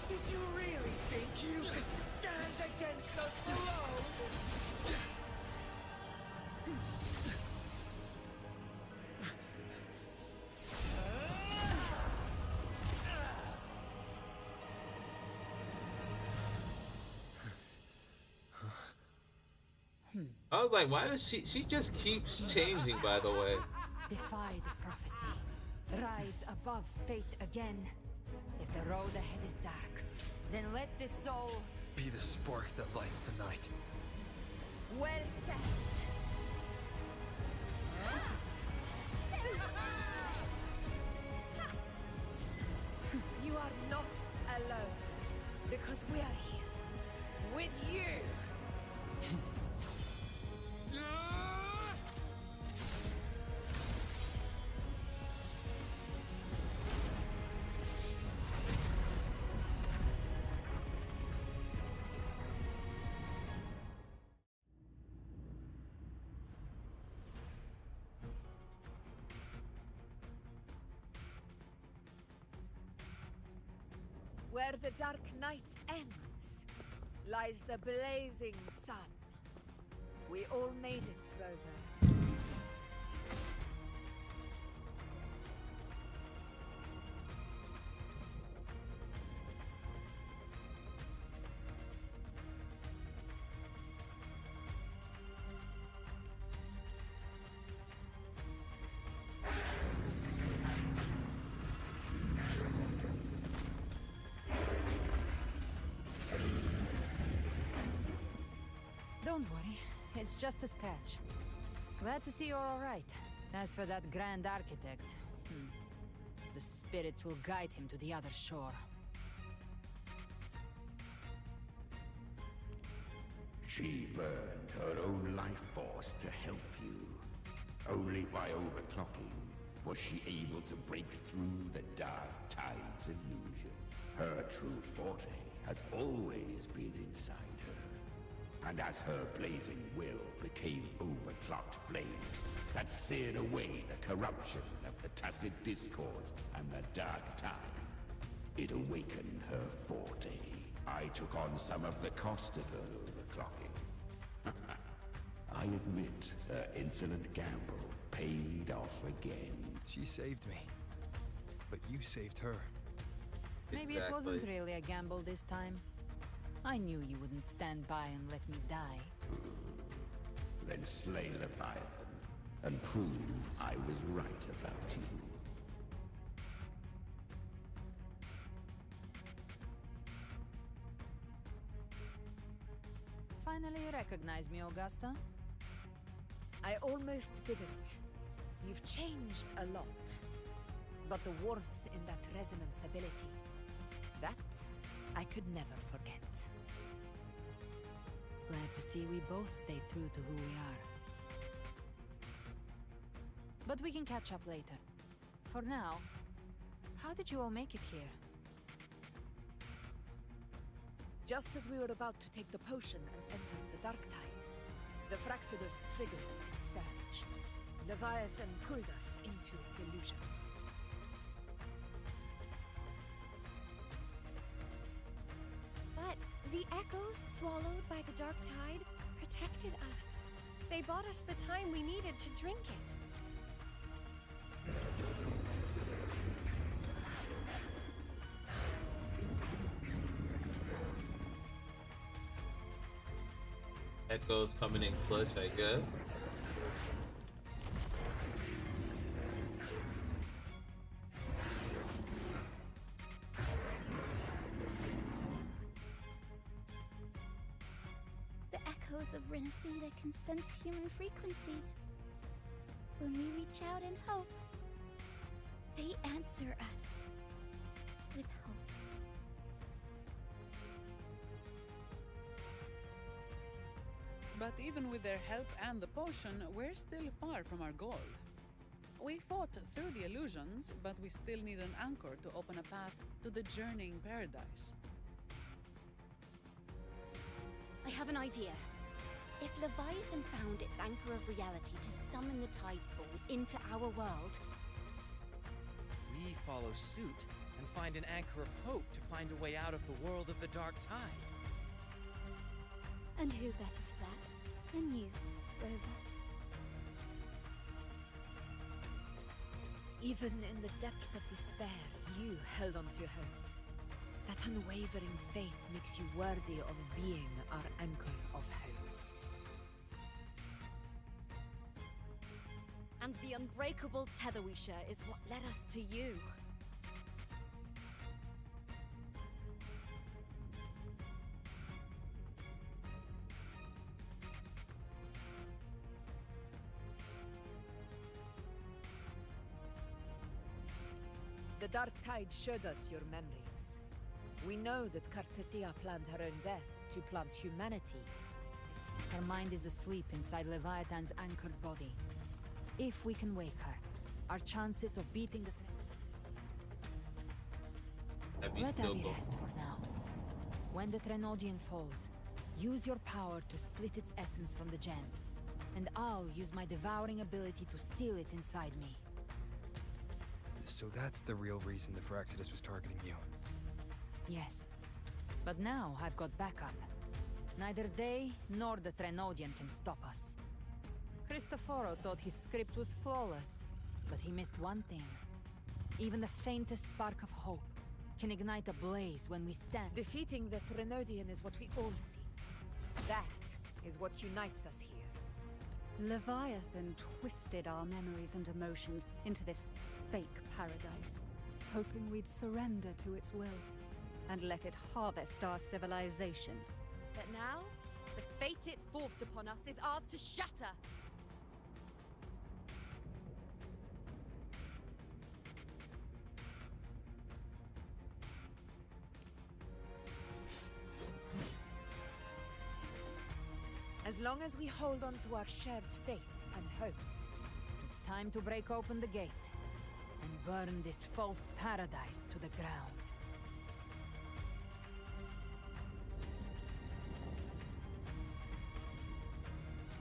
Did you really think you could stand against us alone? I was like, why does she just keeps changing, by the way. Defy the prophecy. Rise above fate again. If the road ahead is dark, then let this soul Be the spark that lights the night. Well said. You are not alone, because we are here with you. Where the dark night ends, lies the blazing sun. We all made it, Rover. Don't worry, it's just a scratch. Glad to see you're all right. As for that Grand Architect, the spirits will guide him to the other shore. She burned her own life force to help you. Only by overclocking was she able to break through the Dark Tide's illusion. Her true forte has always been inside her. And as her blazing will became overclocked flames that seared away the corruption of the Tacit Discords and the Dark Tide, it awakened her forte. I took on some of the cost of her overclocking. I admit her insolent gamble paid off again. She saved me, but you saved her. Maybe it wasn't really a gamble this time. I knew you wouldn't stand by and let me die. Then slay Leviathan and prove I was right about you. Finally recognize me, Augusta? I almost didn't. You've changed a lot. But the warmth in that resonance ability, that I could never forget. Glad to see we both stayed true to who we are. But we can catch up later. For now, how did you all make it here? Just as we were about to take the potion and enter the Dark Tide, the Fraxidus triggered its surge. Leviathan pulled us into its illusion. But the echoes swallowed by the Dark Tide protected us. They bought us the time we needed to drink it. Echoes coming in clutch, I guess. The echoes of Renacida can sense human frequencies. When we reach out in hope, they answer us with hope. But even with their help and the potion, we're still far from our goal. We fought through the illusions, but we still need an anchor to open a path to the journeying paradise. I have an idea. If Leviathan found its anchor of reality to summon the Tidespawn into our world, we follow suit and find an anchor of hope to find a way out of the world of the Dark Tide. And who better for that than you, Rover? Even in the depths of despair, you held on to hope. That unwavering faith makes you worthy of being our anchor of hope. And the unbreakable tether we share is what led us to you. The Dark Tide showed us your memories. We know that Kartithia planned her own death to plant humanity. Her mind is asleep inside Leviathan's anchored body. If we can wake her, our chances of beating the Let Abby rest for now. When the Trenodian falls, use your power to split its essence from the gem. And I'll use my devouring ability to seal it inside me. So that's the real reason the Phyrexidus was targeting you. Yes. But now I've got backup. Neither they nor the Trenodian can stop us. Cristoforo thought his script was flawless, but he missed one thing. Even the faintest spark of hope can ignite a blaze when we stand. Defeating the Trenodian is what we all see. That is what unites us here. Leviathan twisted our memories and emotions into this fake paradise, hoping we'd surrender to its will and let it harvest our civilization. But now, the fate it's forced upon us is ours to shatter. As long as we hold on to our shared faith and hope. It's time to break open the gate and burn this false paradise to the ground.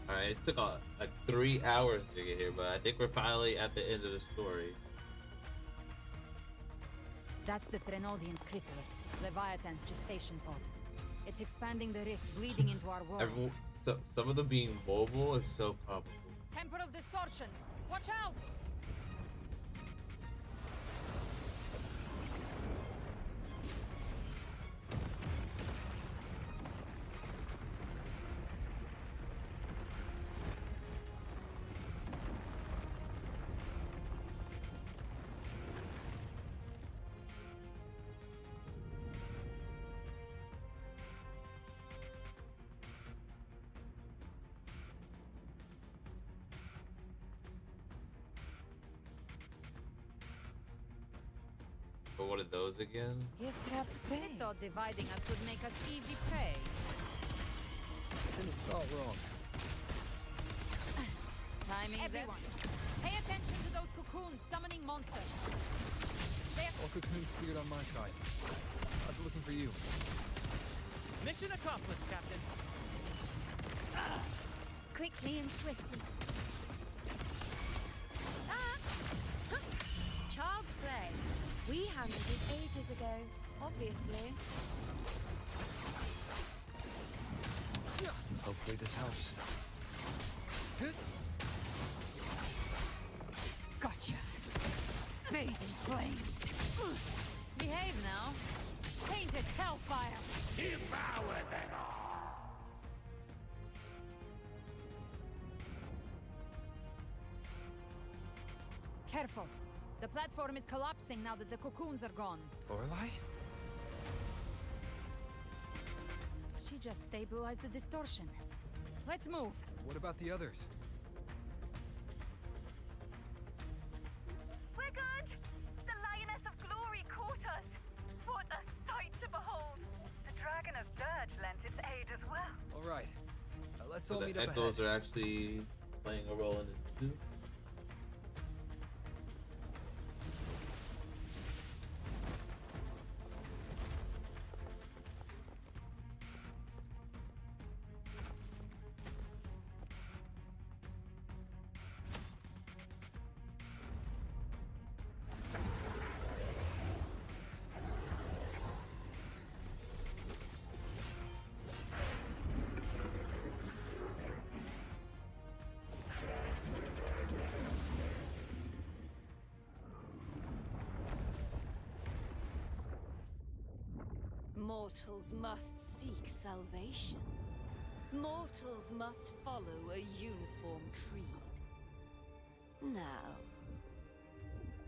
Alright, it took like 3 hours to get here, but I think we're finally at the end of the story. That's the Trenodian's chrysalis, Leviathan's gestation pod. It's expanding the rift, bleeding into our world. Some of them being mobile is so comical. Temper of distortions! Watch out! But what are those again? Gift wrapped prey. I thought dividing us would make us easy prey. It's not wrong. Timing everyone. Pay attention to those cocoons summoning monsters. All cocoons cleared on my side. I was looking for you. Mission accomplished, Captain. Quickly and swiftly. Child's play. We handled it ages ago, obviously. Hopefully this helps. Gotcha. Bathe in flames. Behave now. Painted hellfire. Devour them all. Careful. The platform is collapsing now that the cocoons are gone. Lorelei? She just stabilized the distortion. Let's move. What about the others? We're good! The Lioness of Glory caught us! What a sight to behold! The Dragon of Dirge lent its aid as well. Alright. Let's So all the meet up ahead. echoes are actually playing a role in this too. Mortals must seek salvation. Mortals must follow a uniform creed. Now,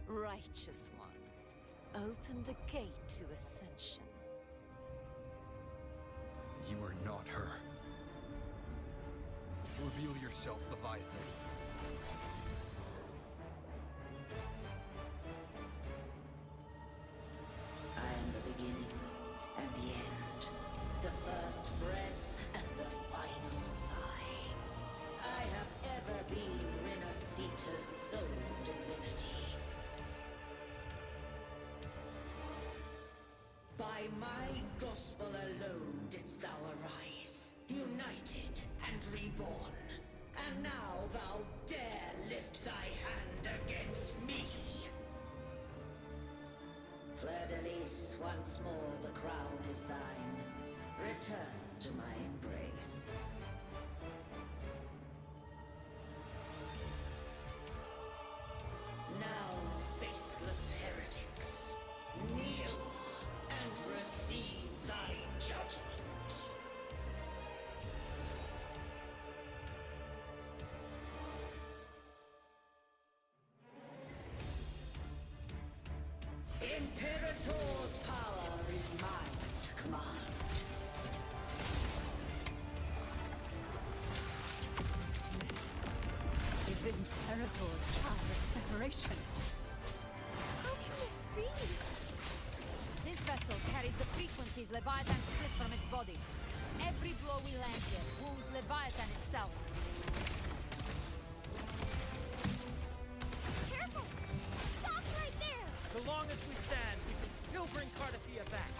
righteous one, open the gate to ascension. You are not her. Reveal yourself, Leviathan. I am the beginning and the end, the first breath and the final sigh. I have ever been Renacita's sole divinity. By my gospel alone didst thou arise, united and reborn. And now thou dare lift thy hand against me. Fleur-de-Lis, once more the crown is thine. Return to my embrace. Now, faithless heretics, kneel and receive thy judgment. Imperator's power is mine to command. Is Imperator's power of separation? How can this be? This vessel carries the frequencies Leviathan split from its body. Every blow we land here wounds Leviathan itself. Careful! Stop right there! So long as we stand, we can still bring Cardathia back.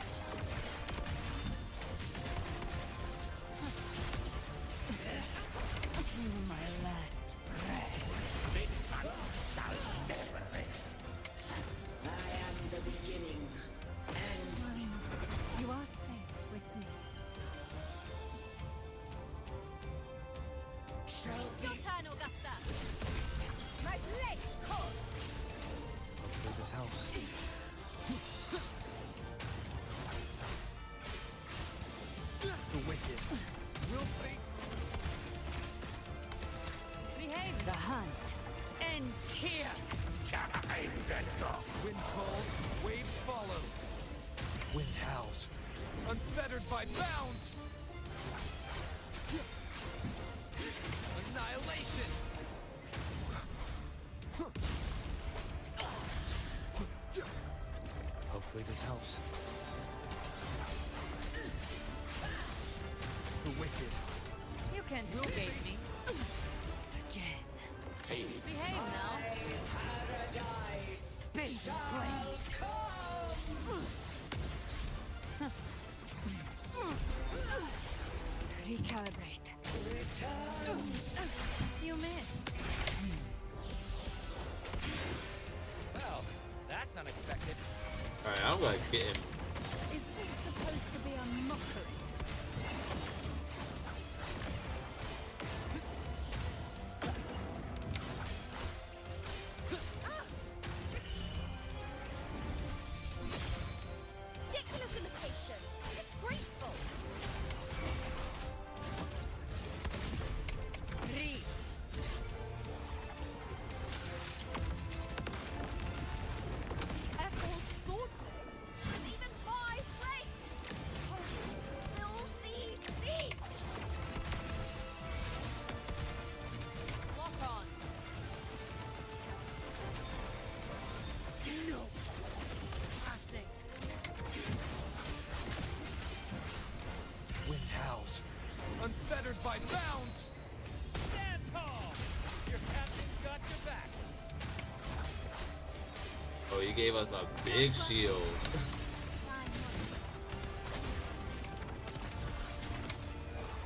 To my last breath. This hunt shall never end. I am the beginning and You are safe with me. shall be. Your turn, Augusta! My blade calls! Hopefully this helps. The wicked will pay. Behave! The hunt ends here. Time to go. Wind calls, waves follow. Wind howls, unfettered by bounds. Annihilation. Hopefully this helps. The wicked. You can't escape me. Again. Hey, Behave now. Paradise Big shall blades. come. Recalibrate. Return. You missed. Well, that's unexpected. Alright, I'm gonna get him. Is this supposed to be a mockery? Ridiculous imitation! Disgraceful! Three. Ethel swordplay? Even my blade! Will these cease? Lock on. No. Passing. Wind howls, unfettered by bounds. Stand tall! Your captain's got your back. Oh, he gave us a big shield.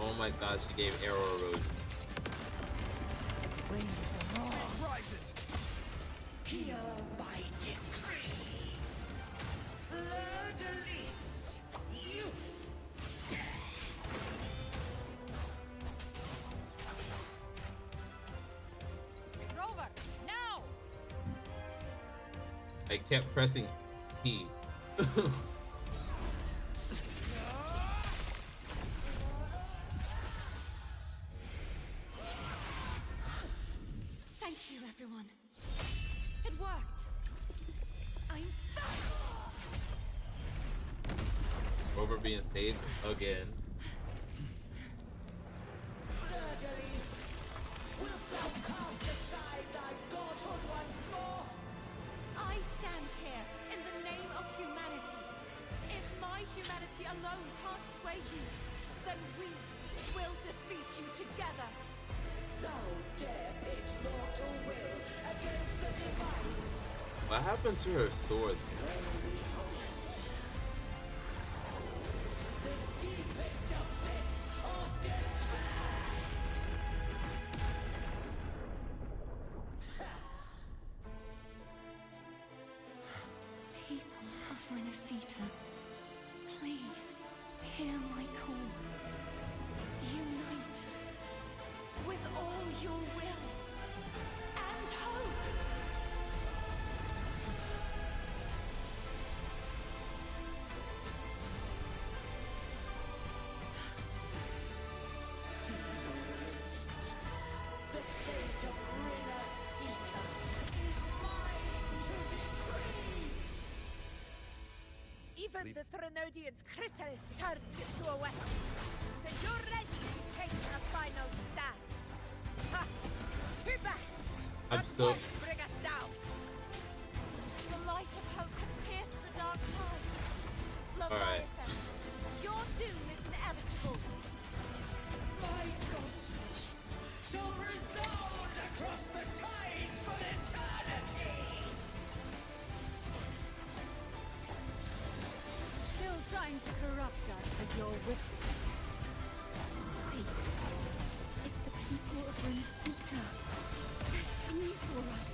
Oh my gosh, he gave arrow erosion. Wings roar. Rises. Hear my decree. Fleur-de-Lis, youth. Rover, now! I kept pressing T. Thank you, everyone. over being saved again. Verdalis, wilt thou cast aside thy godhood once more? I stand here in the name of humanity. If my humanity alone can't sway you, then we will defeat you together. Thou dare pit mortal will against the divine. What happened to her sword? The deepest abyss of despair. People of Renacita, please hear my call. Unite with all your will and hope. The fate of Renacita is mine to decree. Even the Trinodian's chrysalis turned into a weapon. So you're ready to take a final stand. Ha! Too bad! I'm That still. won't bring us down. The light of hope has pierced the dark tide. Alright. Leviathan, your doom is inevitable. My gospel shall resound across the tides for eternity. Still trying to corrupt us with your whispers. Wait. It's the people of Renacita. They're singing for us.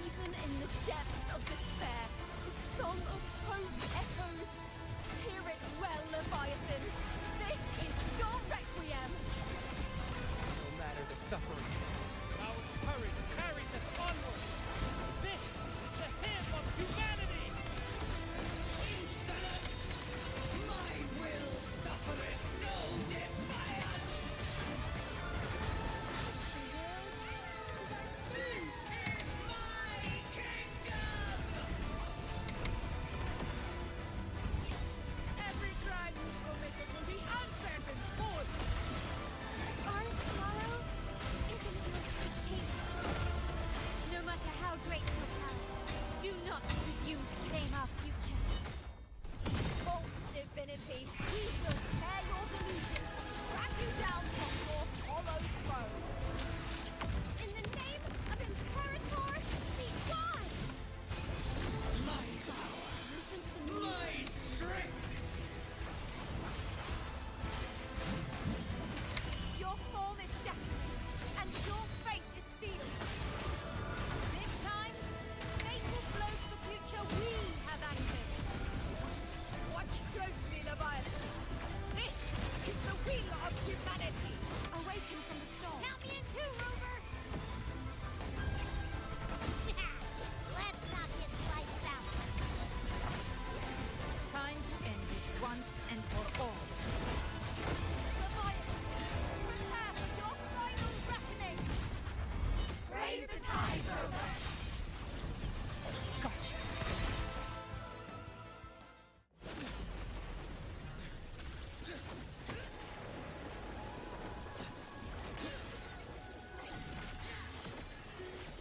Even in the depths of despair, the song of hope echoes. Hear it well, Leviathan. This is your requiem. No matter the suffering, our courage carries us onward. This is the hymn of humanity. Insolence! My will suffereth no defiance. This is my kingdom. Every crime you committed will be answered in full. Our tomorrow isn't yours to shape. No matter how great your power, do not presume to claim our future. False divinity, we will tear your delusions, drag you down from your hollow throne. In the name of Imperator, be gone! My power, my strength. Your fall is shattered, and your fate is sealed. This time, fate will flow to the future we have anchored. Watch closely, Leviathan. This is the will of humanity. Awaken from the storm. Count me in too, Rover! Let's not get sliced out. Time to end this once and for all. Leviathan, prepare for your final reckoning. Brave the tide, Rover. Gotcha.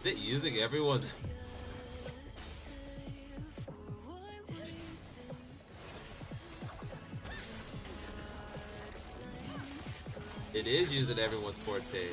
Is it using everyone's? It is using everyone's forte.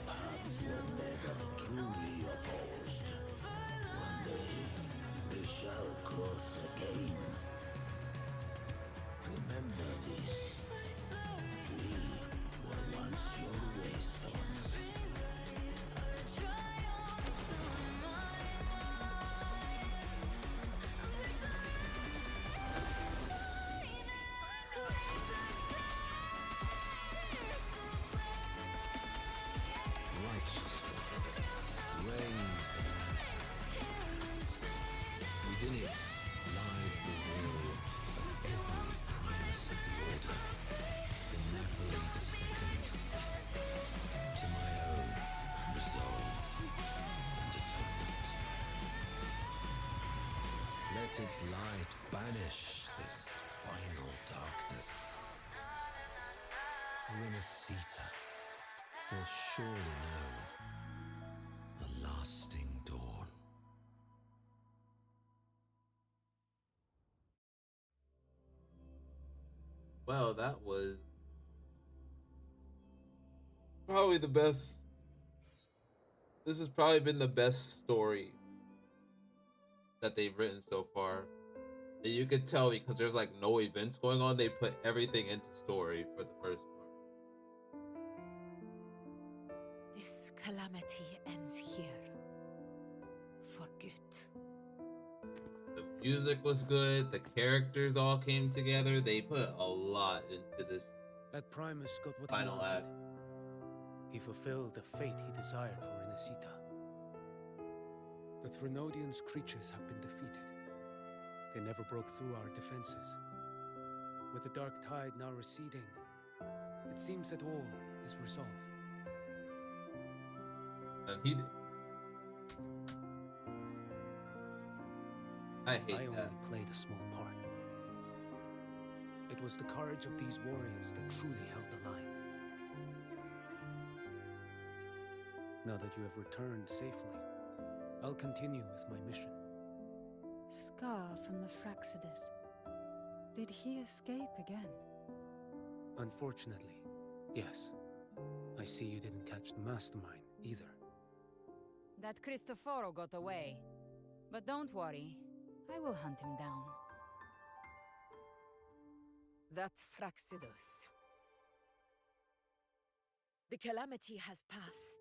Paths were never truly opposed. One day, they shall cross again. Remember this. We were once your wastelands. Righteous one reigns the land. Within it lies the will of every primus of the Order, from Napoli II to my own resolve and atonement. Let its light banish this final darkness. Renacita will surely know a lasting dawn. Well, that was probably the best. This has probably been the best story that they've written so far. And you could tell because there's like no events going on. They put everything into story for the first part. This calamity ends here. For good. The music was good. The characters all came together. They put a lot into this. That Primus got what final he wanted. act. He fulfilled the fate he desired for Renacita. The Threnodians' creatures have been defeated. They never broke through our defenses. With the dark tide now receding, it seems that all is resolved. And he did. I hate I that. only played a small part. It was the courage of these warriors that truly held the line. Now that you have returned safely, I'll continue with my mission. Scar from the Fraxidus. Did he escape again? Unfortunately, yes. I see you didn't catch the mastermind either. That Cristoforo got away. But don't worry, I will hunt him down. That Fraxidus. The calamity has passed,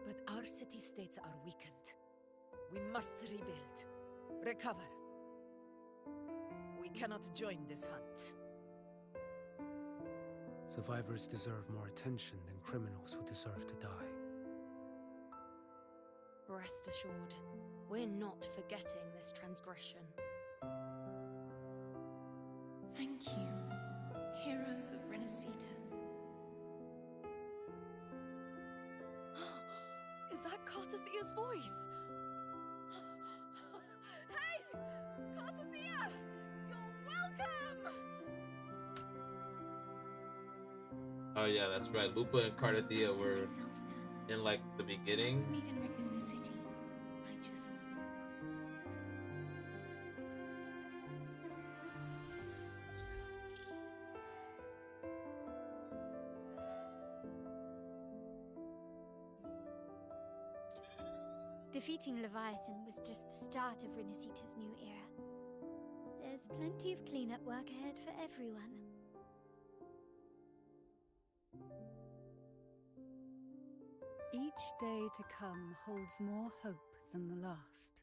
but our city-states are weakened. We must rebuild, recover. We cannot join this hunt. Survivors deserve more attention than criminals who deserve to die. Rest assured, we're not forgetting this transgression. Thank you, heroes of Renacita. Is that Cartathea's voice? Hey! Cartathea! You're welcome! Oh yeah, that's right. Lupa and Cartathea were in like the beginning. Let's meet in Raguna City, righteous one. Defeating Leviathan was just the start of Renacita's new era. There's plenty of cleanup work ahead for everyone. Each day to come holds more hope than the last.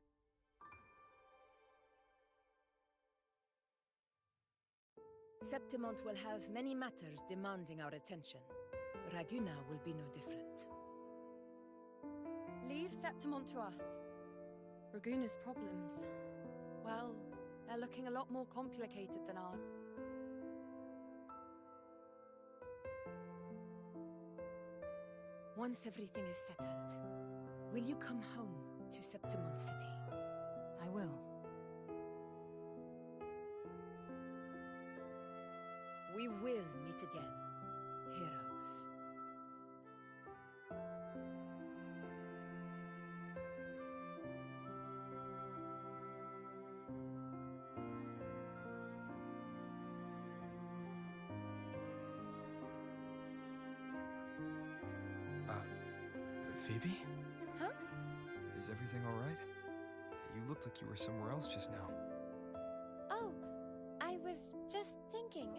Septimont will have many matters demanding our attention. Raguna will be no different. Leave Septimont to us. Raguna's problems, well, they're looking a lot more complicated than ours. Once everything is settled, Will you come home to Septimon City? I will. We will meet again, heroes. Phoebe? Huh? Is everything all right? You looked like you were somewhere else just now. Oh, I was just thinking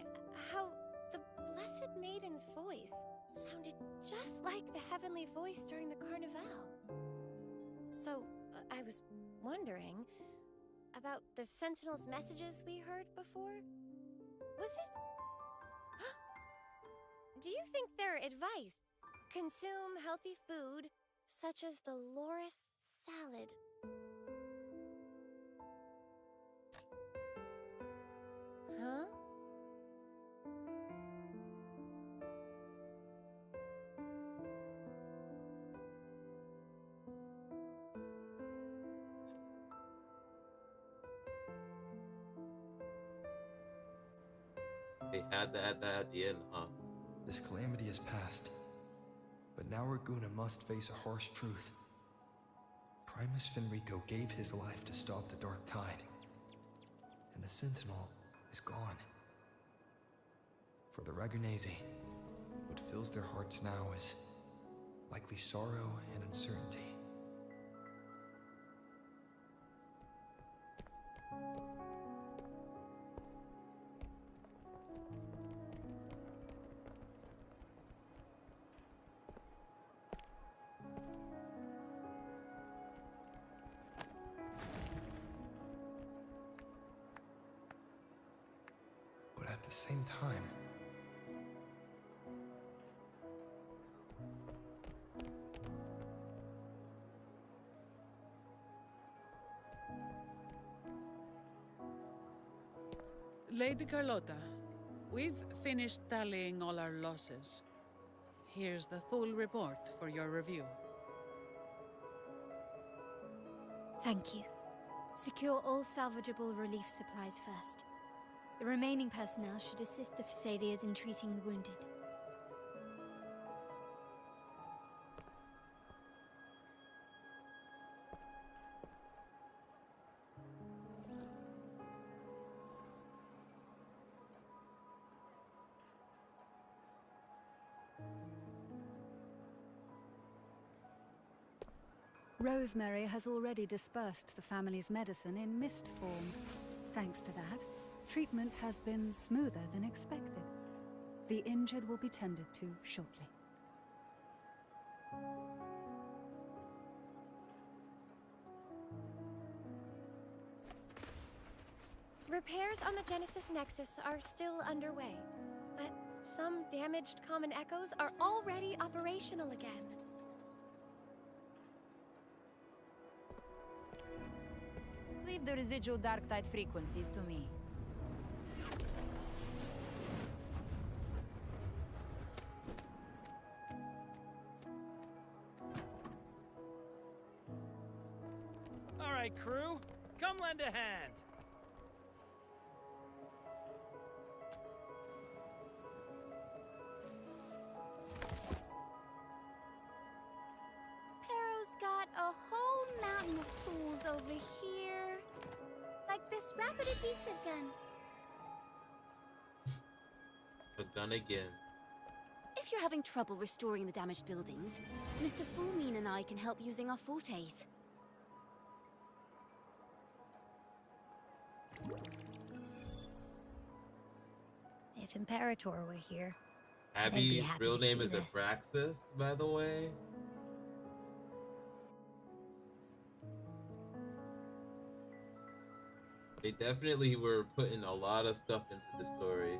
how the Blessed Maiden's voice sounded just like the heavenly voice during the Carnival. So, I was wondering about the Sentinel's messages we heard before. Was it? Do you think their advice? Consume healthy food, such as the Loris salad. Huh? They had to add that at the end, huh? This calamity is past. But now Raguna must face a harsh truth. Primus Fenrico gave his life to stop the Dark Tide. And the Sentinel is gone. For the Ragunese, what fills their hearts now is likely sorrow and uncertainty. But at the same time, Lady Carlotta, we've finished tallying all our losses. Here's the full report for your review. Thank you. Secure all salvageable relief supplies first. The remaining personnel should assist the Phasaelias in treating the wounded. Rosemary has already dispersed the family's medicine in mist form. Thanks to that, treatment has been smoother than expected. The injured will be tended to shortly. Repairs on the Genesis Nexus are still underway, but some damaged common echoes are already operational again. Leave the residual dark tide frequencies to me. All right, crew, come lend a hand. Pero's got a whole mountain of tools over here. Like this rapid adhesive gun. A gun again. If you're having trouble restoring the damaged buildings, Mr. Fulmin and I can help using our fortes. If Imperator were here, Abby's happy real to name see is this. Abraxas, by the way. They definitely were putting a lot of stuff into the story.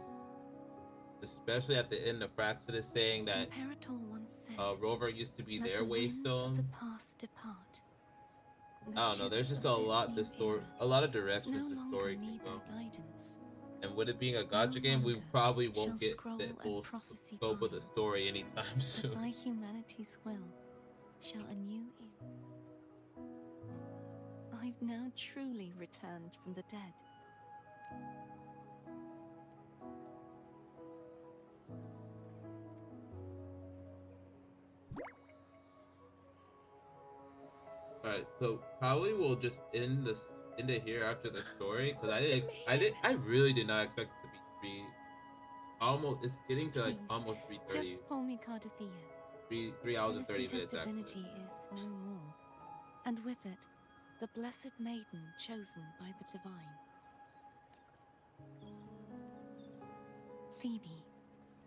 Especially at the end of Praxidus saying that Imperator once said, Rover used to be "Let their the winds of waystone. the past depart. The I don't know, there's ships just a of this lot new the story era a lot of directions no the longer story can need go. their guidance. And with it being a gacha game, we probably won't shall get scroll the and full prophecy scope of the bind, story anytime but soon. by humanity's will shall a new era I've now truly returned from the dead. Alright, so probably we'll just end it here after the story, because I really did not expect it to be it's getting to like almost 3:30. Just call me Cardothea. 3 hours and 30 minutes divinity is no more, and with it, the blessed maiden chosen by the divine. Phoebe,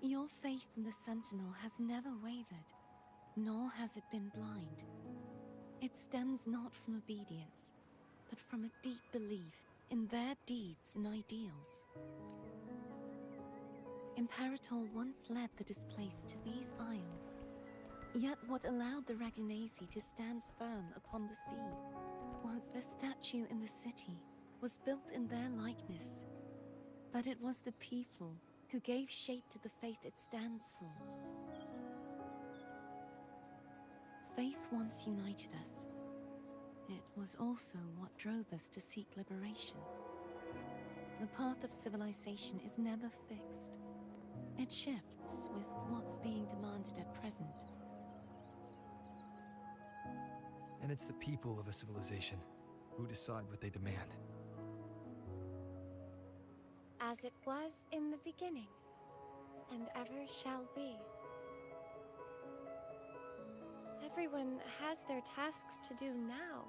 your faith in the Sentinel has never wavered, nor has it been blind. It stems not from obedience, but from a deep belief in their deeds and ideals. Imperator once led the displaced to these isles, yet what allowed the Ragunasi to stand firm upon the sea was the statue in the city was built in their likeness, but it was the people who gave shape to the faith it stands for. Faith once united us. It was also what drove us to seek liberation. The path of civilization is never fixed. It shifts with what's being demanded at present. And it's the people of a civilization who decide what they demand. As it was in the beginning, and ever shall be. Everyone has their tasks to do now,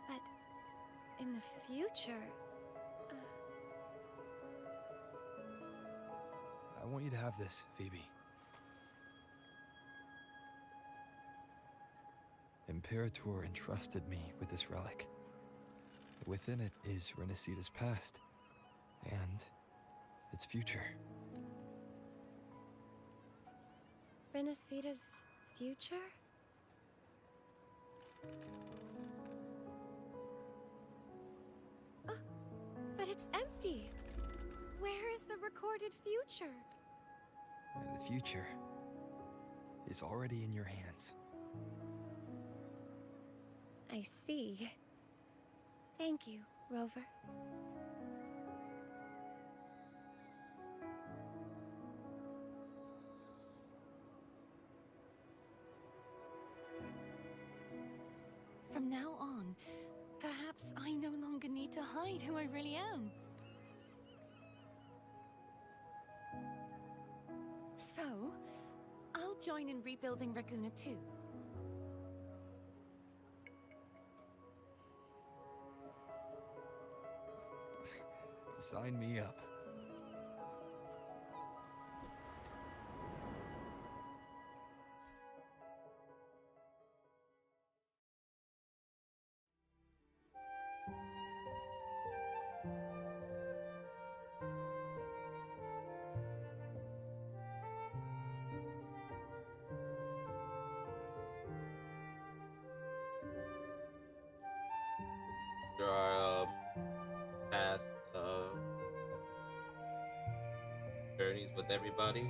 but in the future... I want you to have this, Phoebe. Imperator entrusted me with this relic. Within it is Renacita's past, and its future. Renacita's future? But it's empty! Where is the recorded future? The future is already in your hands. I see. Thank you, Rover. From now on, perhaps I no longer need to hide who I really am. So, I'll join in rebuilding Raguna too. Sign me up. There are past journeys with everybody.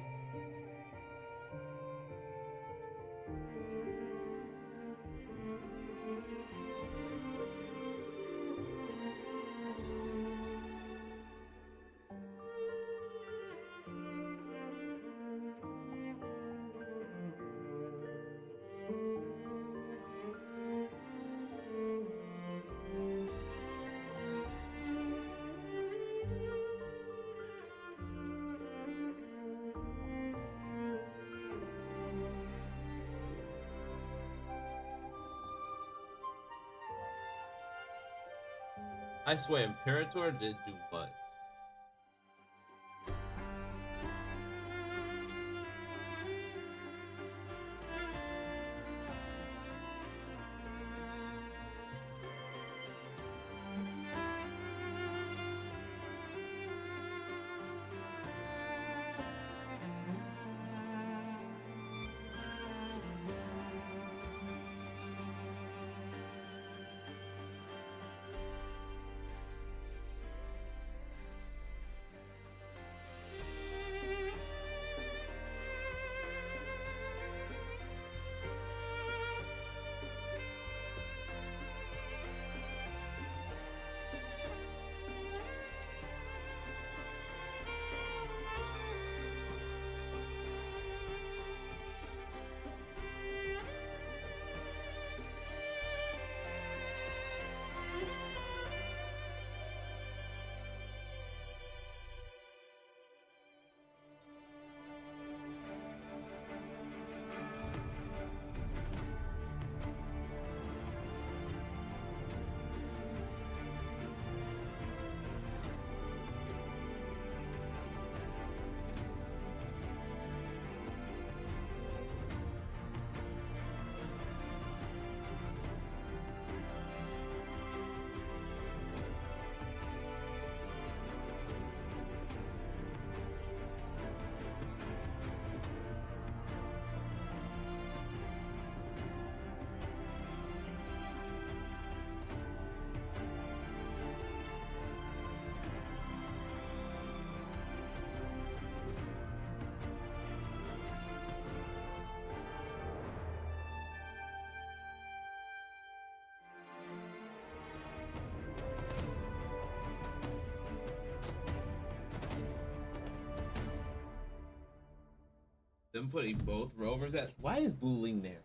I swear, Imperator did do what? Them putting both rovers at. Why is Booling there?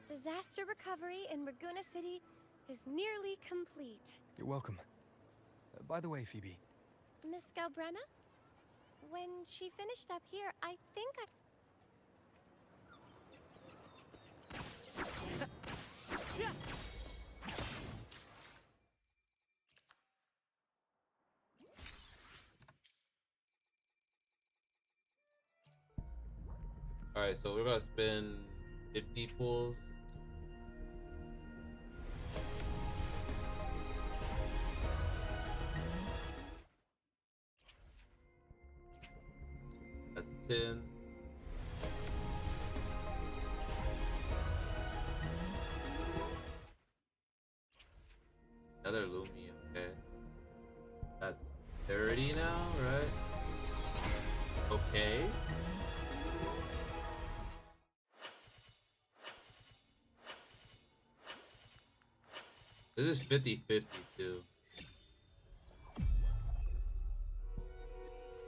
Disaster recovery in Raguna City is nearly complete. You're welcome. By the way, Phoebe. Miss Galbrenna? When she finished up here, I think I... Alright, so we're gonna spend 50 pools. That's 10. Another Lumi, okay. That's 30 now, right? Okay. This is 50-50 too.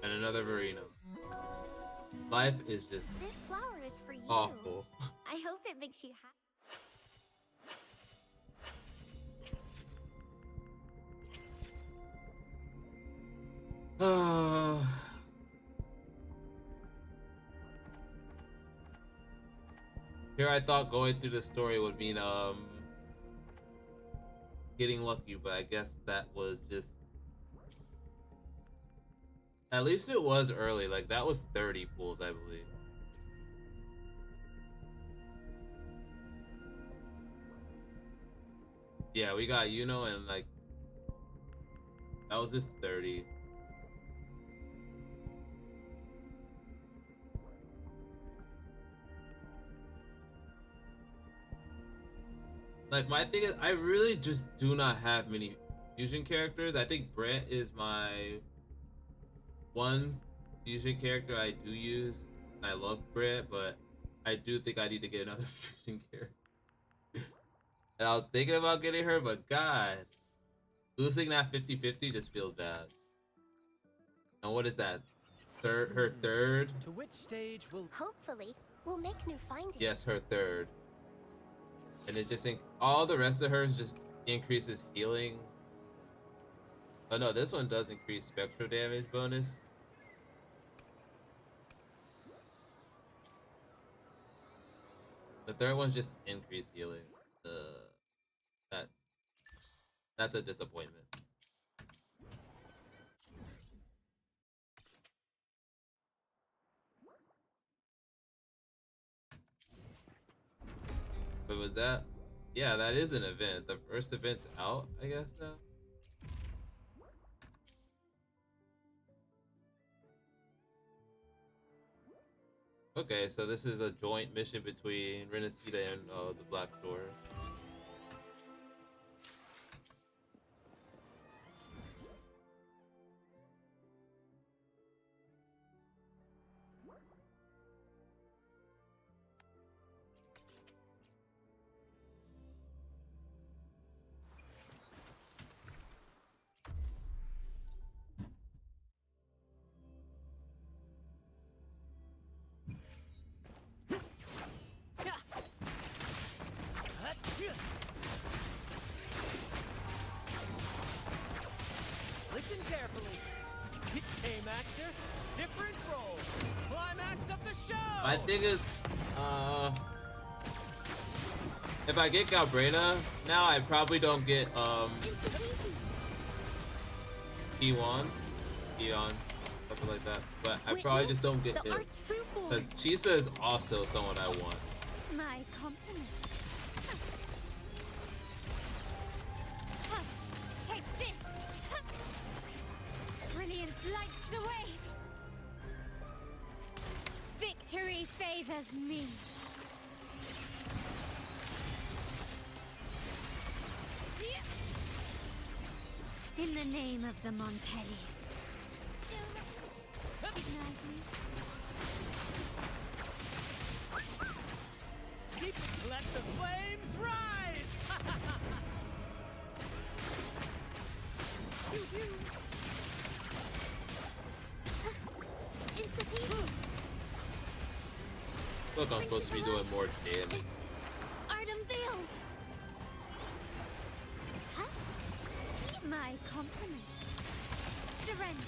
And another Verino. Life is just This flower is for you. awful. I hope it makes you happy. Here I thought going through the story would mean getting lucky, but I guess that was just, at least it was early. Like that was 30 pools, I believe. Yeah, we got Yuno and like that was just 30. Like my thing is, I really just do not have many fusion characters. I think Brent is my one fusion character I do use. And I love Brent, but I do think I need to get another fusion character. And I was thinking about getting her, but God, losing that 50-50 just feels bad. And what is that? Her third? To which stage will... Hopefully, we'll make new findings. Yes, her third. And it just all the rest of hers just increases healing. Oh no, this one does increase spectral damage bonus. The third one's just increased healing. That's a disappointment. But was that? Yeah, that is an event. The first event's out, I guess now. Okay, so this is a joint mission between Renacida and the Black Shore. Listen carefully. Game actor, different role. Climax of the show. My thing is, if I get Galbrena now, I probably don't get Eon, something like that. But I probably just don't get this because Chisa is also someone I want. My compliment. Take this. Brilliance lights the way. Victory favors me. In the name of the Montellis. Let the flames rise. Look, I'm supposed to be doing more damage. Art unveiled. Huh? My compliments. Surrender.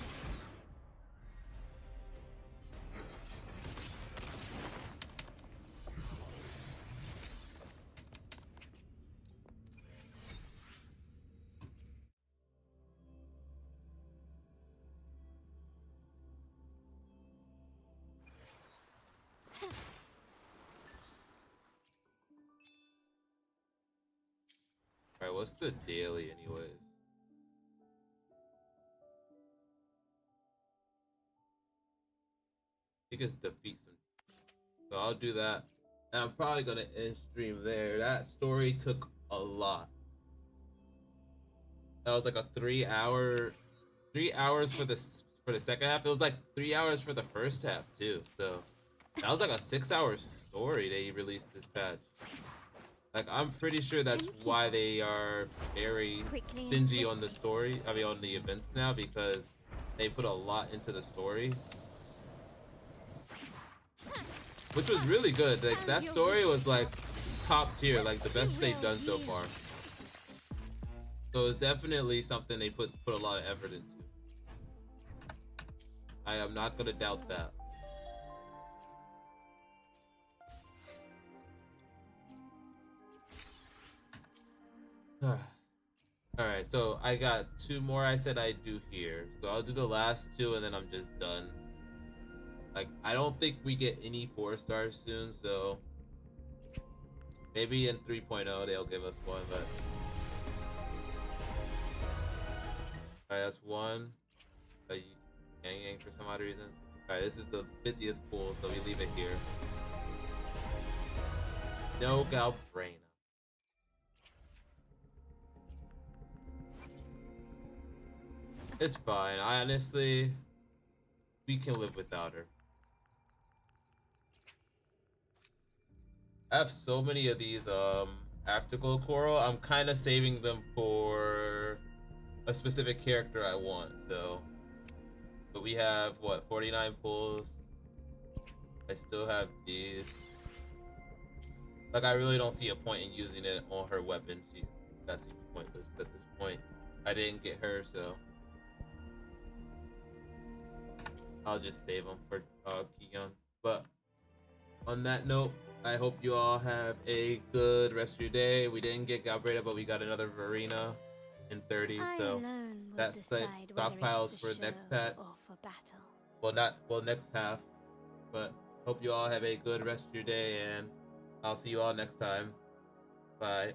Alright, what's the daily anyways? I think it's defeat some. So I'll do that. And I'm probably gonna end stream there. That story took a lot. That was like a 3 hour 3 hours for the second half. It was like 3 hours for the first half too. So that was like a 6 hour story they released this patch. Like, I'm pretty sure that's why they are very stingy on the story. I mean, on the events now, because they put a lot into the story, which was really good. Like, that story was like top tier, like the best they've done so far. So it's definitely something they put a lot of effort into. I am not gonna doubt that. Alright, so I got 2 more I said I'd do here. So I'll do the last 2 and then I'm just done. Like, I don't think we get any 4 stars soon, so maybe in 3.0 they'll give us one, but alright, that's 1. Yang for some odd reason. Alright, this is the 50th pool, so we leave it here. No Galbraina. It's fine. I honestly, we can live without her. I have so many of these Actical Coral. I'm kind of saving them for a specific character I want. So, but we have what, 49 pulls. I still have these. Like, I really don't see a point in using it on her weapon. That seems pointless at this point. I didn't get her, so I'll just save them for Kion. But on that note, I hope you all have a good rest of your day. We didn't get Galbraida, but we got another Verena in 30. So that's like stockpiles for next patch. Well, next half. But hope you all have a good rest of your day, and I'll see you all next time. Bye.